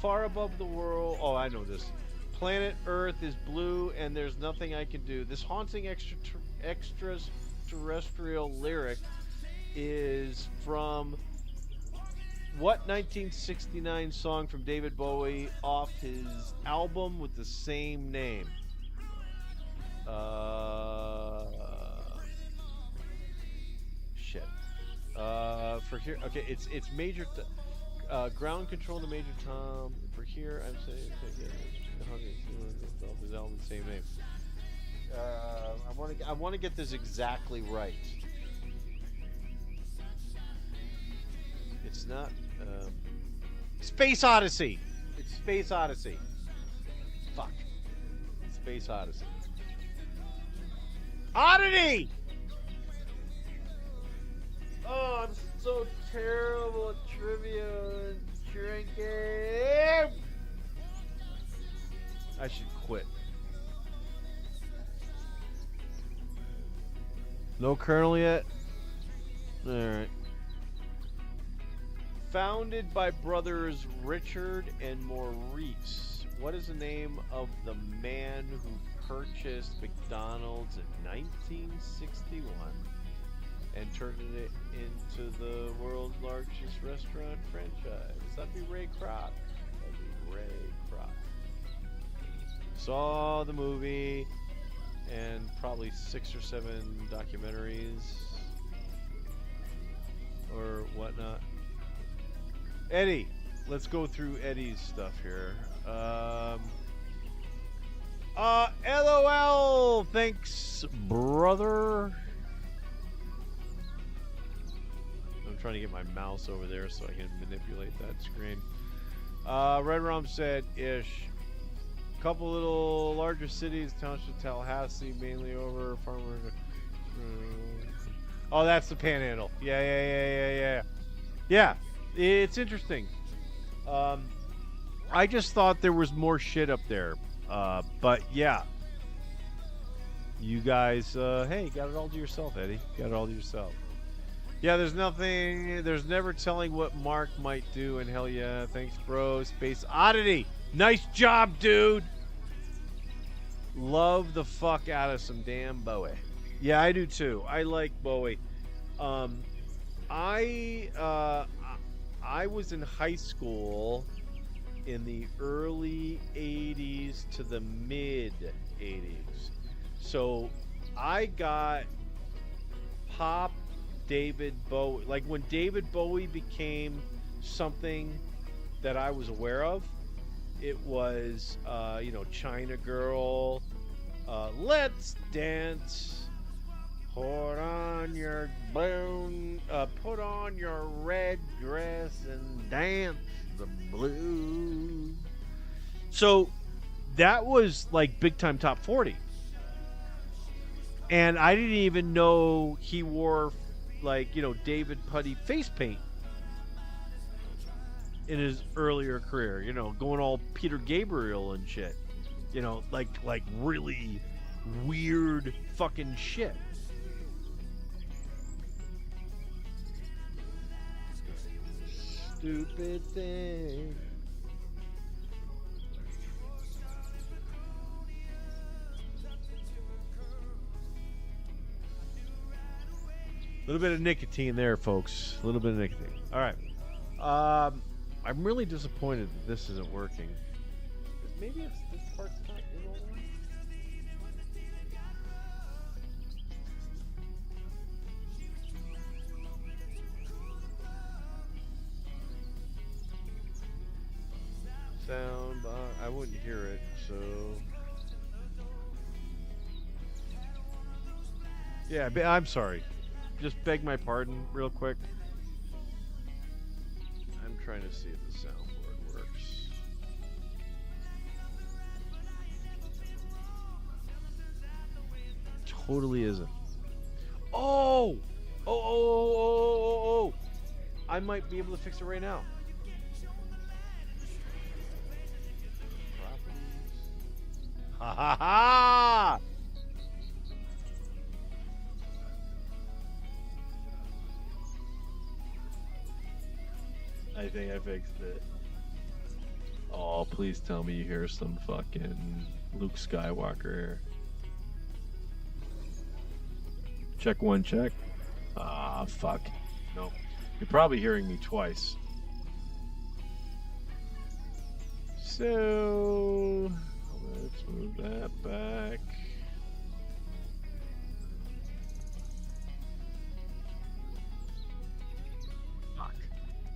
[SPEAKER 2] far above the world? Oh, I know this. Planet Earth is blue and there's nothing I can do. This haunting extraterrestrial lyric is from what 1969 song from David Bowie off his album with the same name? Shit. For here, okay, it's Major Ground Control to Major Tom. For here, I'm saying his album, the same name. I want to get this exactly right. It's not Space Odyssey. It's Space Odyssey. Fuck. Space Odyssey. Oddity! Oh, I'm so terrible at trivia and drinking. I should quit. No Colonel yet? Alright. Founded by brothers Richard and Maurice. What is the name of the man who purchased McDonald's in 1961 and turned it into the world's largest restaurant franchise? That'd be Ray Kroc. That'd be Ray Kroc. Saw the movie and probably 6 or 7 documentaries or whatnot. Eddie, let's go through Eddie's stuff here. LOL, thanks, brother. I'm trying to get my mouse over there so I can manipulate that screen. Red Rum said, ish. Couple little larger cities, township Tallahassee, mainly over farmer. Oh, that's the Panhandle. Yeah. Yeah, it's interesting. I just thought there was more shit up there. But yeah. You guys, hey, got it all to yourself, Eddie. Got it all to yourself. Yeah, there's never telling what Mark might do, and hell yeah, thanks, bro. Space Oddity. Nice job, dude. Love the fuck out of some damn Bowie. Yeah, I do too. I like Bowie. I was in high school in the early 80s to the mid 80s. So I got pop David Bowie. Like when David Bowie became something that I was aware of, it was, China Girl, Let's Dance, put on your red dress and dance the blues. So that was like big time top 40. And I didn't even know he wore David Putty face paint in his earlier career, going all Peter Gabriel and shit, like really weird fucking shit. Stupid thing. A little bit of nicotine there, folks. A little bit of nicotine. All right. I'm really disappointed that this isn't working. Maybe it's this part's not in all right. Sound box. I wouldn't hear it, so. Yeah, I'm sorry. Just beg my pardon, real quick. I'm trying to see if the soundboard works. Totally isn't. Oh! Oh! I might be able to fix it right now. Properties. Ha ha ha! I think I fixed it. Oh, please tell me you hear some fucking Luke Skywalker here. Check one, check. Ah, fuck. No. You're probably hearing me twice. So, let's move that back.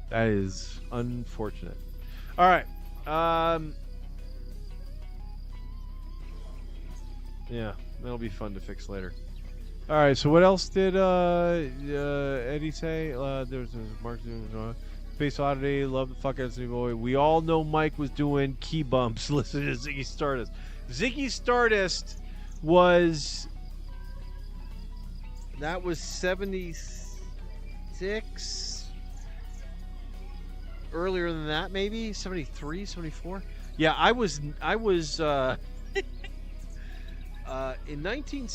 [SPEAKER 2] That is unfortunate. All right. Yeah. That'll be fun to fix later. All right, so what else did Eddie say? There's Mark Space Oddity, love the fuck out of City Boy. We all know Mike was doing key bumps. Listen to Ziggy Stardust. Ziggy Stardust was 76. Earlier than that, maybe 73, 74. Yeah, I was in 19.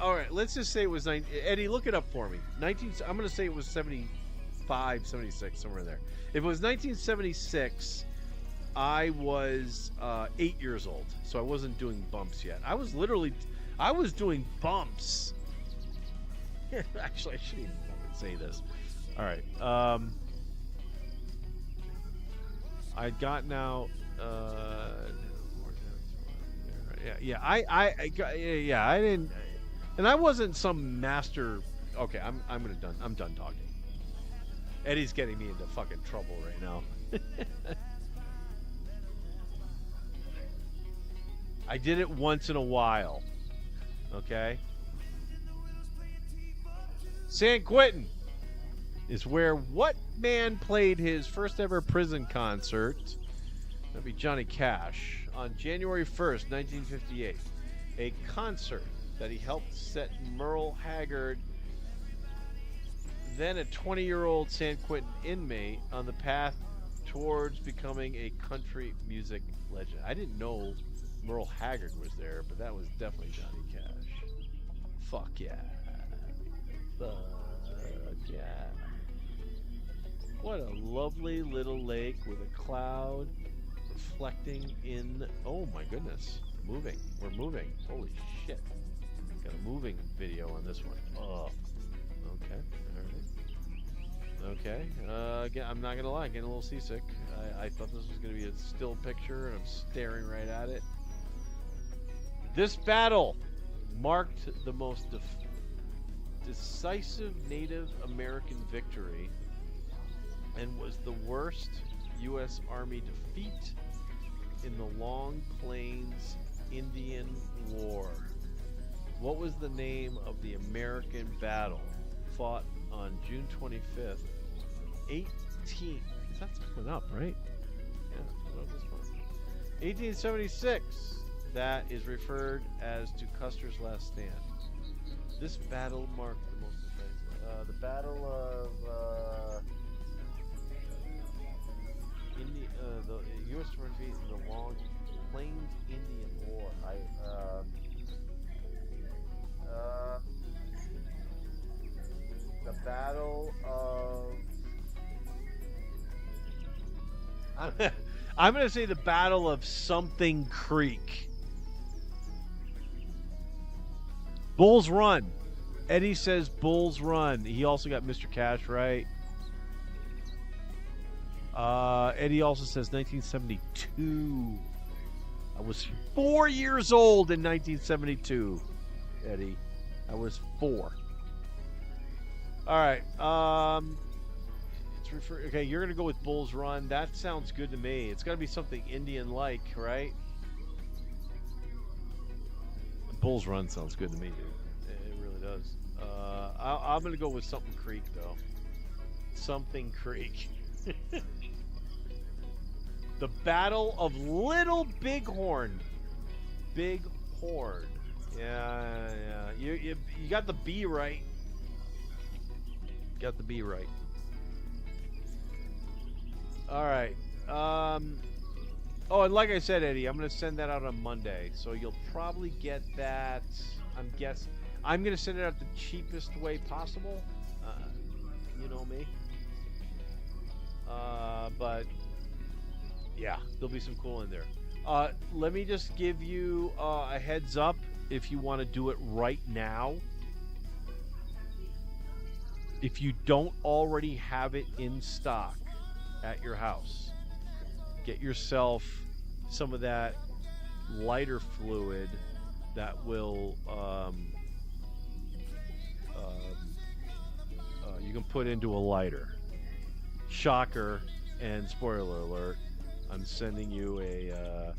[SPEAKER 2] All right, let's just say it was 9. Eddie, look it up for me. 19. I'm going to say it was 75, 76, somewhere there. If it was 1976, I was 8 years old, so I wasn't doing bumps yet. I was doing bumps. Actually, I shouldn't even fucking say this. All right. I'd gotten out. I didn't, and I wasn't some master. Okay, I'm done talking. Eddie's getting me into fucking trouble right now. I did it once in a while. Okay. San Quentin is where what man played his first ever prison concert? That'd be Johnny Cash on January 1st, 1958. A concert that he helped set Merle Haggard, then a 20-year-old San Quentin inmate, on the path towards becoming a country music legend. I didn't know Merle Haggard was there, but that was definitely Johnny Cash. Fuck yeah. Fuck yeah. What a lovely little lake with a cloud reflecting in. Oh my goodness. Moving. We're moving. Holy shit. Got a moving video on this one. Oh. Okay. Alright. Okay. Again, I'm not gonna lie, I'm getting a little seasick. I thought this was gonna be a still picture, and I'm staring right at it. This battle marked the most decisive Native American victory and was the worst U.S. Army defeat in the Long Plains Indian War. What was the name of the American battle fought on June 25th, 18... That's coming up, right? Yeah, what about this one? 1876. That is referred as to Custer's Last Stand. This battle marked the most decisive. The Battle of the U.S. defeat in the Long Plains Indian War. The Battle of. I'm going to say the Battle of Something Creek. Bull's Run. Eddie says Bull's Run. He also got Mr. Cash right. Eddie also says 1972. I was 4 years old in 1972. Eddie, I was 4. All right. Okay, you're gonna go with Bull's Run. That sounds good to me. It's got to be something Indian-like, right? Bull's Run sounds good to me, dude. It really does. I'm gonna go with Something Creek, though. Something Creek. The Battle of Little Bighorn. Bighorn. Yeah. You got the B right. Got the B right. All right. Oh, and like I said, Eddie, I'm going to send that out on Monday, so you'll probably get that. I'm going to send it out the cheapest way possible. You know me. But yeah, there'll be some cool in there. Let me just give you a heads up if you want to do it right now. If you don't already have it in stock at your house, get yourself some of that lighter fluid that will you can put into a lighter. Shocker, and spoiler alert, I'm sending you a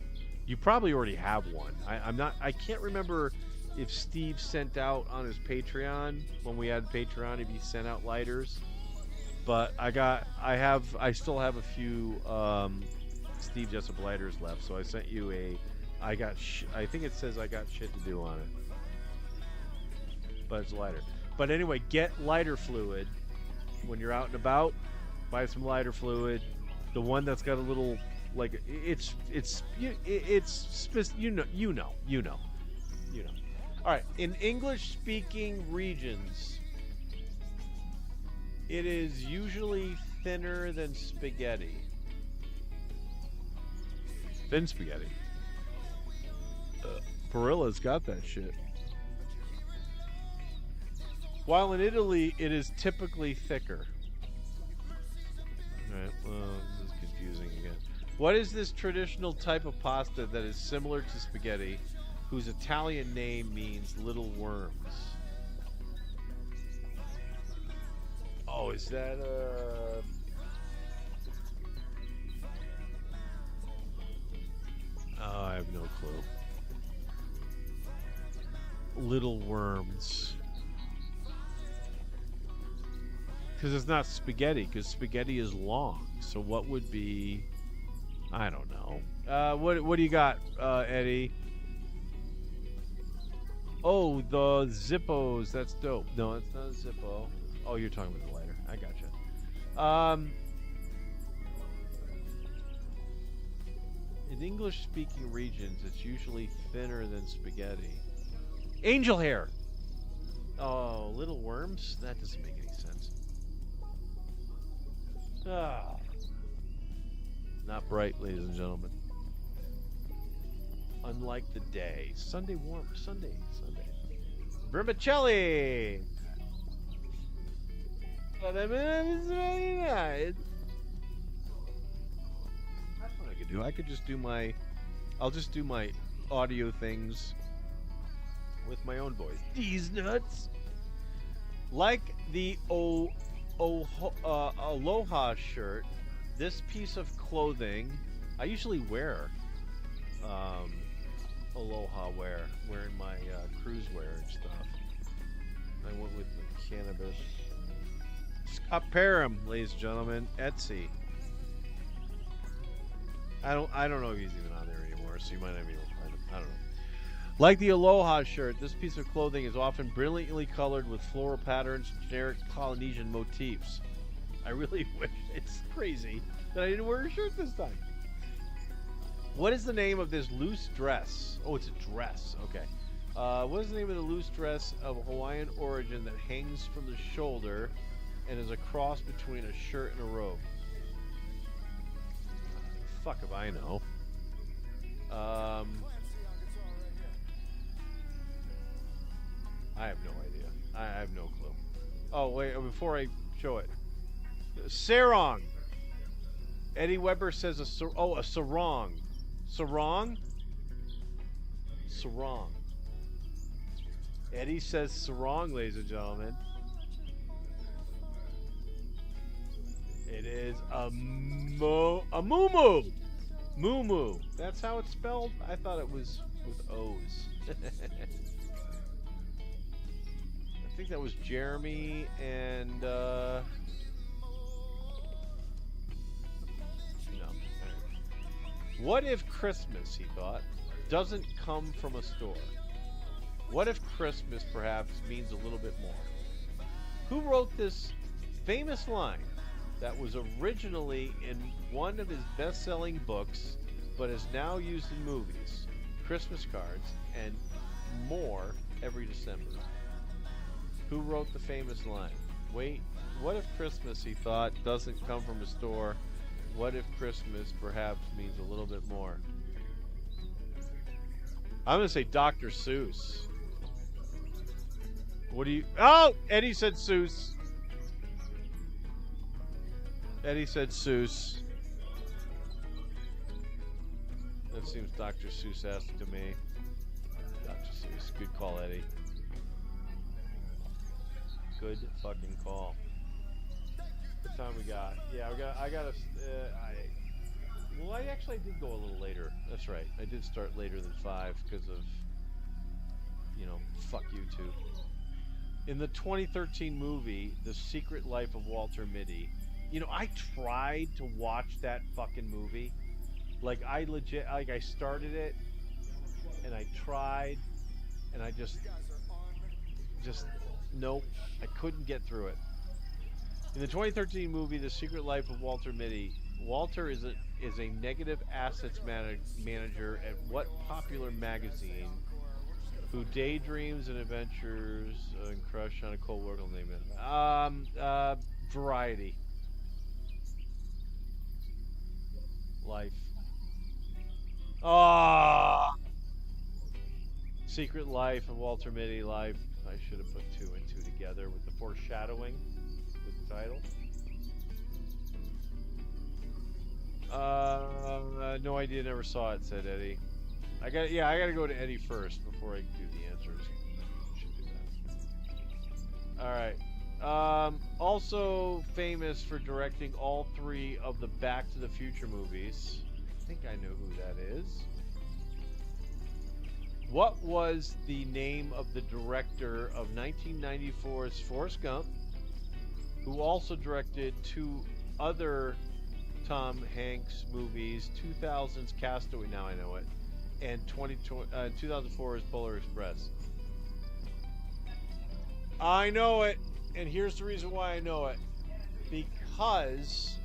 [SPEAKER 2] you probably already have one. I can't remember if Steve sent out on his Patreon when we had Patreon, if he sent out lighters. But I still have a few Steve Jessup lighters left, so I sent you a. I think it says I got shit to do on it, but it's a lighter. But anyway, get lighter fluid when you're out and about. Buy some lighter fluid, the one that's got a little like it's you know. All right, in English-speaking regions, it is usually thinner than spaghetti.
[SPEAKER 1] Thin spaghetti. Barilla's got that shit.
[SPEAKER 2] While in Italy, it is typically thicker. Alright, well, this is confusing again. What is this traditional type of pasta that is similar to spaghetti, whose Italian name means little worms? Oh, is that Oh, I have no clue. Little worms. Because it's not spaghetti, because spaghetti is long. So what would be... I don't know. What do you got, Eddie? Oh, the Zippos. That's dope. No, it's not a Zippo. Oh, you're talking about the lighter. I gotcha. In English-speaking regions, it's usually thinner than spaghetti. Angel hair! Oh, little worms? That doesn't make any sense. Ah. Not bright, ladies and gentlemen. Unlike the day. Sunday warm. Sunday. Vermicelli! But I mean, it's very nice. That's what I could do. I could just do my... I'll just do my audio things with my own voice. These nuts! Like the Aloha shirt, this piece of clothing, I usually wear Aloha wear, wearing my cruise wear and stuff. I went with the cannabis. Scott Parham, ladies and gentlemen, Etsy. I don't know if he's even on there anymore, so you might not be able to find him. I don't know. Like the Aloha shirt, this piece of clothing is often brilliantly colored with floral patterns and generic Polynesian motifs. I really wish, it's crazy that I didn't wear a shirt this time. What is the name of this loose dress? Oh, it's a dress. Okay. What is the name of the loose dress of Hawaiian origin that hangs from the shoulder and is a cross between a shirt and a robe? Fuck if I know. I have no idea. I have no clue. Oh, wait, before I show it. Sarong! Eddie Weber says a sarong. Sarong? Sarong. Eddie says sarong, ladies and gentlemen. It is a muumuu. Muumuu. That's how it's spelled? I thought it was with O's. I think that was Jeremy and no. What if Christmas, he thought, doesn't come from a store? What if Christmas perhaps means a little bit more? Who wrote this famous line that was originally in one of his best-selling books but is now used in movies, Christmas cards, and more every December? Who wrote the famous line? Wait, what if Christmas, he thought, doesn't come from a store? What if Christmas perhaps means a little bit more? I'm going to say Dr. Seuss. What do you... Oh! Eddie said Seuss. Eddie said Seuss. That seems Dr. Seuss-esque to me. Dr. Seuss. Good call, Eddie. Good fucking call. What time we got? Yeah, I got a... Well, I actually did go a little later. That's right. I did start later than 5 because of fuck you too. In the 2013 movie, The Secret Life of Walter Mitty, I tried to watch that fucking movie. Like, I legit, like, I started it, and I tried, and I just, nope, I couldn't get through it. In the 2013 movie, The Secret Life of Walter Mitty, Walter is a negative assets manager at what popular magazine who daydreams and adventures and crush on a cold world. I'll name it. Variety. Life. Ah. Secret Life of Walter Mitty. Life. I should have put 2 and 2 together with the foreshadowing with the title. No idea. Never saw it. Said Eddie. I gotta go to Eddie first before I do the answers. Should do that. All right. Also famous for directing all 3 of the Back to the Future movies. I think I know who that is. What was the name of the director of 1994's Forrest Gump, who also directed 2 other Tom Hanks movies, 2000's Castaway, now I know it, and 2004's Polar Express? I know it, and here's the reason why I know it. Because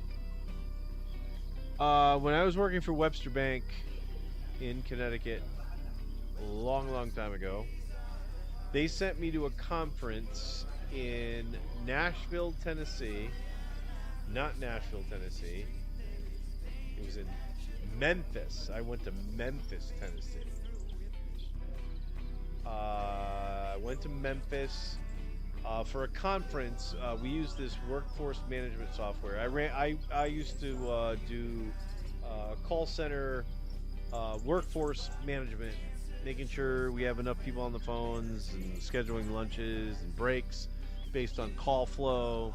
[SPEAKER 2] when I was working for Webster Bank in Connecticut a long time ago, they sent me to a conference in Nashville, Tennessee. Not Nashville, Tennessee. It was in Memphis. I went to Memphis, Tennessee. I went to Memphis for a conference. We used this workforce management software. I used to do call center workforce management, making sure we have enough people on the phones and scheduling lunches and breaks based on call flow.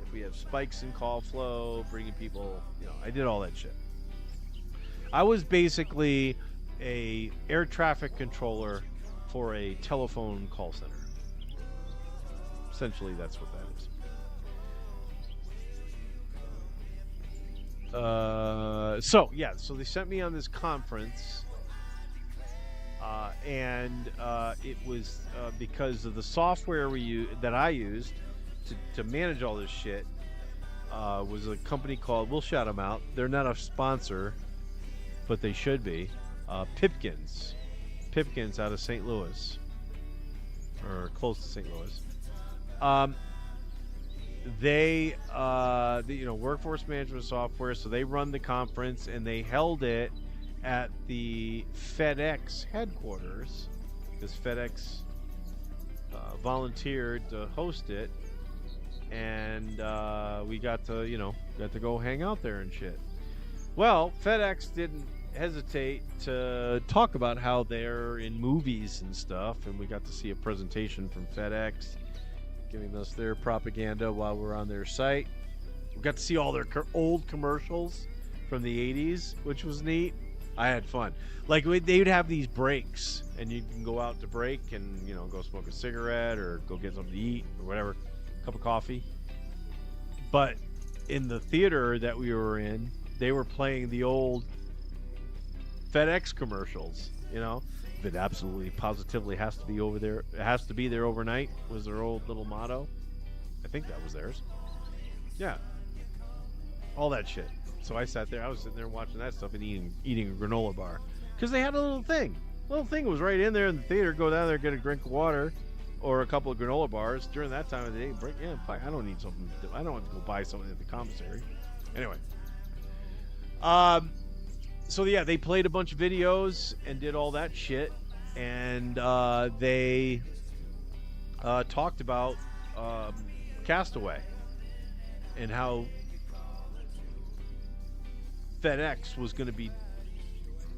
[SPEAKER 2] If we have spikes in call flow, bringing people, I did all that shit. I was basically a air traffic controller for a telephone call center. Essentially, that's what that is. So they sent me on this conference, and it was because of the software that I used to manage all this shit. Was a company called, we'll shout them out. They're not a sponsor, but they should be. Pipkins out of St. Louis, or close to St. Louis. They workforce management software, so they run the conference, and they held it at the FedEx headquarters because FedEx volunteered to host it, and we got to go hang out there and shit. Well, FedEx didn't hesitate to talk about how they're in movies and stuff, and we got to see a presentation from FedEx giving us their propaganda while we're on their site. We got to see all their old commercials from the 80s, which was neat. I had fun. Like, they would have these breaks, and you can go out to break and go smoke a cigarette or go get something to eat or whatever, cup of coffee. But in the theater that we were in, they were playing the old FedEx commercials. It absolutely positively has to be over there. It has to be there overnight was their old little motto. I think that was theirs. Yeah, all that shit. So I was sitting there watching that stuff and eating a granola bar because they had a little thing. Was right in there in the theater. Go down there, get a drink of water or a couple of granola bars during that time of the day. Break. Yeah, fine. I don't need something. I don't want to go buy something at the commissary. Anyway. So yeah, they played a bunch of videos and did all that shit, and they talked about Castaway and how FedEx was going to be,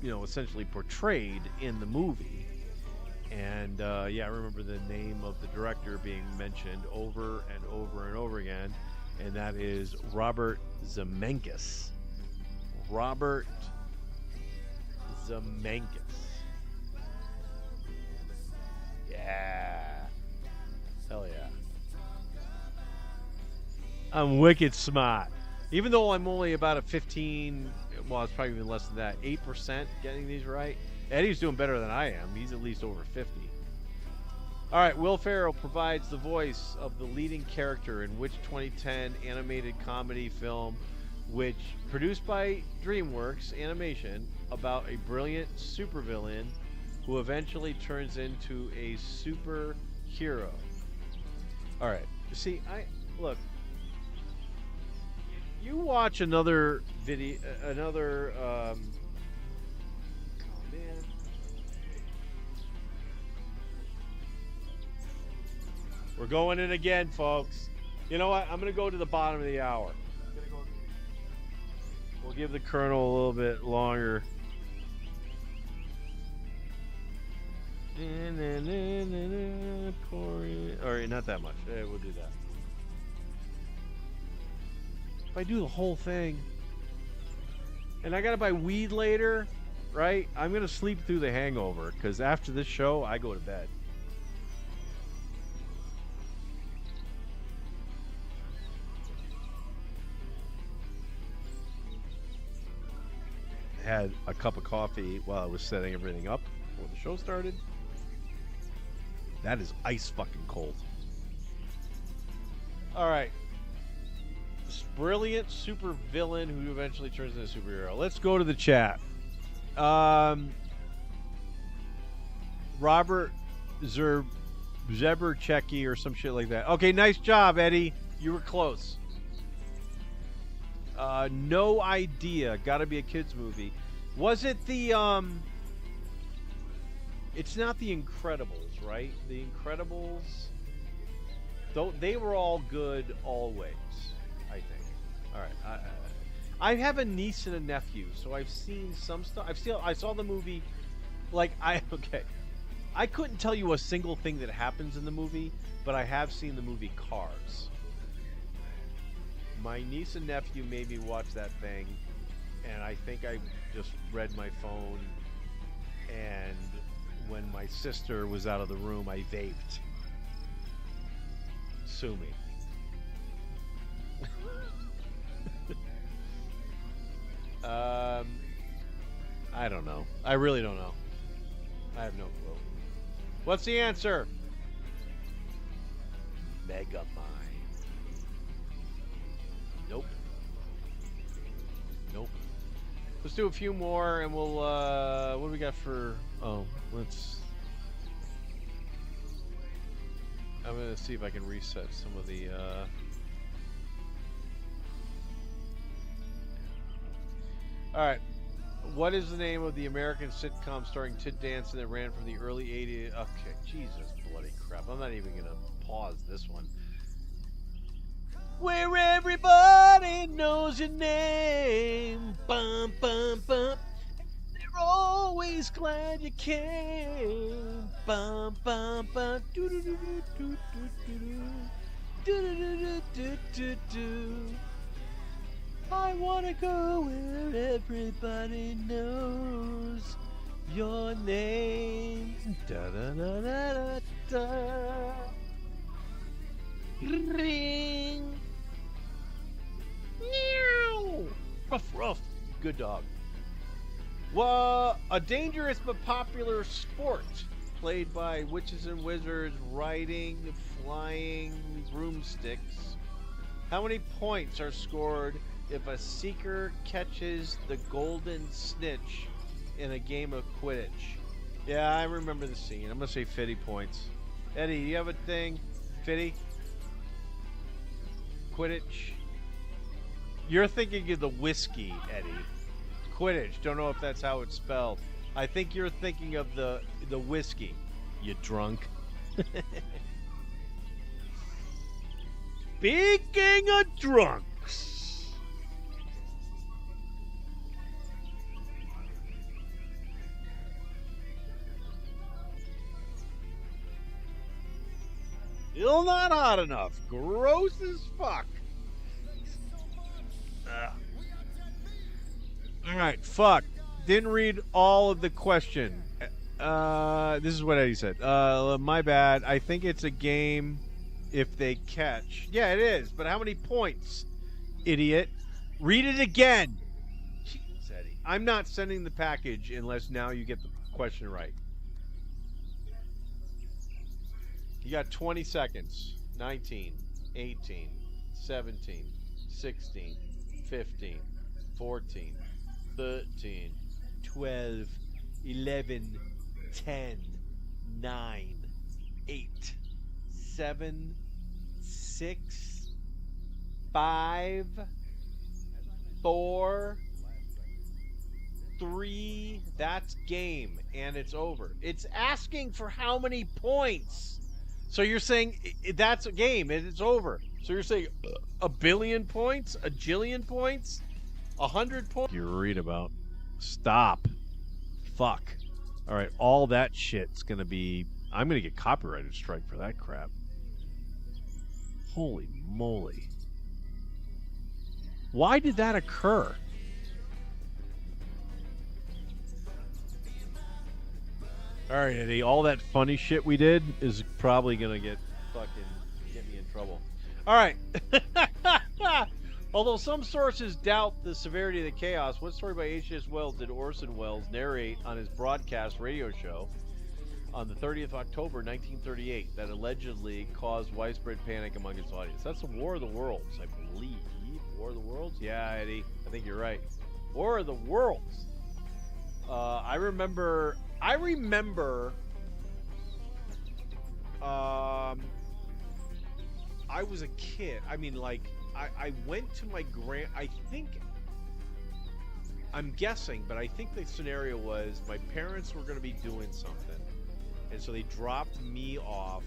[SPEAKER 2] essentially portrayed in the movie. And I remember the name of the director being mentioned over and over and over again, and that is Robert Zemeckis. Robert Zemeckis. Yeah. Hell yeah. I'm wicked smart. Even though I'm only about a 15, well, it's probably even less than that, 8% getting these right. Eddie's doing better than I am. He's at least over 50. All right, Will Ferrell provides the voice of the leading character in which 2010 animated comedy film, which produced by DreamWorks Animation, about a brilliant supervillain who eventually turns into a superhero. All right, see, look. You watch another video, oh man. We're going in again, folks. You know what? I'm going to go to the bottom of the hour. We'll give the Colonel a little bit longer. Or not that much. We'll do that. If I do the whole thing, and I gotta buy weed later, right? I'm gonna sleep through the hangover, because after this show, I go to bed. Had a cup of coffee while I was setting everything up before the show started. That is ice fucking cold. All right. This brilliant super villain who eventually turns into a superhero. Let's go to the chat. Robert Zeberchecki or some shit like that. Okay, nice job, Eddie. You were close. No idea. Gotta be a kid's movie. Was it the it's not the Incredibles, right? The Incredibles, though, they were all good always, I think. All right. I have a niece and a nephew, so I've seen some stuff. I saw the movie. Okay. I couldn't tell you a single thing that happens in the movie, but I have seen the movie Cars. My niece and nephew made me watch that thing, and I think I just read my phone, and when my sister was out of the room, I vaped. Sue me. I don't know. I really don't know. I have no clue. What's the answer? Megamind. Nope. Nope. Let's do a few more and we'll, what do we got for, I'm going to see if I can reset some of the, Alright. What is the name of the American sitcom starring Ted Danson that ran from the early 80s? Okay, Jesus bloody crap. I'm not even going to pause this one. Where everybody knows your name. Bum, bum, bum. They're always glad you came. Bum, bum, bum. Do do do do do do do do do do do. I wanna go where everybody knows your name. Da da da da da. Ring. Meow. Ruff, ruff. Good dog. Well, a dangerous but popular sport played by witches and wizards riding flying broomsticks. How many points are scored if a seeker catches the golden snitch in a game of Quidditch? Yeah, I remember the scene. I'm going to say 50 points. Eddie, do you have a thing? 50? Quidditch? You're thinking of the whiskey, Eddie. Quidditch. Don't know if that's how it's spelled. I think you're thinking of the whiskey. You drunk. Speaking of drunks. Still not hot enough. Gross as fuck. All right, fuck. Didn't read all of the question. This is what Eddie said. My bad. I think it's a game if they catch. Yeah, it is. But how many points, idiot? Read it again. Jeez, Eddie. I'm not sending the package unless now you get the question right. You got 20 seconds. 19, 18, 17, 16, 15, 14, 13, 12, 11, 10, 9, 8, 7, 6, 5, 4, 3. That's game, and it's over. It's asking for how many points. So you're saying that's a game, and it's over. So you're saying a billion points, a jillion points, 100 points. You read about. Stop. Fuck. All right, all that shit's gonna be. I'm gonna get copyrighted strike for that crap. Holy moly! Why did that occur? All right, Eddie. All that funny shit we did is probably gonna get me in trouble. All right. Although some sources doubt the severity of the chaos, what story by H.G. Wells did Orson Welles narrate on his broadcast radio show on the 30th of October, 1938, that allegedly caused widespread panic among its audience? That's the War of the Worlds, I believe. War of the Worlds? Yeah, Eddie. I think you're right. War of the Worlds. I remember. I was a kid. I mean, like, I went to my I'm guessing, but I think the scenario was my parents were going to be doing something, and so they dropped me off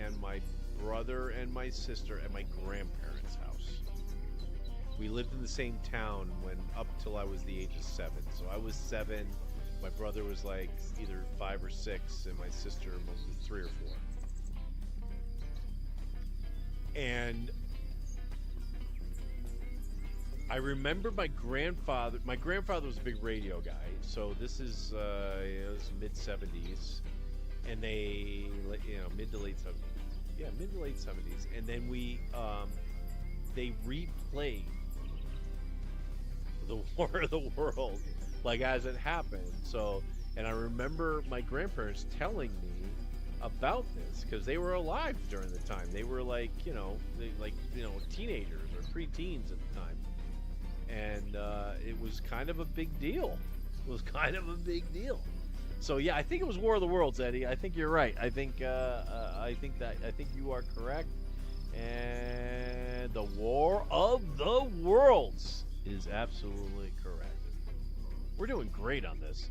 [SPEAKER 2] and my brother and my sister at my grandparents' house. We lived in the same town up till I was the age of 7. So I was 7. My brother was like either 5 or 6, and my sister mostly 3 or 4. And I remember my grandfather. My grandfather was a big radio guy. So this is it was mid 70s, and mid to late 70s. Yeah, mid to late 70s. And then they replayed the War of the World, like as it happened. So, and I remember my grandparents telling me about this because they were alive during the time. They were teenagers or preteens at the time, and it was kind of a big deal. So yeah, I think it was War of the Worlds, Eddie. I think you're right. I think you are correct. And the War of the Worlds is absolutely correct. We're doing great on this.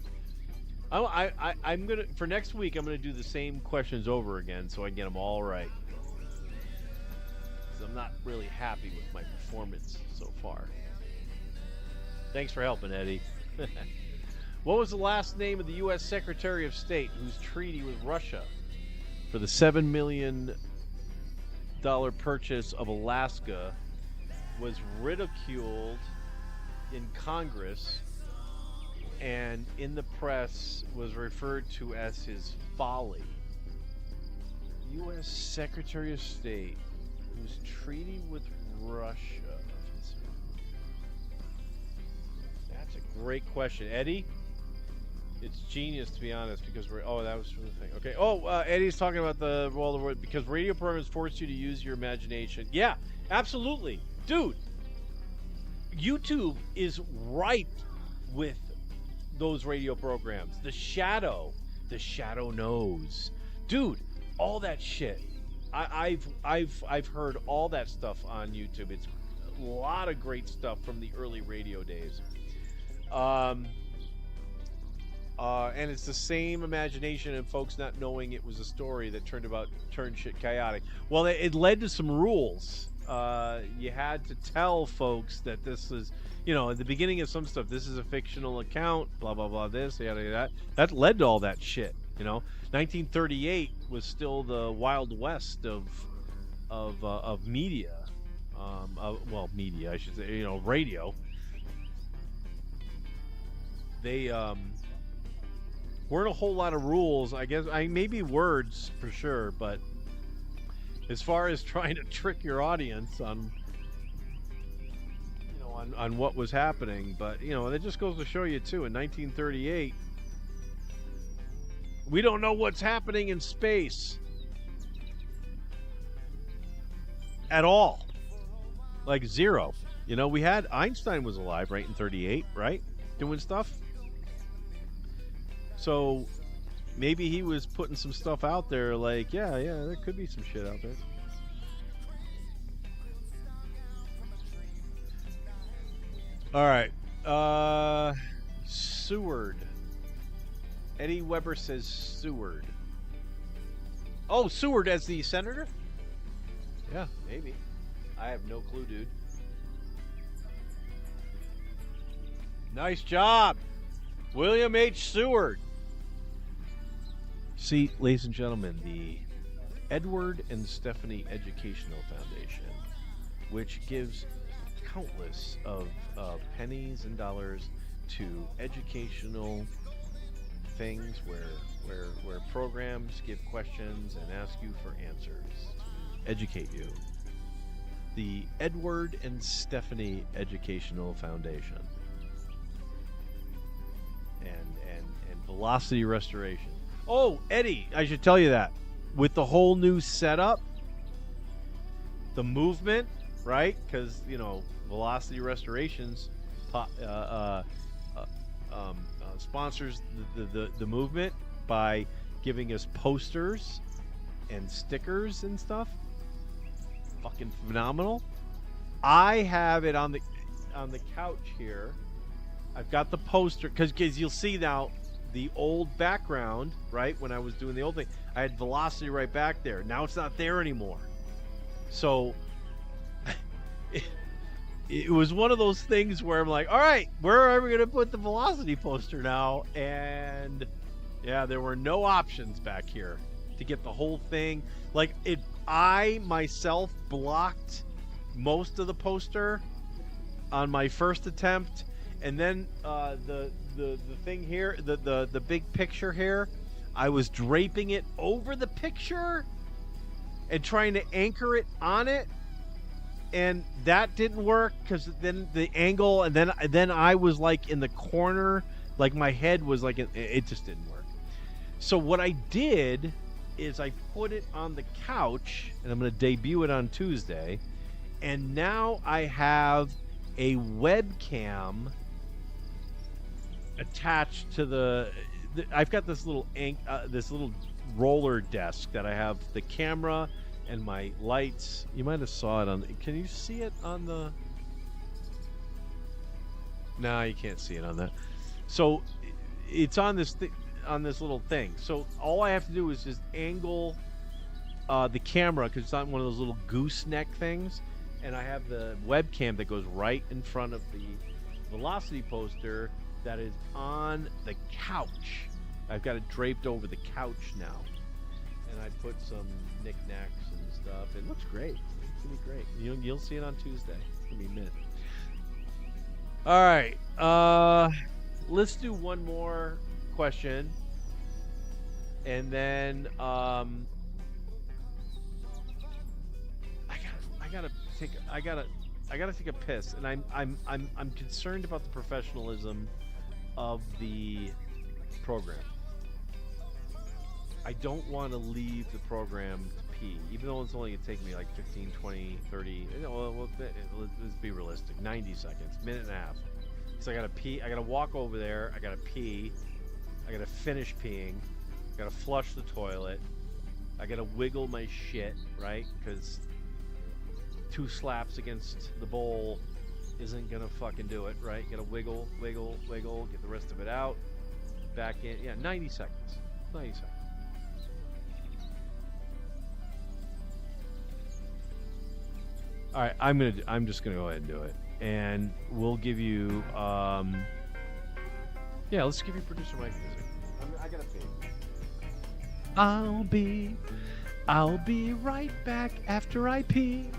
[SPEAKER 2] I'm gonna for next week. I'm gonna do the same questions over again so I can get them all right. Because I'm not really happy with my performance so far. Thanks for helping, Eddie. What was the last name of the U.S. Secretary of State whose treaty with Russia for the $7 million purchase of Alaska was ridiculed in Congress and in the press was referred to as his folly? U.S. Secretary of State whose treaty with Russia. That's a great question, Eddie. It's genius, to be honest, because that was from the thing. Okay. Eddie's talking about the role of because radio programs force you to use your imagination. Yeah, absolutely, dude. YouTube is ripe with those radio programs. The Shadow Knows, dude. All that shit. I've heard all that stuff on YouTube. It's a lot of great stuff from the early radio days. And it's the same imagination and folks not knowing it was a story that turned shit chaotic. Well, it led to some rules. You had to tell folks that this is, at the beginning of some stuff, this is a fictional account, blah, blah, blah, this, yada, yada. That led to all that shit, 1938 was still the Wild West of media. Media, I should say, radio. They, weren't a whole lot of rules. I guess maybe words for sure, but as far as trying to trick your audience on on what was happening, but that just goes to show you too. In 1938, we don't know what's happening in space at all, like zero. We had Einstein was alive right in 38, right, doing stuff. So maybe he was putting some stuff out there, like yeah, there could be some shit out there. All right. Seward. Eddie Weber says Seward. Oh, Seward as the senator? Yeah, maybe. I have no clue, dude. Nice job, William H. Seward. See, ladies and gentlemen, the Edward and Stephanie Educational Foundation, which gives countless of pennies and dollars to educational things where programs give questions and ask you for answers to educate you. The Edward and Stephanie Educational Foundation and Velocity Restoration. Oh, Eddie, I should tell you that with the whole new setup, the movement, right? Because Velocity Restorations sponsors the movement by giving us posters and stickers and stuff. Fucking phenomenal. I have it on the couch here. I've got the poster because you'll see now the old background, right? When I was doing the old thing, I had Velocity right back there. Now it's not there anymore. So it was one of those things where I'm like, all right, where are we going to put the Velocity poster now? And yeah, there were no options back here to get the whole thing. Like I myself blocked most of the poster on my first attempt. And then the thing here, the big picture here, I was draping it over the picture and trying to anchor it on it. And that didn't work because then the angle, and then I was like in the corner, like my head was like it just didn't work. So what I did is I put it on the couch, and I'm going to debut it on Tuesday. And now I have a webcam attached to I've got this little roller desk that I have the camera and my lights. You might have saw it on. Can you see it on the? No, you can't see it on that. So it's on this little thing. So all I have to do is just angle the camera because it's on one of those little gooseneck things, and I have the webcam that goes right in front of the Velocity poster that is on the couch. I've got it draped over the couch now, and I put some knickknacks and stuff. It looks great. It's gonna be great. You'll see it on Tuesday. It's gonna be mint. All right, let's do one more question, and then I gotta take a piss, and I'm concerned about the professionalism of the program. I don't want to leave the program to pee, even though it's only going to take me like 15, 20, 30, let's be realistic, 90 seconds, minute and a half. So I got to pee, I got to walk over there, I got to pee, I got to finish peeing, I got to flush the toilet, I got to wiggle my shit, right? Because 2 slaps against the bowl isn't gonna fucking do it, right? Gotta wiggle, wiggle, wiggle, get the rest of it out, back in. Yeah, 90 seconds. 90 seconds. All right, I'm just gonna go ahead and do it, and we'll give you. Yeah, let's give you producer Mike music. I gotta pee. I'll be right back after I pee.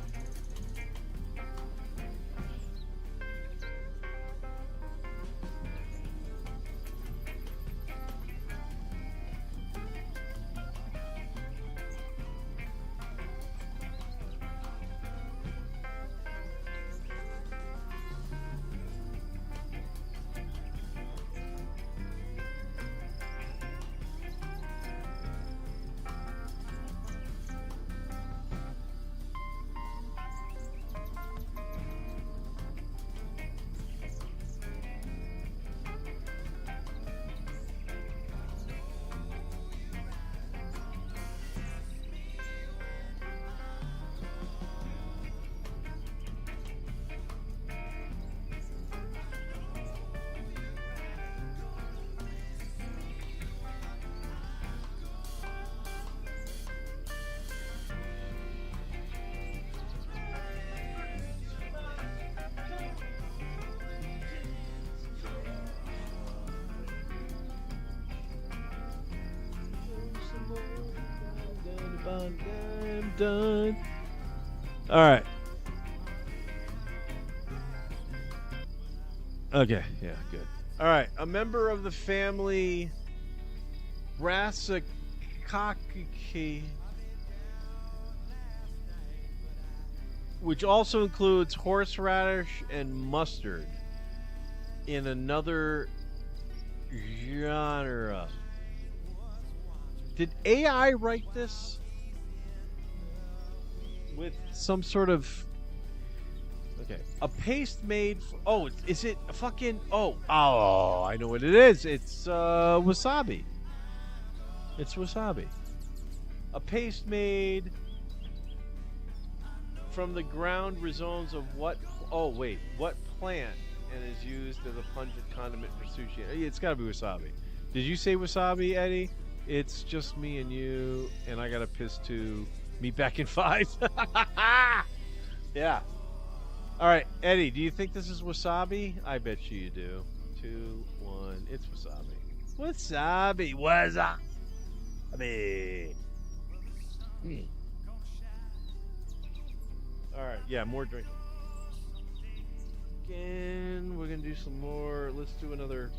[SPEAKER 2] done. All right. Okay, yeah, good. All right, a member of the family Brassicaceae, which also includes horseradish and mustard in another genre. Did AI write this with some sort of... Okay, a paste made for... Oh, is it a fucking... Oh, I know what it is. It's wasabi. It's wasabi. A paste made from the ground rhizomes of what... Oh, wait. What plant and is used as a pungent condiment for sushi? It's got to be wasabi. Did you say wasabi, Eddie? It's just me and you, and I got to piss to meet back in 5. Yeah. All right, Eddie, do you think this is wasabi? I bet you do. 2, 1, it's wasabi. Wasabi. All right, yeah, more drink. Again, we're going to do some more. Let's do another...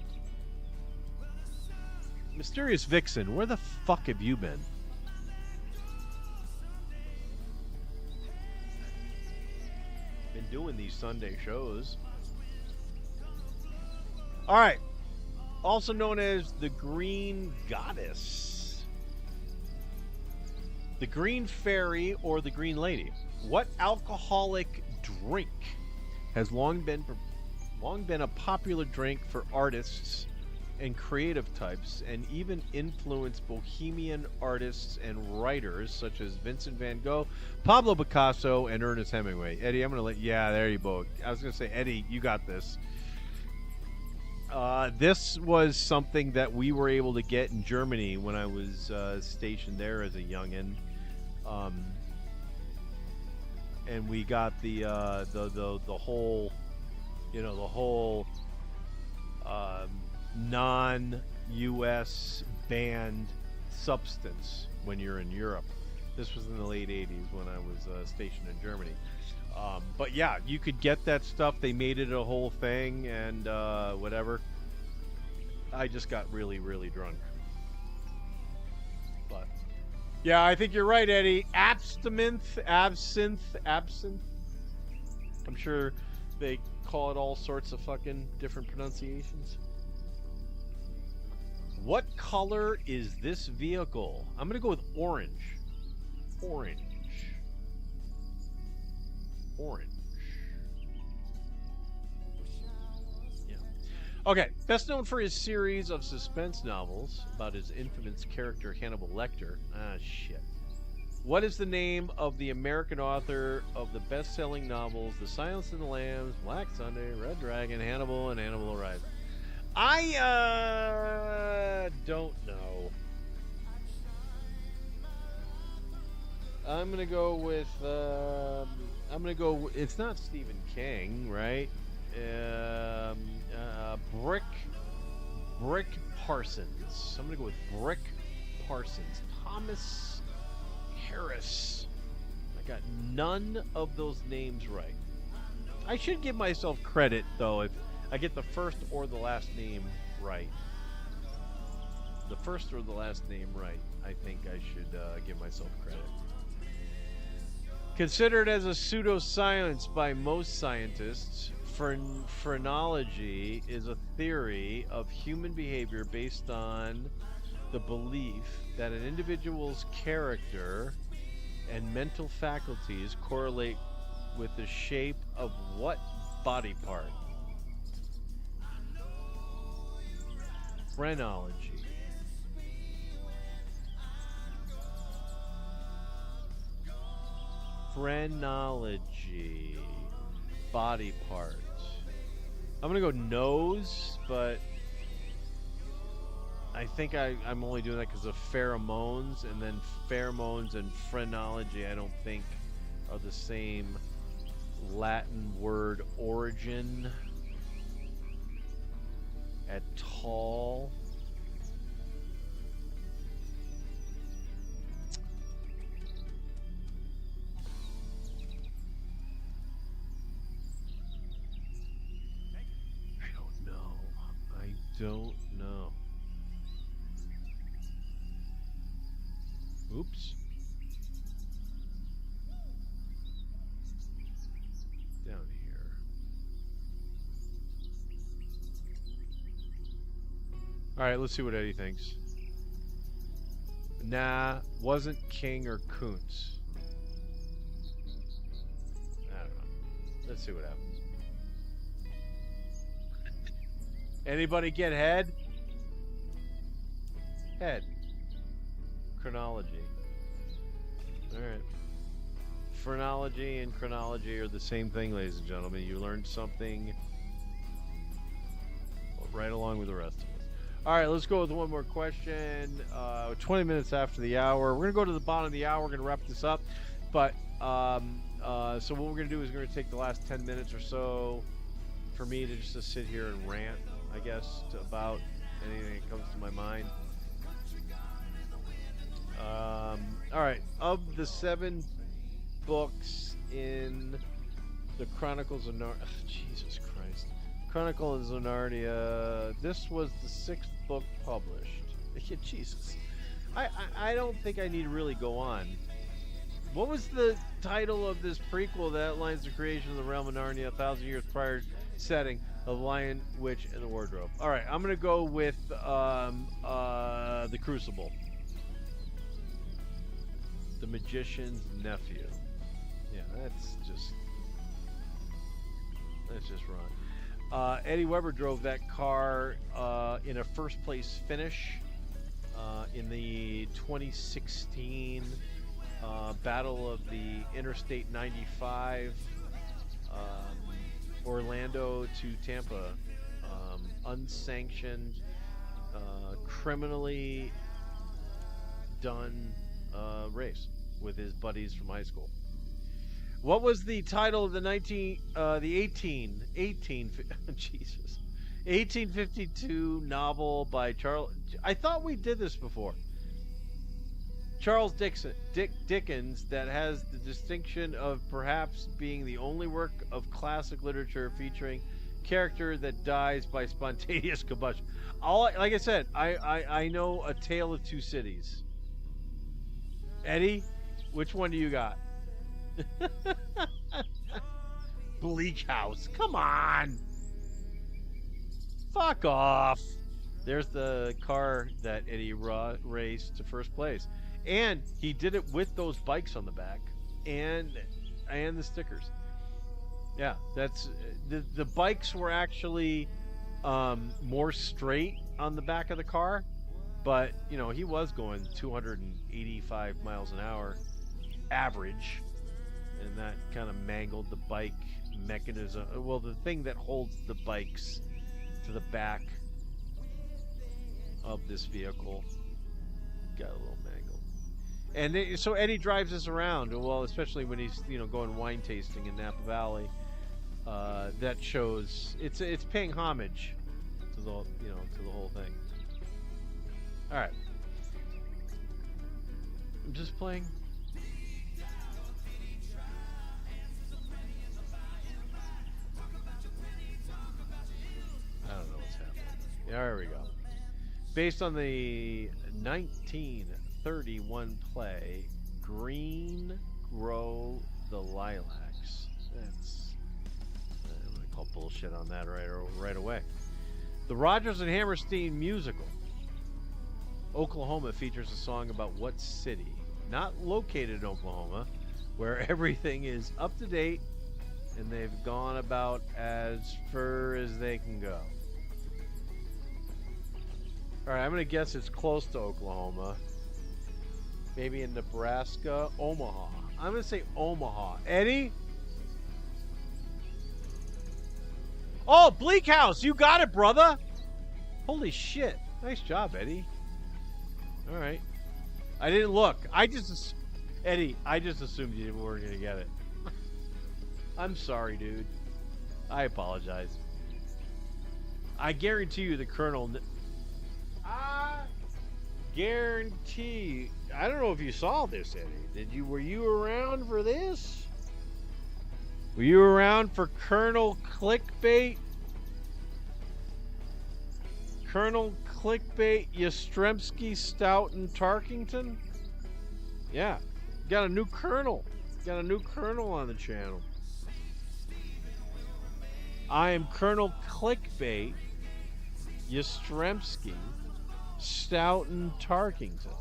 [SPEAKER 2] Mysterious Vixen, where the fuck have you been? Been doing these Sunday shows. All right. Also known as the Green Goddess. The Green Fairy or the Green Lady. What alcoholic drink has long been a popular drink for artists and creative types, and even influenced bohemian artists and writers such as Vincent van Gogh, Pablo Picasso, and Ernest Hemingway? Eddie, I'm going to let... Yeah, there you go. I was going to say, Eddie, you got this. This was something that we were able to get in Germany when I was stationed there as a youngin'. And we got the whole, the whole non-U.S. banned substance when you're in Europe. This was in the late 80s when I was stationed in Germany. But yeah, you could get that stuff. They made it a whole thing and whatever. I just got really, really drunk. But yeah, I think you're right, Eddie. Abstinence. I'm sure they call it all sorts of fucking different pronunciations. What color is this vehicle? I'm going to go with orange. Orange. Yeah. Okay. Best known for his series of suspense novels about his infamous character Hannibal Lecter. Ah, shit. What is the name of the American author of the best-selling novels The Silence of the Lambs, Black Sunday, Red Dragon, Hannibal, and Hannibal Rising? I don't know. I'm gonna go with it's not Stephen King, right? Brick Parsons. I'm gonna go with Brick Parsons. Thomas Harris. I got none of those names right. I should give myself credit though if I get the first or the last name right. The first or the last name right. I think I should give myself credit. Considered as a pseudoscience by most scientists, phrenology is a theory of human behavior based on the belief that an individual's character and mental faculties correlate with the shape of what body part? Phrenology. Phrenology. Body part. I'm going to go nose, but I think I'm only doing that because of pheromones, and then pheromones and phrenology I don't think are the same Latin word origin at all. don't know. Oops. Down here. Alright, let's see what Eddie thinks. Nah, wasn't King or Kuntz. I don't know. Let's see what happens. Anybody get head? Head. Chronology. Alright. Phrenology and chronology are the same thing, ladies and gentlemen. You learned something right along with the rest of us. Alright, let's go with one more question. 20 minutes after the hour. We're going to go to the bottom of the hour. We're going to wrap this up. But, so what we're going to do is we're going to take the last 10 minutes or so for me to just sit here and rant, I guess, about anything that comes to my mind. Alright, of the 7 books in the Chronicles of Narnia, Jesus Christ, Chronicles of Narnia, this was the 6th book published. Jesus, I don't think I need to really go on. What was the title of this prequel that outlines the creation of the realm of Narnia 1,000 years prior setting of Lion, Witch, and the Wardrobe? All right, I'm gonna go with the Crucible, the Magician's Nephew. Yeah, that's just wrong. Eddie Weber drove that car in a first place finish in the 2016 Battle of the Interstate 95, Orlando to Tampa, unsanctioned, criminally done race with his buddies from high school. What was the title of the 1852 novel by Charles? I thought we did this before. Charles Dickens, that has the distinction of perhaps being the only work of classic literature featuring character that dies by spontaneous combustion. Like I said, I know A Tale of Two Cities. Eddie, which one do you got? Bleak House. Come on. Fuck off. There's the car that Eddie raced to first place. And he did it with those bikes on the back and the stickers. Yeah, that's the bikes were actually more straight on the back of the car, but you know, he was going 285 miles an hour average, and that kind of mangled the bike mechanism. Well, the thing that holds the bikes to the back of this vehicle got a little mangled. And so Eddie drives us around, well, especially when he's, you know, going wine tasting in Napa Valley. That shows it's paying homage to the, you know, to the whole thing. All right, I'm just playing. I don't know what's happening. There we go. Based on the 1931 play Green Grow the Lilacs. I'm going to call bullshit on that right away. The Rodgers and Hammerstein musical Oklahoma features a song about what city, not located in Oklahoma, where everything is up to date and they've gone about as far as they can go. Alright, I'm going to guess it's close to Oklahoma. Maybe in Nebraska. Omaha. I'm going to say Omaha. Eddie? Oh, Bleak House! You got it, brother! Holy shit. Nice job, Eddie. Alright. I didn't look. Eddie, I just assumed you weren't going to get it. I'm sorry, dude. I apologize. I guarantee you the Colonel... I guarantee. I don't know if you saw this, Eddie. Were you around for this? Were you around for Colonel Clickbait? Colonel Clickbait Yastrzemski Stout and Tarkington? Yeah. Got a new colonel. Got a new colonel on the channel. I am Colonel Clickbait Yastrzemski Stout and Tarkington.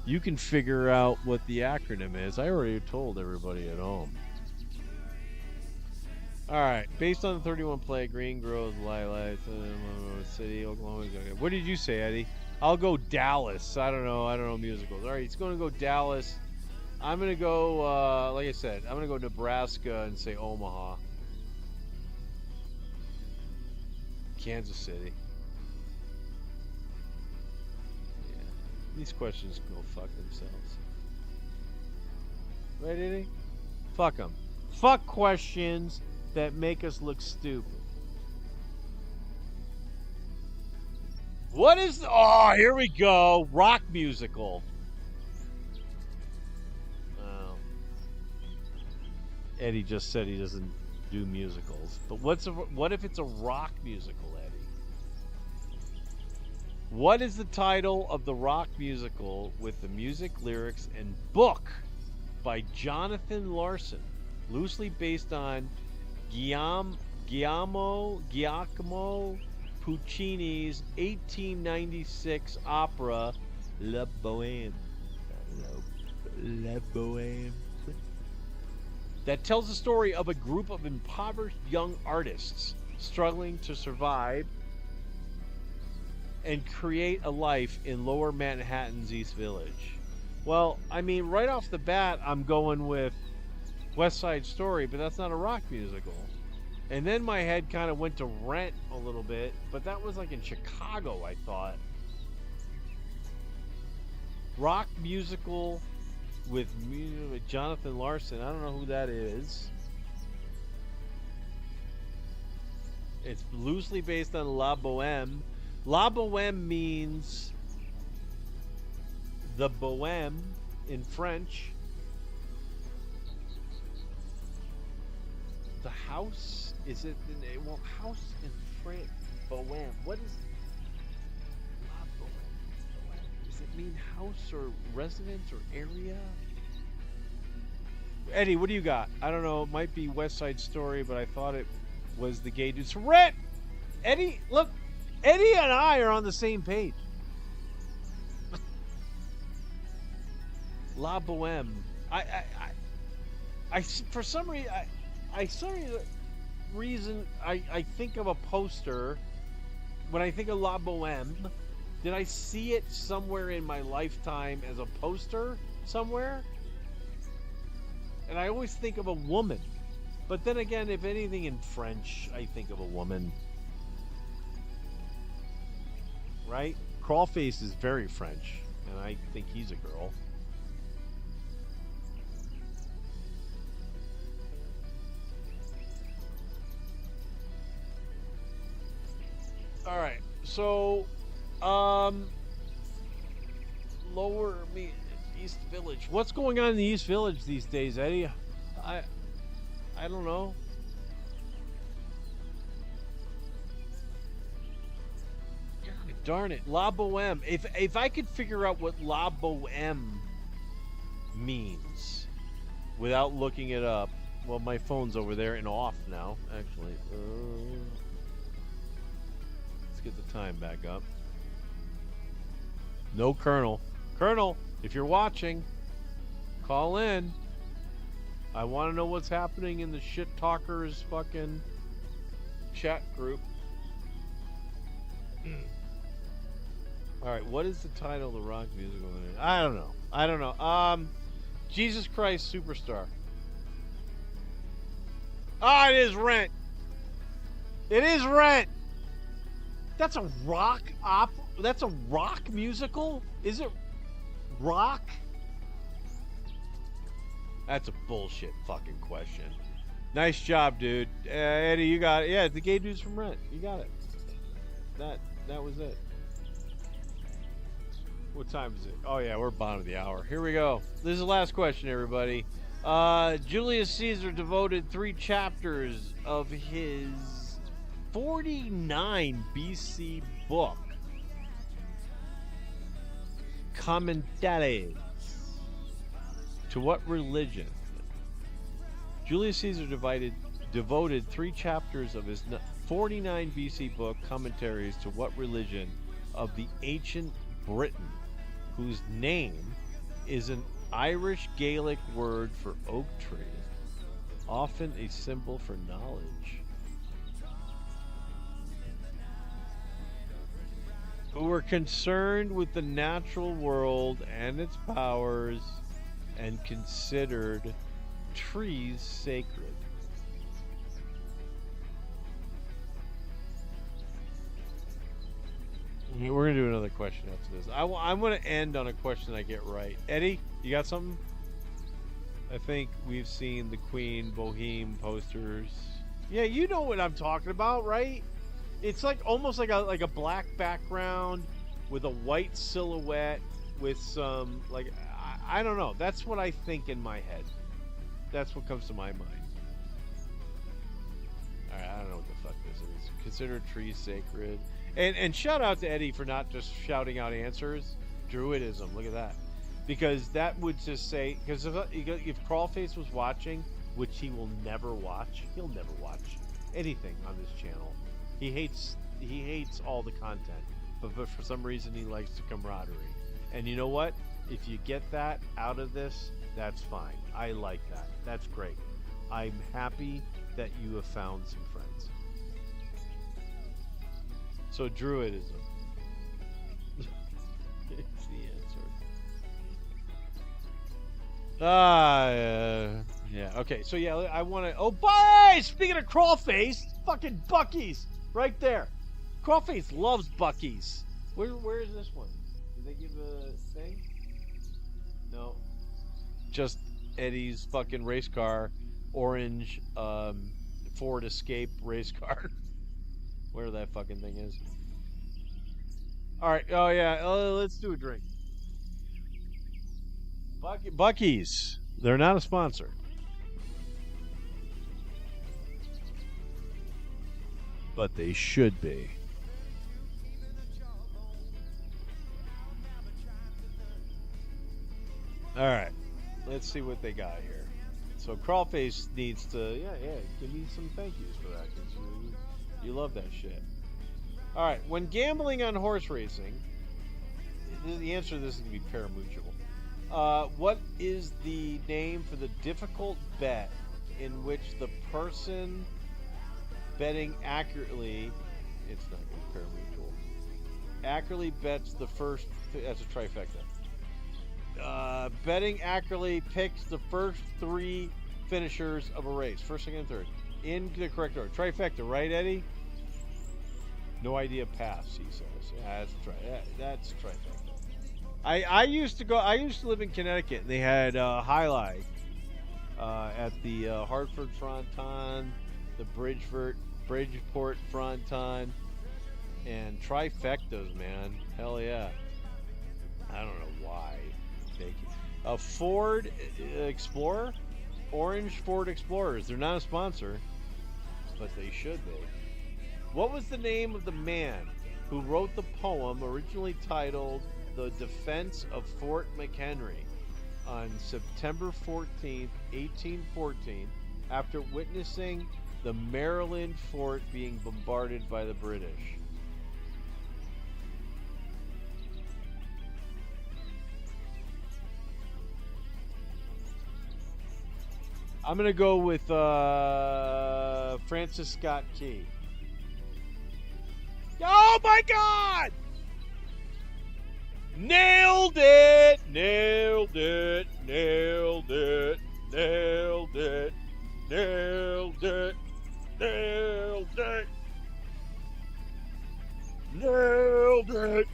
[SPEAKER 2] You can figure out what the acronym is. I already told everybody at home. Alright, based on the 31 play, Green Grove, Lilac, City, Oklahoma. What did you say, Eddie? I'll go Dallas. I don't know musicals. Alright, he's going to go Dallas. I'm going to go, like I said, I'm going to go Nebraska and say Omaha. Kansas City. Yeah, these questions can go fuck themselves. Right, Eddie? Fuck them. Fuck questions that make us look stupid. What is... Oh, here we go. Rock musical. Oh. Eddie just said he doesn't do musicals. But what if it's a rock musical, Eddie? What is the title of the rock musical with the music, lyrics, and book by Jonathan Larson, loosely based on Giacomo Puccini's 1896 opera La Bohème. La Bohème. That tells the story of a group of impoverished young artists struggling to survive and create a life in lower Manhattan's East Village. Well, I mean, right off the bat, I'm going with West Side Story, but that's not a rock musical. And then my head kind of went to Rent a little bit, but that was like in Chicago, I thought. Rock musical with Jonathan Larson. I don't know who that is. It's loosely based on La Bohème. La Bohème means the Bohème in French. The house? Is it... Well, house in French. Bohème. What is... La Bohème? Does it mean house or residence or area? Eddie, what do you got? I don't know. It might be West Side Story, but I thought it was the gay dudes. Rent! Eddie, look. Eddie and I are on the same page. La Bohème. I for some reason... I think of a poster when I think of La Bohème. Did I see it somewhere in my lifetime as a poster somewhere? And I always think of a woman. But then again, if anything in French, I think of a woman. Right? Crawlface is very French, and I think he's a girl. All right, so lower East Village. What's going on in the East Village these days, Eddie? I don't know. God darn it, La Bohème. If I could figure out what La Bohème means without looking it up. Well, my phone's over there and off now, actually. Get the time back up. No Colonel. Colonel, if you're watching, call in. I want to know what's happening in the shit talkers fucking chat group. Alright, what is the title of the rock musical? I don't know. Jesus Christ Superstar. Ah, it is Rent. It is Rent. That's a rock opera? That's a rock musical? Is it rock? That's a bullshit fucking question. Nice job, dude. Eddie, you got it. Yeah, the gay dudes from Rent. You got it. That was it. What time is it? Oh, yeah, we're bottom of the hour. Here we go. This is the last question, everybody. Julius Caesar devoted 3 chapters of his 49 BC book, Commentaries. To what religion? Julius Caesar devoted 3 chapters of his 49 BC book, Commentaries, to what religion of the ancient Britain, whose name is an Irish Gaelic word for oak tree, often a symbol for knowledge. Who were concerned with the natural world and its powers and considered trees sacred. We're going to do another question after this. I'm going to end on a question I get right. Eddie, you got something? I think we've seen the Queen Boheme posters. Yeah, you know what I'm talking about, right? It's like almost like a black background with a white silhouette with some like I don't know. That's what I think in my head. That's what comes to my mind. All right, I don't know what the fuck this is. Consider trees sacred. And shout out to Eddie for not just shouting out answers. Druidism, look at that. Because that would just say, because if Crawlface was watching, which he will never watch, he'll never watch anything on this channel. He hates all the content, but for some reason he likes the camaraderie. And you know what? If you get that out of this, that's fine. I like that. That's great. I'm happy that you have found some friends. So Druidism. It's the answer. Yeah. Okay. So yeah, I want to. Oh, boy! Speaking of Crawlface, fucking Bucky's right there. Crawlface loves Bucky's. Where is this one? Did they give a thing? No. Just Eddie's fucking race car, orange Ford Escape race car. Where that fucking thing is. All right. Oh yeah. Let's do a drink. Bucky's. They're not a sponsor. But they should be. All right. Let's see what they got here. So Crawlface needs to, give me some thank yous for that. 'Cause you love that shit. All right. When gambling on horse racing, the answer to this is going to be parimutuel. What is the name for the difficult bet in which the person betting accurately, it's not going to be parimutuel, accurately bets the first, that's a trifecta. Betting accurately picks the first 3 finishers of a race, first, second, and third, in the correct order. Trifecta, right, Eddie? No idea, pass, he says. Yeah, that's trifecta. I used to live in Connecticut, and they had Highlight at the Hartford Fronton, the Bridgeport Fronton, and trifectas, man. Hell yeah. I don't know why. A Ford Explorer, orange Ford Explorers. They're not a sponsor, but they should be. What was the name of the man who wrote the poem originally titled "The Defense of Fort McHenry" on September 14th, 1814, after witnessing the Maryland fort being bombarded by the British? I'm going to go with Francis Scott Key. Oh my God! Nailed it! Nailed it! Nailed it! Nailed it! Nailed it! Nailed it! Nailed it!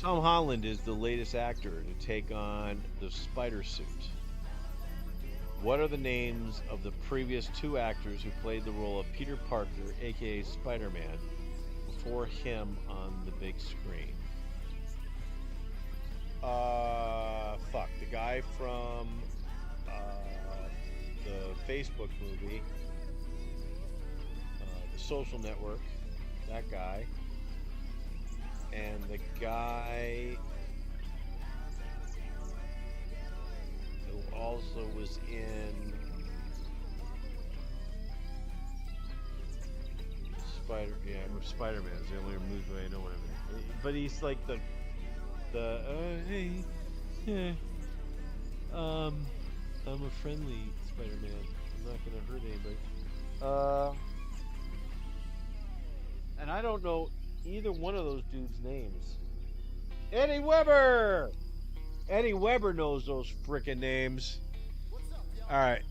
[SPEAKER 2] Tom Holland is the latest actor to take on the spider suit. What are the names of the previous two actors who played the role of Peter Parker, aka Spider-Man, before him on the big screen? Fuck. The guy from the Facebook movie, The Social Network, that guy. And the guy who also was in Spider-Man is the only movie I know him in. But he's like hey, yeah, I'm a friendly Spider-Man. I'm not gonna hurt anybody. And I don't know either one of those dudes' names. Eddie Weber! Eddie Weber knows those frickin' names. Alright.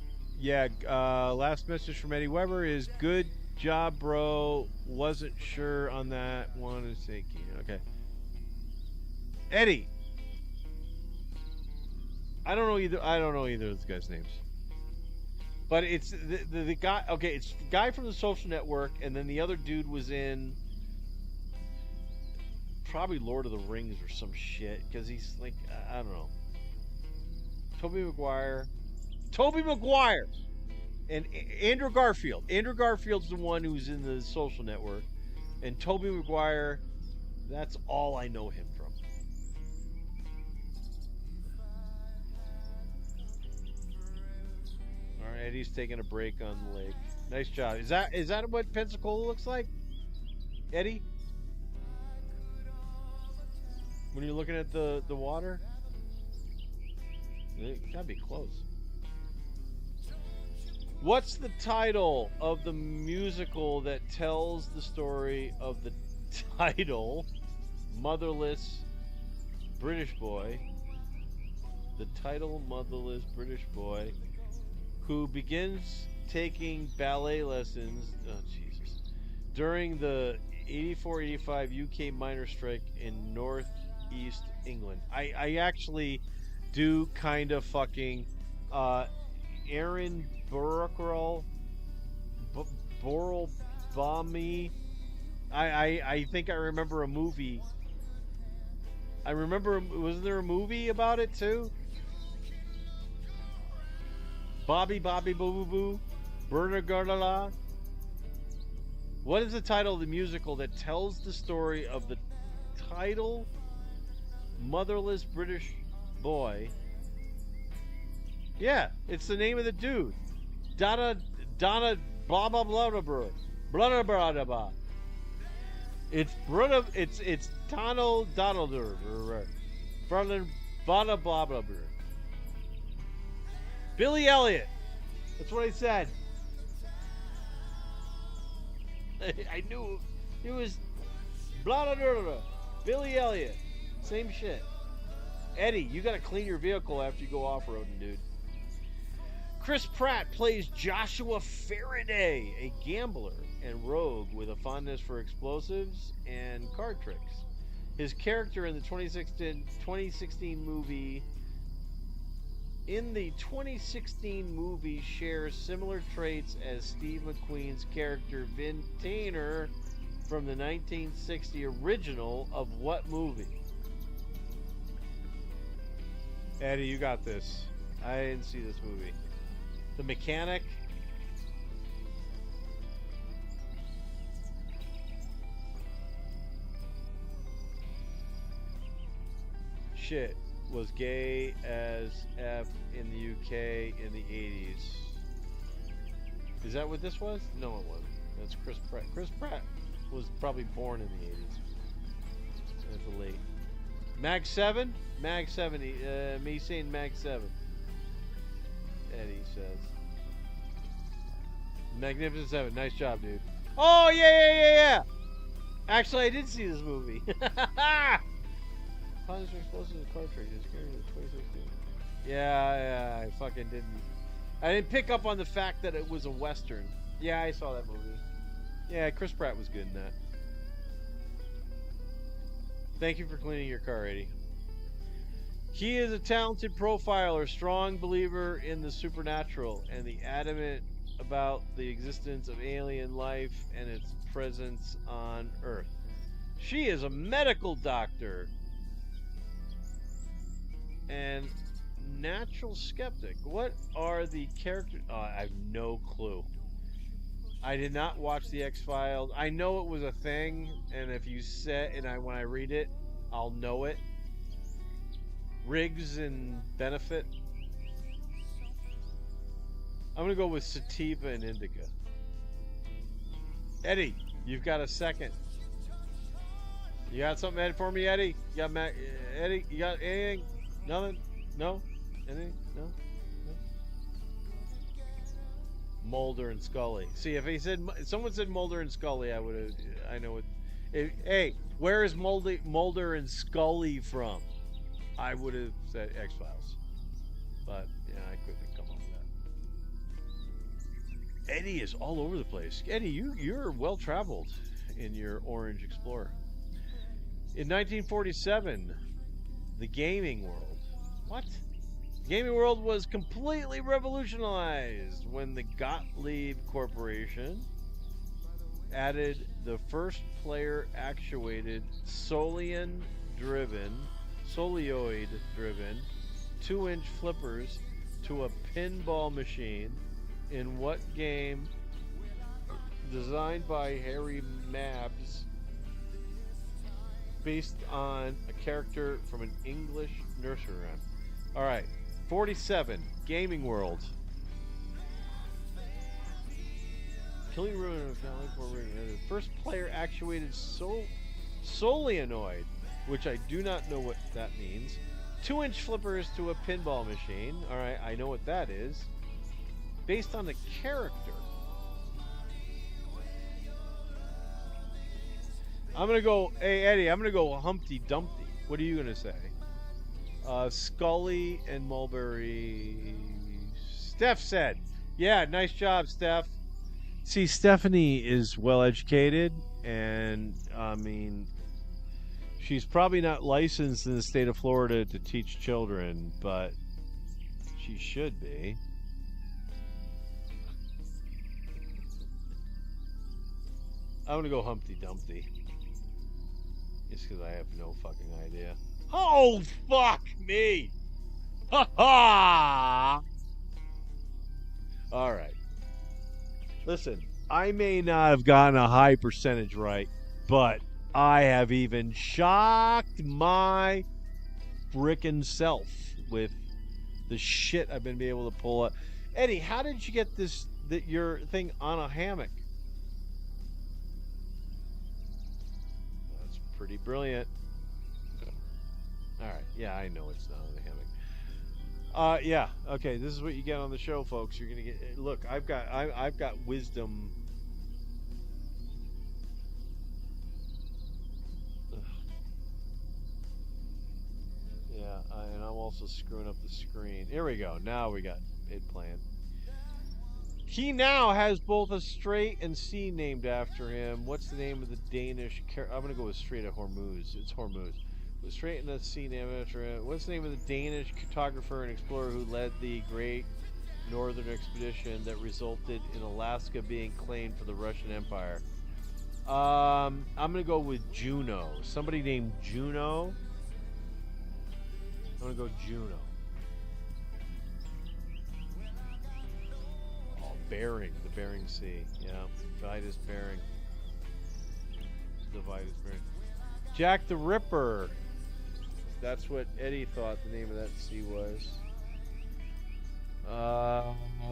[SPEAKER 2] Yeah, last message from Eddie Weber is good job, bro. Wasn't sure on that one. Okay. Eddie. I don't know either of those guys' names. But it's the guy. Okay, it's the guy from the Social Network, and then the other dude was in probably Lord of the Rings or some shit, because he's like, I don't know. Tobey Maguire, and Andrew Garfield. Andrew Garfield's the one who's in the Social Network, and Tobey Maguire. That's all I know him from. All right, Eddie's taking a break on the lake. Nice job. Is that what Pensacola looks like, Eddie? When you're looking at the water, it gotta be close. What's the title of the musical that tells the story of the title motherless British boy? The title motherless British boy who begins taking ballet lessons. Oh Jesus! During the 84-85 UK miners' strike in Northeast England. I actually do kind of fucking Aaron Burkroll Boral Bami. I think I remember a movie. Wasn't there a movie about it too? Bobby Boo Boo Boo Berna Gardala. What is the title of the musical that tells the story of the title motherless British boy? Yeah, it's the name of the dude. Donna blah blah blah blah blah blah blah blah. It's Donald blah blah blah blah. Billy Elliot. That's what I said. I knew it was blah blah blah blah. Billy Elliot. Same shit. Eddie, you gotta clean your vehicle after you go off-roading, dude. Chris Pratt plays Joshua Faraday, a gambler and rogue with a fondness for explosives and card tricks. His character in the 2016 movie shares similar traits as Steve McQueen's character Vin Tainer from the 1960 original of what movie? Eddie, you got this. I didn't see this movie. The Mechanic. Shit was gay as F in the UK in the 80s. Is that what this was? No, it wasn't. That's Chris Pratt. Chris Pratt was probably born in the 80s. That's a late. Mag 7? Mag 7. Me saying Mag 7. Eddie says. Magnificent 7. Nice job, dude. Oh, yeah. Actually, I did see this movie. Punisher explosives and cartridges. 2016. Yeah, I fucking didn't. I didn't pick up on the fact that it was a Western. Yeah, I saw that movie. Yeah, Chris Pratt was good in that. Thank you for cleaning your car, Eddie. He is a talented profiler, strong believer in the supernatural, and the adamant about the existence of alien life and its presence on Earth. She is a medical doctor and natural skeptic. What are the characters? I have no clue. I did not watch the X-Files. I know it was a thing, and if you said, when I read it, I'll know it. Riggs and Benefit. I'm gonna go with Sativa and Indica. Eddie, you've got a second. You got something added for me, Eddie? You got Eddie? You got anything? Nothing? No? Anything? No? Mulder and Scully. See, if someone said Mulder and Scully, I would have. I know it. Hey, where is Mulder and Scully from? I would have said X-Files, but yeah, I couldn't come up with that. Eddie is all over the place. Eddie, you're well traveled in your Orange Explorer. In 1947, the gaming world. What? The gaming world was completely revolutionized when the Gottlieb Corporation added the first player actuated solenoid-driven 2-inch flippers to a pinball machine in what game designed by Harry Mabs based on a character from an English nursery rhyme. All right, 47, gaming world. Killing Ruin of Valley Corporation. First player actuated solenoid, which I do not know what that means. 2-inch flippers to a pinball machine. All right, I know what that is. Based on the character. I'm going to go, hey, Eddie, I'm going to go Humpty Dumpty. What are you going to say? Scully and Mulberry. Steph said. Yeah, nice job, Steph. See, Stephanie is well educated, and I mean, she's probably not licensed in the state of Florida to teach children, but she should be. I'm going to go Humpty Dumpty. Just because I have no fucking idea. Oh, fuck me! Ha ha! All right. Listen, I may not have gotten a high percentage right, but I have even shocked my frickin' self with the shit I've been able to pull up. Eddie, how did you get your thing on a hammock? That's pretty brilliant. All right, yeah, I know it's not on the hammock. Yeah, okay, this is what you get on the show, folks. You're gonna get. Look, I've got wisdom. Yeah, and I'm also screwing up the screen. Here we go. Now we got it playing. He now has both a strait and sea named after him. What's the name of the Danish? I'm gonna go with Strait of Hormuz. It's Hormuz. The Strait and the sea named after him. What's the name of the Danish cartographer and explorer who led the Great Northern Expedition that resulted in Alaska being claimed for the Russian Empire? I'm gonna go with Juno. Somebody named Juno. I'm gonna go Juno. Oh, Bering, the Bering Sea. Yeah, Vitus Bering. The Vitus Bering. Jack the Ripper. That's what Eddie thought the name of that sea was.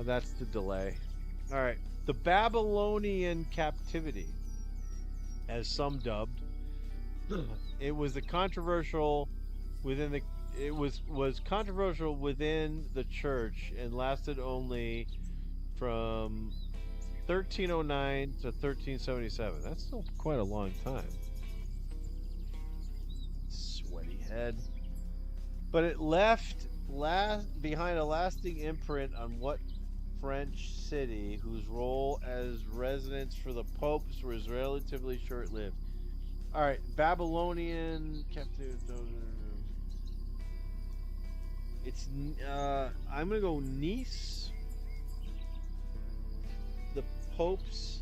[SPEAKER 2] That's the delay. All right, the Babylonian captivity, as some dubbed. It was controversial within the. It was controversial within the church and lasted only from 1309 to 1377. That's still quite a long time. Sweaty head. But it left behind a lasting imprint on what French city whose role as residence for the popes was relatively short-lived. All right, Babylonian captive. It's I'm gonna go Nice. The Popes.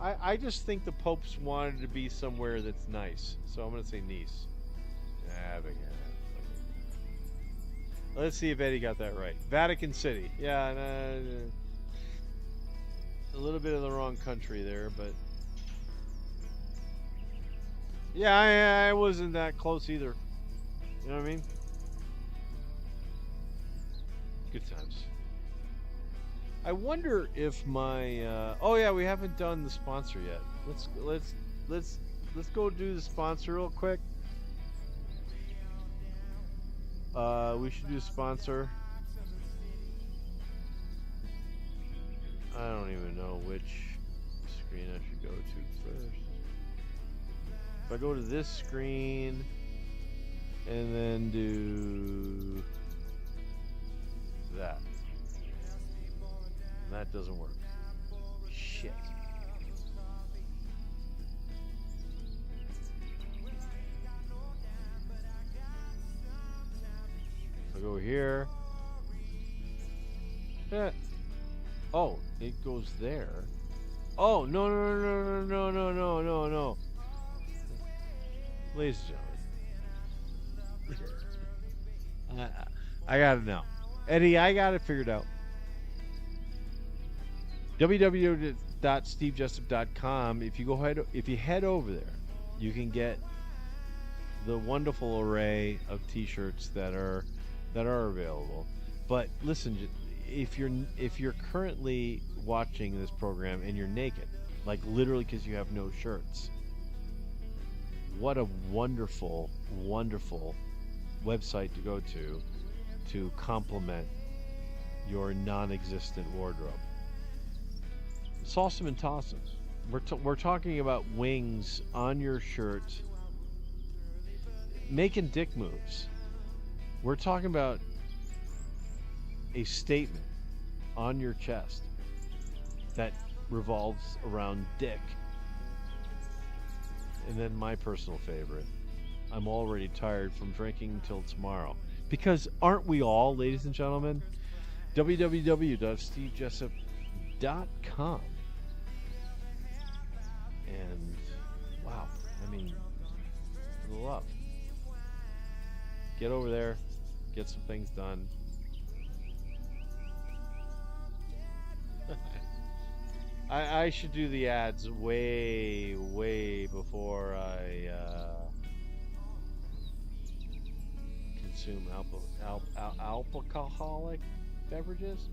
[SPEAKER 2] I just think the Popes wanted to be somewhere that's nice, so I'm gonna say Nice. Let's see if Eddie got that right. Vatican City. Yeah, a little bit of the wrong country there, but yeah, I wasn't that close either. You know what I mean? Good times. I wonder if my oh yeah, we haven't done the sponsor yet. Let's go do the sponsor real quick. We should do sponsor. I don't even know which screen I should go to first. If I go to this screen and then do that. That doesn't work. Shit. I go here. Yeah. Oh, it goes there. Oh, no. Ladies and gentlemen. I got it now. Eddie, I got it figured out. www.stevejessup.com. If you head over there, you can get the wonderful array of t-shirts that are available. But listen, if you're currently watching this program and you're naked, like literally because you have no shirts, what a wonderful website to go to complement your non-existent wardrobe. Sauce 'em and toss 'em. We're talking about wings on your shirt, making dick moves. We're talking about a statement on your chest that revolves around dick. And then my personal favorite, I'm already tired from drinking until tomorrow. Because aren't we all, ladies and gentlemen? www.stevejessup.com. And wow, I mean, for the love. Get over there, get some things done. I should do the ads way before I consume alcoholic beverages.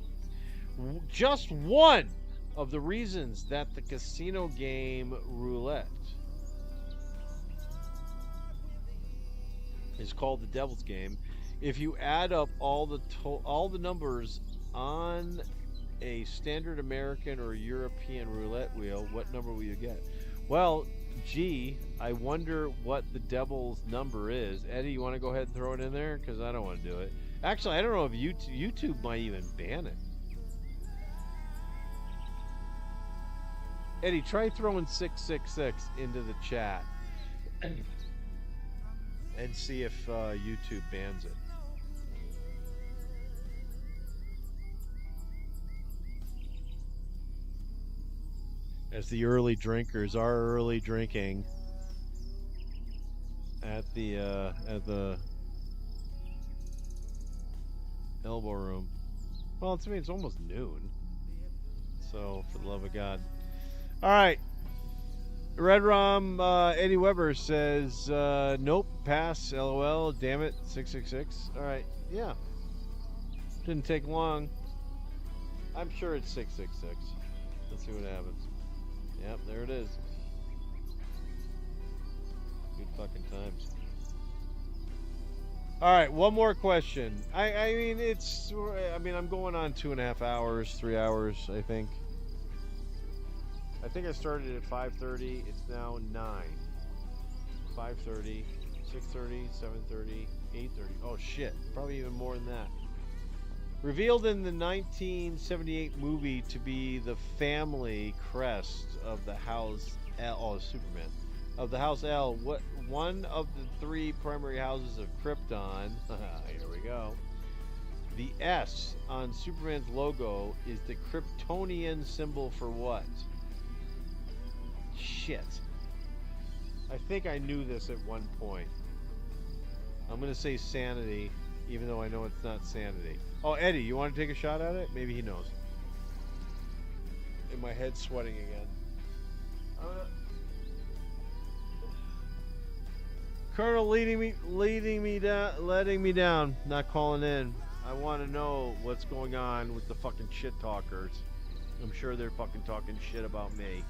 [SPEAKER 2] Just one of the reasons that the casino game roulette is called the Devil's Game. If you add up all the numbers on a standard American or European roulette wheel, what number will you get? Well, gee, I wonder what the devil's number is. Eddie, you want to go ahead and throw it in there? Because I don't want to do it. Actually, I don't know if YouTube might even ban it. Eddie, try throwing 666 into the chat and see if YouTube bans it. As the early drinkers are early drinking at the elbow room. Well, to me, it's almost noon. So, for the love of God. All right. Red Rom Eddie Weber says, nope, pass, LOL, damn it, 666. All right, yeah. Didn't take long. I'm sure it's 666. Let's see what happens. Yep, there it is. Good fucking times. All right, one more question. I mean, I'm going on 2.5 hours, 3 hours, I think. I think I started at 5:30. It's now 9. 5:30, 6:30, 7:30, 8:30. Oh shit, probably even more than that. Revealed in the 1978 movie to be the family crest of the house, Superman, of the House L, what one of the 3 primary houses of Krypton. Here we go. The S on Superman's logo is the Kryptonian symbol for what? Shit. I think I knew this at one point. I'm going to say sanity, even though I know it's not sanity. Oh, Eddie, you want to take a shot at it? Maybe he knows. And my head's sweating again. Colonel letting me down, not calling in. I want to know what's going on with the fucking shit talkers. I'm sure they're fucking talking shit about me.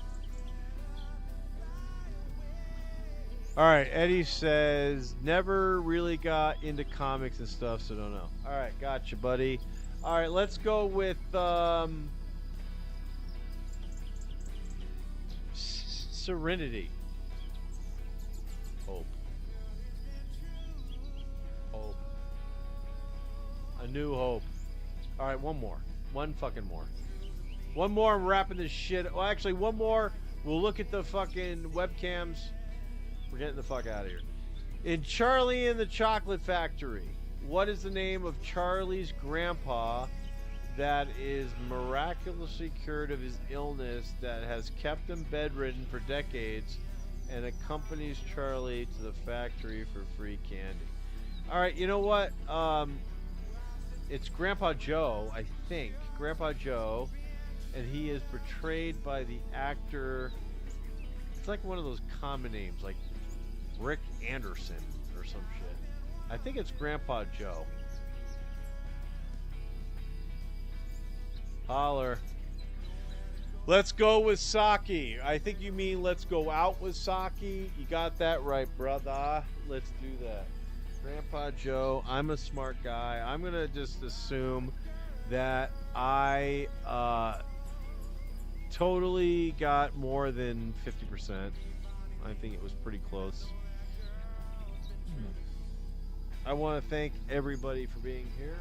[SPEAKER 2] Alright, Eddie says, never really got into comics and stuff, so don't know. Alright, gotcha, buddy. Alright, let's go with, Serenity. Hope. Hope. A new hope. Alright, one more. One fucking more. One more, I'm wrapping this shit. Well, actually, one more. We'll look at the fucking webcams. We're getting the fuck out of here. In Charlie and the Chocolate Factory, what is the name of Charlie's grandpa that is miraculously cured of his illness that has kept him bedridden for decades and accompanies Charlie to the factory for free candy? Alright, you know what? It's Grandpa Joe, I think. Grandpa Joe. And he is portrayed by the actor. It's like one of those common names, like Rick Anderson or some shit. I think it's Grandpa Joe. Holler. Let's go with Saki. I think you mean let's go out with Saki. You got that right, brother. Let's do that. Grandpa Joe. I'm a smart guy. I'm going to just assume that I totally got more than 50%. I think it was pretty close. I want to thank everybody for being here.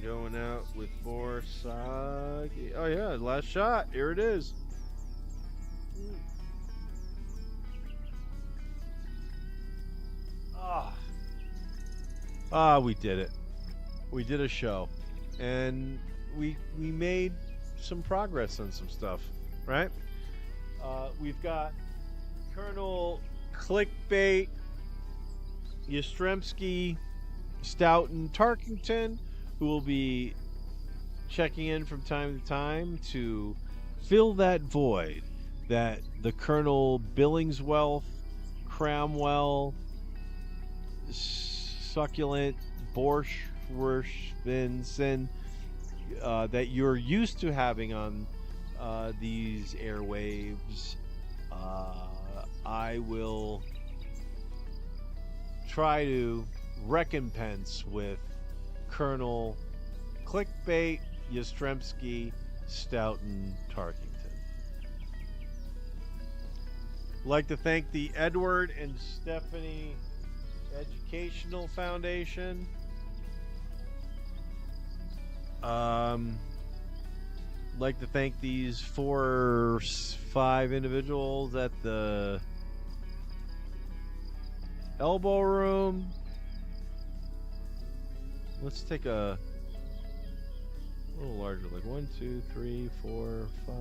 [SPEAKER 2] Going out with more Saki. Oh yeah, last shot. Here it is. We did it. We did a show, and we made some progress on some stuff, right? We've got Colonel Clickbait, Yastrzemski, Stoughton, Tarkington, who will be checking in from time to time to fill that void that the Colonel Billingswealth, Cramwell, Succulent, Borscht, Vincent, that you're used to having on these airwaves. I will try to recompense with Colonel Clickbait, Yastrzemski, Stoughton, Tarkington. I'd like to thank the Edward and Stephanie Educational Foundation. Like to thank these 4 or 5 individuals at the Elbow Room. Let's take a little larger, like 1, 2, 3, 4, 5,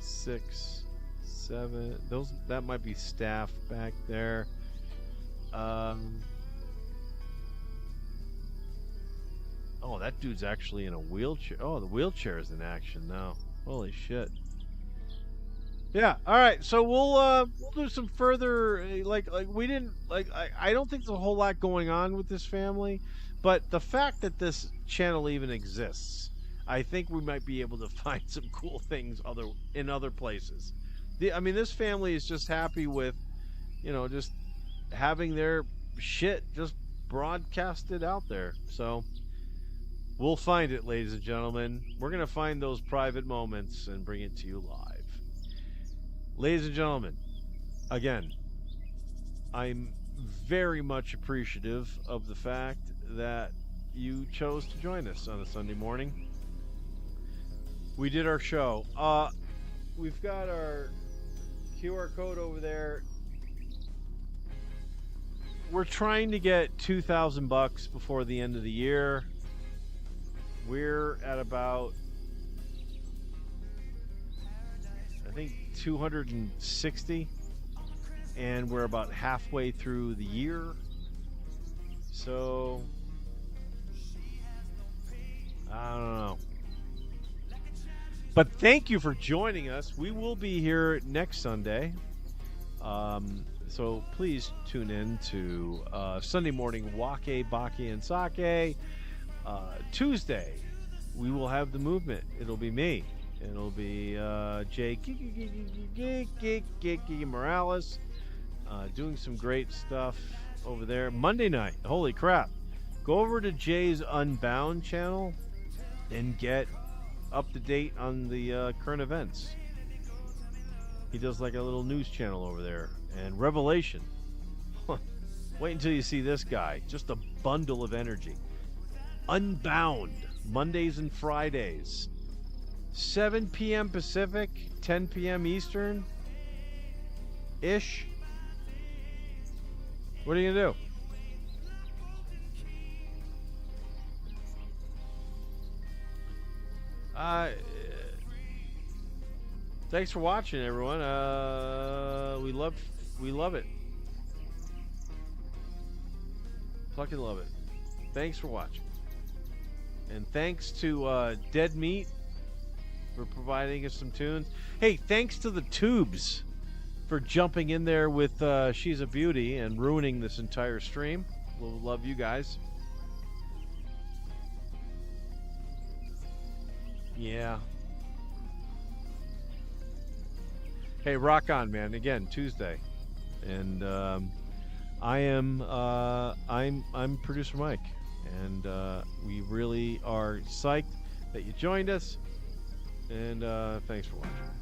[SPEAKER 2] 6, 7. Those, that might be staff back there. Oh, that dude's actually in a wheelchair. Oh, the wheelchair is in action now. Holy shit. Yeah. All right. So we'll do some further like we didn't like. I don't think there's a whole lot going on with this family, but the fact that this channel even exists, I think we might be able to find some cool things in other places. I mean, this family is just happy with, you know, just having their shit just broadcasted out there. So we'll find it, ladies and gentlemen. We're going to find those private moments and bring it to you live. Ladies and gentlemen, again, I'm very much appreciative of the fact that you chose to join us on a Sunday morning. We did our show. we've got our QR code over there. We're trying to get $2,000 before the end of the year. We're at about, I think, 260, and we're about halfway through the year. So I don't know. But thank you for joining us. We will be here next Sunday. So please tune in to Sunday Morning Waké, Baké, and Saké. Tuesday, we will have the movement. It'll be me. It'll be Jay Morales doing some great stuff over there. Monday night, holy crap. Go over to Jay's Unbound channel and get up to date on the current events. He does like a little news channel over there. And Revelation. Wait until you see this guy. Just a bundle of energy. Unbound. Mondays and Fridays. 7 p.m. Pacific, 10 p.m. Eastern. Ish. What are you going to do? Thanks for watching, everyone. We love it. Fucking love it. Thanks for watching. And thanks to Dead Meat for providing us some tunes. Hey, thanks to the Tubes for jumping in there with She's a Beauty and ruining this entire stream. We'll love you guys. Yeah. Hey, rock on, man. Again, Tuesday. And I'm producer Mike, and we really are psyched that you joined us, and thanks for watching.